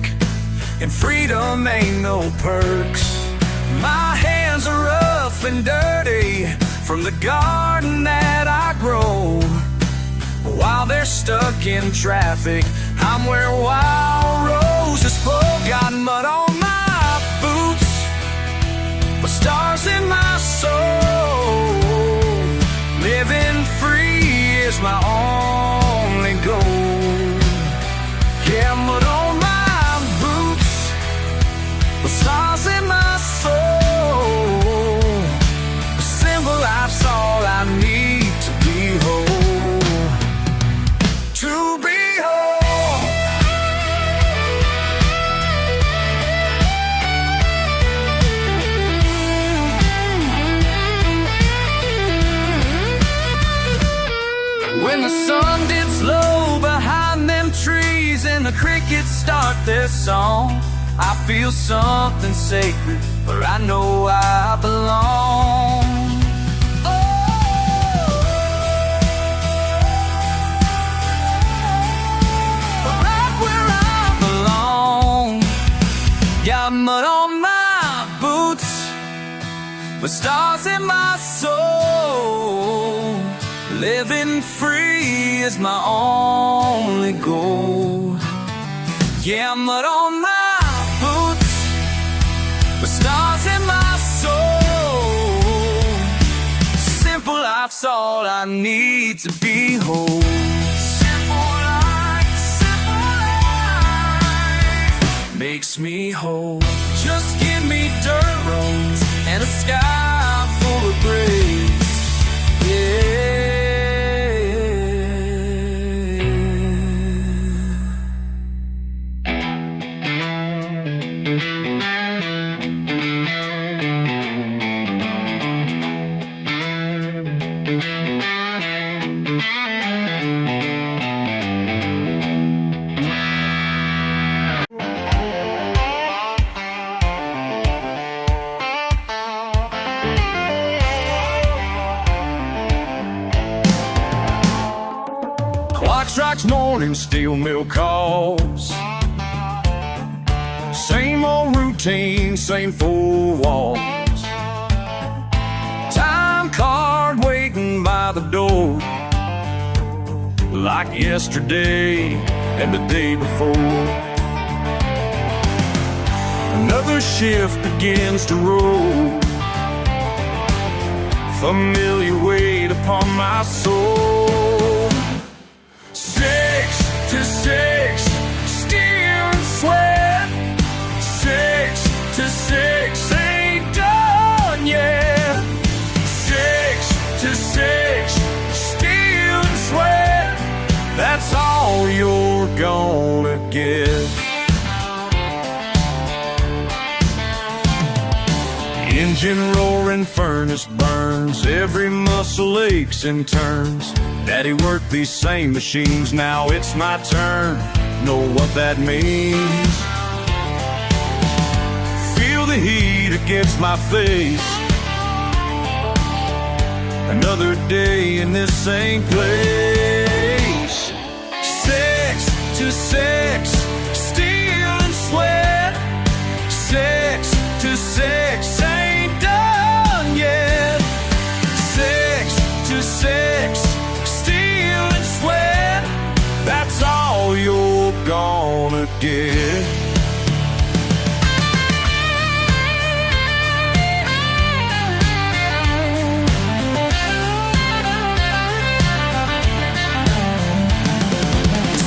and freedom ain't no perks. My hands are rough and dirty from the garden that I grow. While they're stuck in traffic, I'm where wild roses flow. Got mud on my boots, but stars in my soul. Living free is my only goal. Yeah, mud on my boots, but stars in my soul. A simple life's all I need to be whole. To be whole. When the sun dips low behind them trees and the crickets start their song, I feel something sacred, where I know I belong. Right where I belong. Got mud on my boots, but stars in my soul. Living free is my only goal. Yeah, mud on my boots, but stars in my soul. Simple life's all I need to be whole. Simple life, makes me whole. Just give me dirt roads and a sky full of grace. Yeah. Clock strikes morning, steel mill calls. Same old routine, same four walls. Time card waiting by the door, like yesterday and the day before. Another shift begins to roll, familiar weight upon my soul. 6 to 6, steel and sweat. 6 to 6, ain't done yet. 6 to 6, steel and sweat. That's all you're gonna get. Engine roaring, furnace burns, every muscle aches and turns. Daddy worked these same machines, now it's my turn. Know what that means. Feel the heat against my face. Another day in this same place. 6 to 6, steel and sweat. 6 to 6, ain't done yet. 6 to 6, steel and sweat. That's all you're gonna get.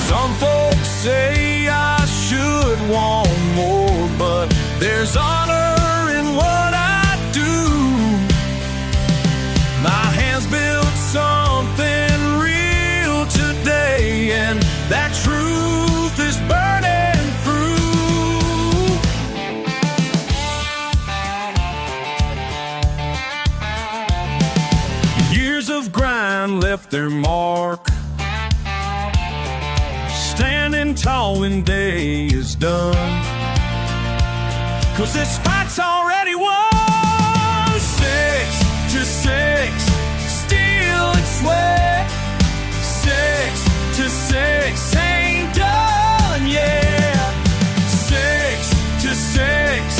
Some folks say I should want more, but there's honor in what I do. My hands built something real today, and that truth is burning through. Years of grind left their mark, standing tall when day is done. 'Cause this fight's already won. 6 to 6, steel and sweat. 6 to 6, ain't done yet. 6 to 6,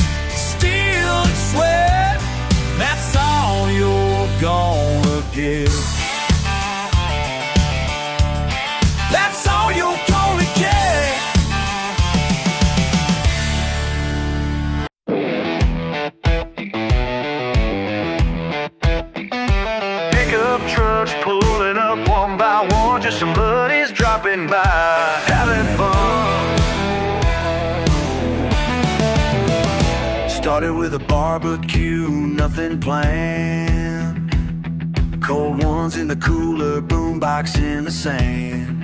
steel and sweat. That's all you're gonna get. That's all you're gonna get. Pickup trucks pulling up one by one, just some buddies dropping by, having fun. Started with a barbecue, nothing planned. Cold ones in the cooler, boombox in the sand.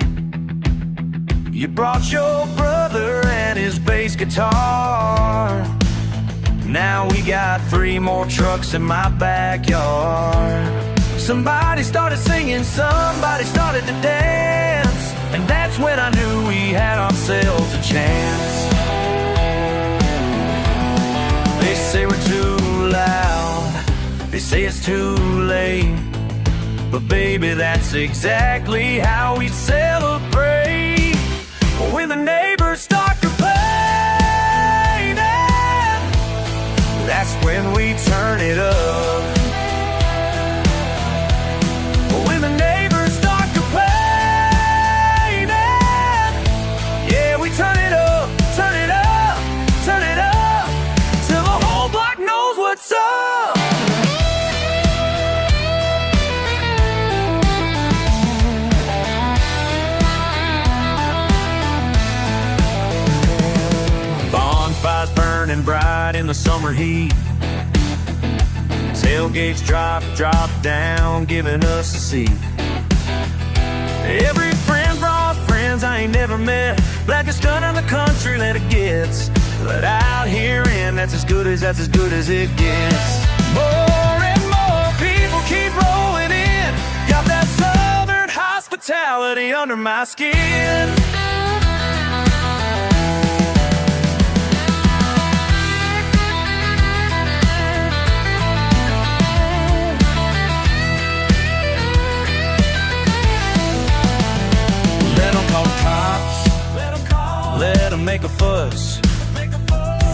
You brought your brother and his bass guitar. Now we got 3 more trucks in my backyard. Somebody started singing, somebody started to dance, and that's when I knew we had ourselves a chance. They say we're too loud, they say it's too late, but baby, that's exactly how we celebrate. When the neighbors start complaining, that's when we turn it up. When the neighbors start complaining, yeah, we turn it up, turn it up, turn it up, till the whole block knows what's up. outside in the summer heat. Tailgates drop down, giving us a seat. Every friend brought friends I ain't never met. Blackest gun in the country, let it gets. Let out here and that's as good as it gets. More and more people keep rolling in. Got that southern hospitality under my skin. Let them call the cops. Let them make a fuss.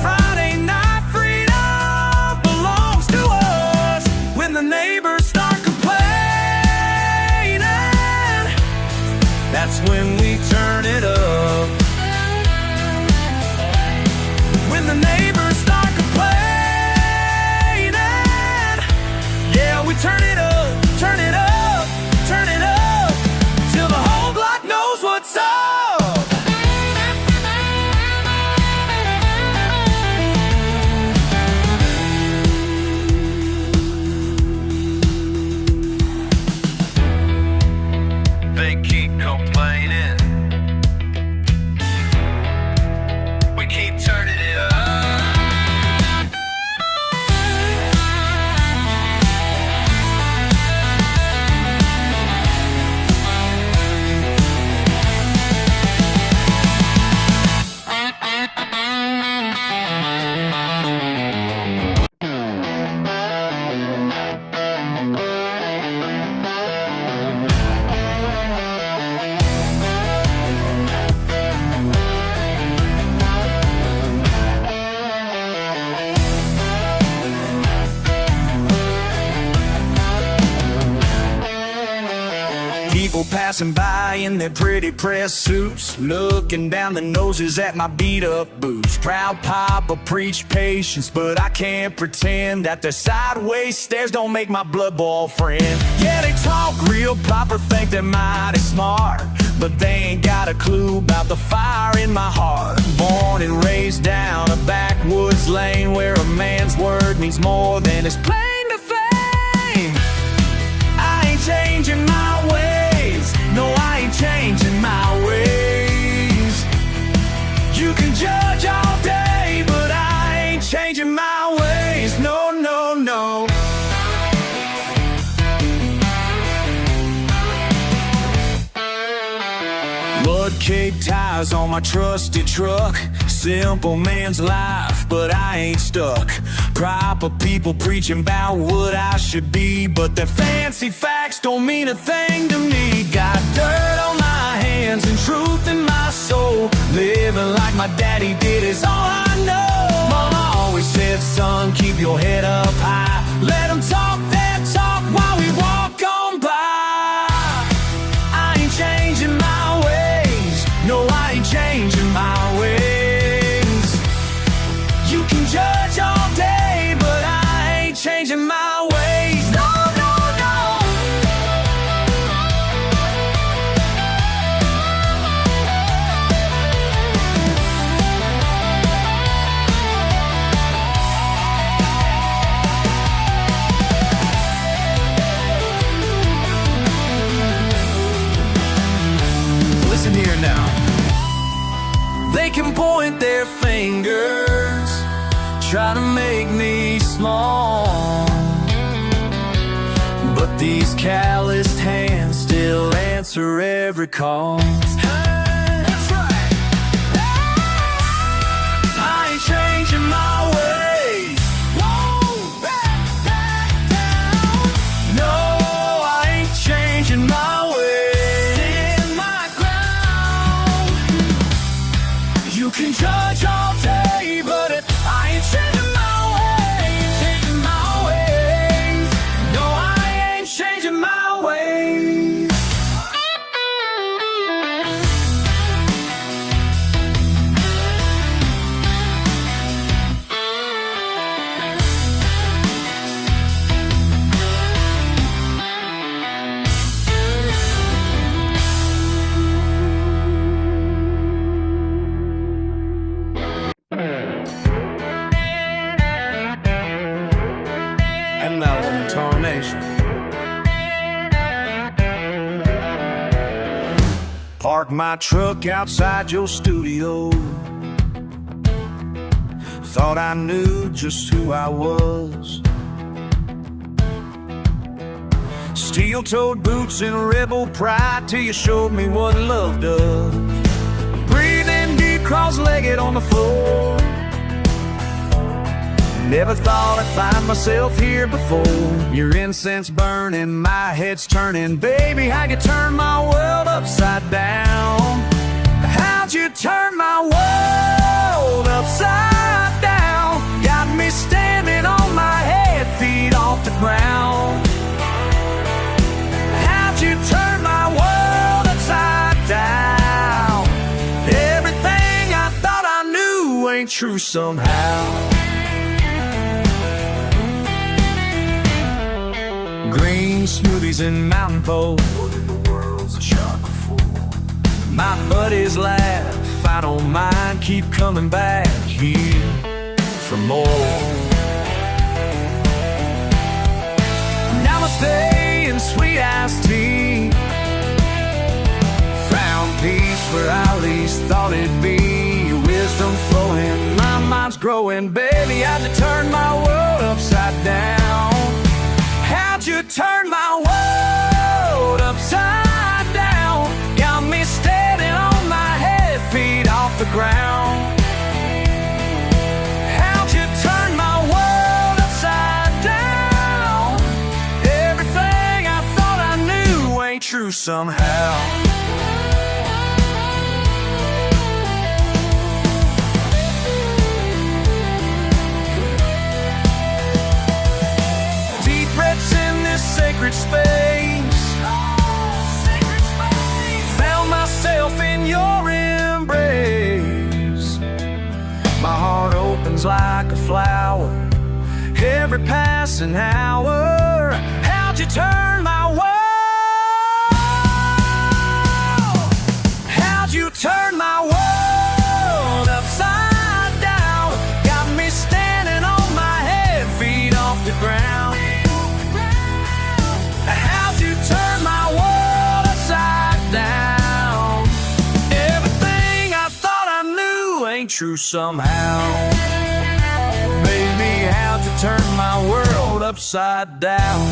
Friday night freedom belongs to us. When the neighbors start complaining, that's when we turn it up. When the neighbors start complaining, yeah, we turn it up, turn it up, turn it up, till the whole block knows what's up. They keep complaining, we keep turning it up. People passing by in their pretty press suits, looking down the noses at my beat-up boots. Proud papa preach patience, but I can't pretend that their sideways stares don't make my blood boil, friend. Yeah, they talk real proper, think they're mighty smart, but they ain't got a clue about the fire in my heart. Born and raised down a backwoods lane where a man's word means more than his claim to fame. I ain't changing my ways. No, I ain't changing my ways. You can judge all day, but I ain't changing my ways. No, no, no. Mud cape tires on my trusty truck. Simple man's life, but I ain't stuck. Proper people preaching about what I should be, but their fancy facts don't mean a thing to me. Got dirt on my hands and truth in my soul. Living like my daddy did is all I know. Mama always said, son, keep your head up high. Let them talk that talk while we walk on by. I ain't changing my ways. No, I ain't changing my ways. You can judge all day, but I ain't changing my ways. No, no, no. Listen here now. They can point their fingers, try to make me small, but these calloused hands still answer every call. That's right. I ain't changing my ways. Whoa, back down. No, I ain't changing my ways. Stand my ground. You can judge all day, but I ain't changing my ways. Changing my ways. No, I ain't changing my ways. and mellow intonation. Park my truck outside your studio. Thought I knew just who I was. Steel-toed boots and rebel pride till you showed me what love does. Breathing deep, cross-legged on the floor. Never thought I'd find myself here before. Your incense burning, my head's turning. Baby, how'd you turn my world upside down? How'd you turn my world upside down? Got me standing on my head, feet off the ground. How'd you turn my world upside down? Everything I thought I knew ain't true somehow. Green smoothies and mountain pole. The world's a chock full. My buddies laugh, I don't mind. Keep coming back here for more. Namaste and sweet iced tea. Found peace where I least thought it'd be. Your wisdom flowing, my mind's growing. Baby, how'd you turn my world upside down? How'd you turn my world upside down? Got me standing on my head, feet off the ground. How'd you turn my world upside down? Everything I thought I knew ain't true somehow. Sacred space. Found myself in your embrace. My heart opens like a flower every passing hour. How'd you turn my world? How'd you turn my world upside down? Got me standing on my head, feet off the ground. Turn my world upside down. Everything I thought I knew ain't true somehow. Baby, how'd you turn my world upside down?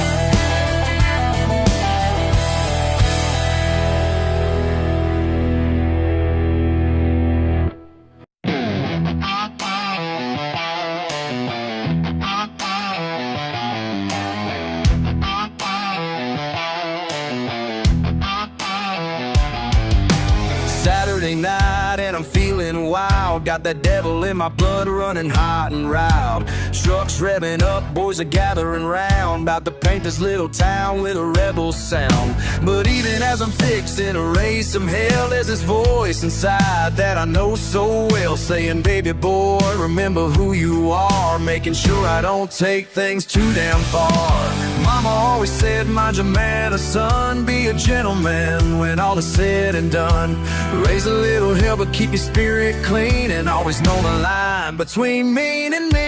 Saturday night and I'm feeling wild. Got that devil in my blood running hot and loud. Trucks revving up, boys are gathering round. About to paint this little town with a rebel sound. But even as I'm fixing to raise some hell, there's this voice inside that I know so well, saying, baby boy, remember who you are. Making sure I don't take things too damn far. Mama always said, mind your manners, son. Be a gentleman when all is said and done. Raise a little hell but keep your spirit clean, and always know the line between mean and me.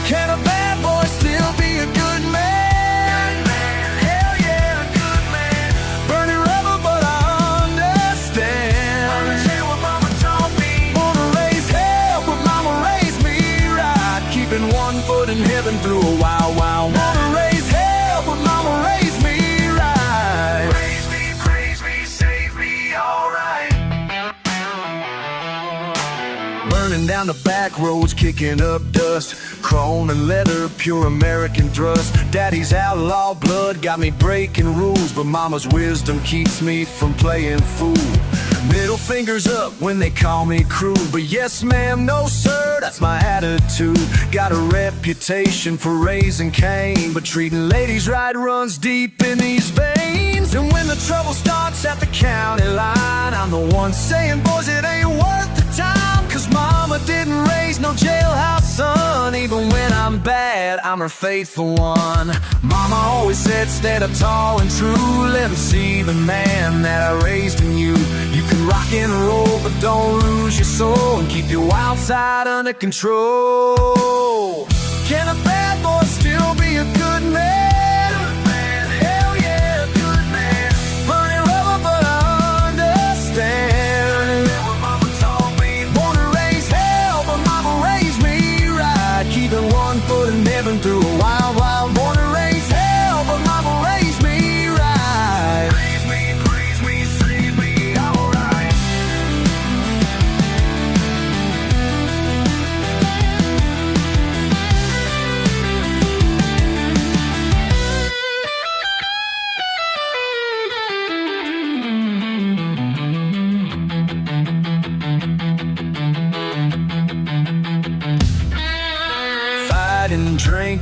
Can a bad boy still be a good man? Hell yeah, a good man. Burning rubber but I understand. Understand what mama taught me. Wanna raise hell but mama raised me right. Keeping one foot in heaven through a wild, wild night. Wanna raise hell but mama raised me right. Praise me, save me, alright. Burning down the back roads, kicking up dust. Chrome and leather, pure American thrust. Daddy's outlaw blood got me breaking rules, but mama's wisdom keeps me from playing fool. Middle fingers up when they call me crude, but yes ma'am, no sir, that's my attitude. Got a reputation for raising Cain, but treating ladies right runs deep in these veins. And when the trouble starts at the county line, I'm the one saying, boys, it ain't worth the time. Cause mama didn't raise no jailhouse son. Even when I'm bad, I'm her faithful one. Mama always said, stand up tall and true. Let them see the man that I raised in you. You can rock and roll, but don't lose your soul, and keep your wild side under control. Can a bad boy still be a good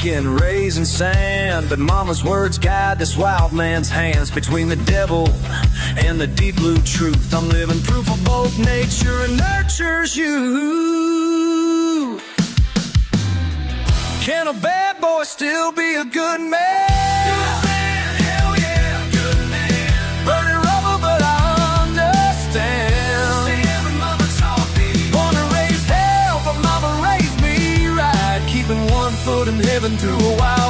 working, raising sand, but mama's words guide this wild man's hands. Between the devil and the deep blue truth, I'm living proof of both nature and nurtures you. Can a bad boy still be a good man? Good man, hell yeah, good man. Burning rubber, but I understand. See, every mama taught me. Born to raise hell, but mama raised me right. Keeping one foot in heaven through a wild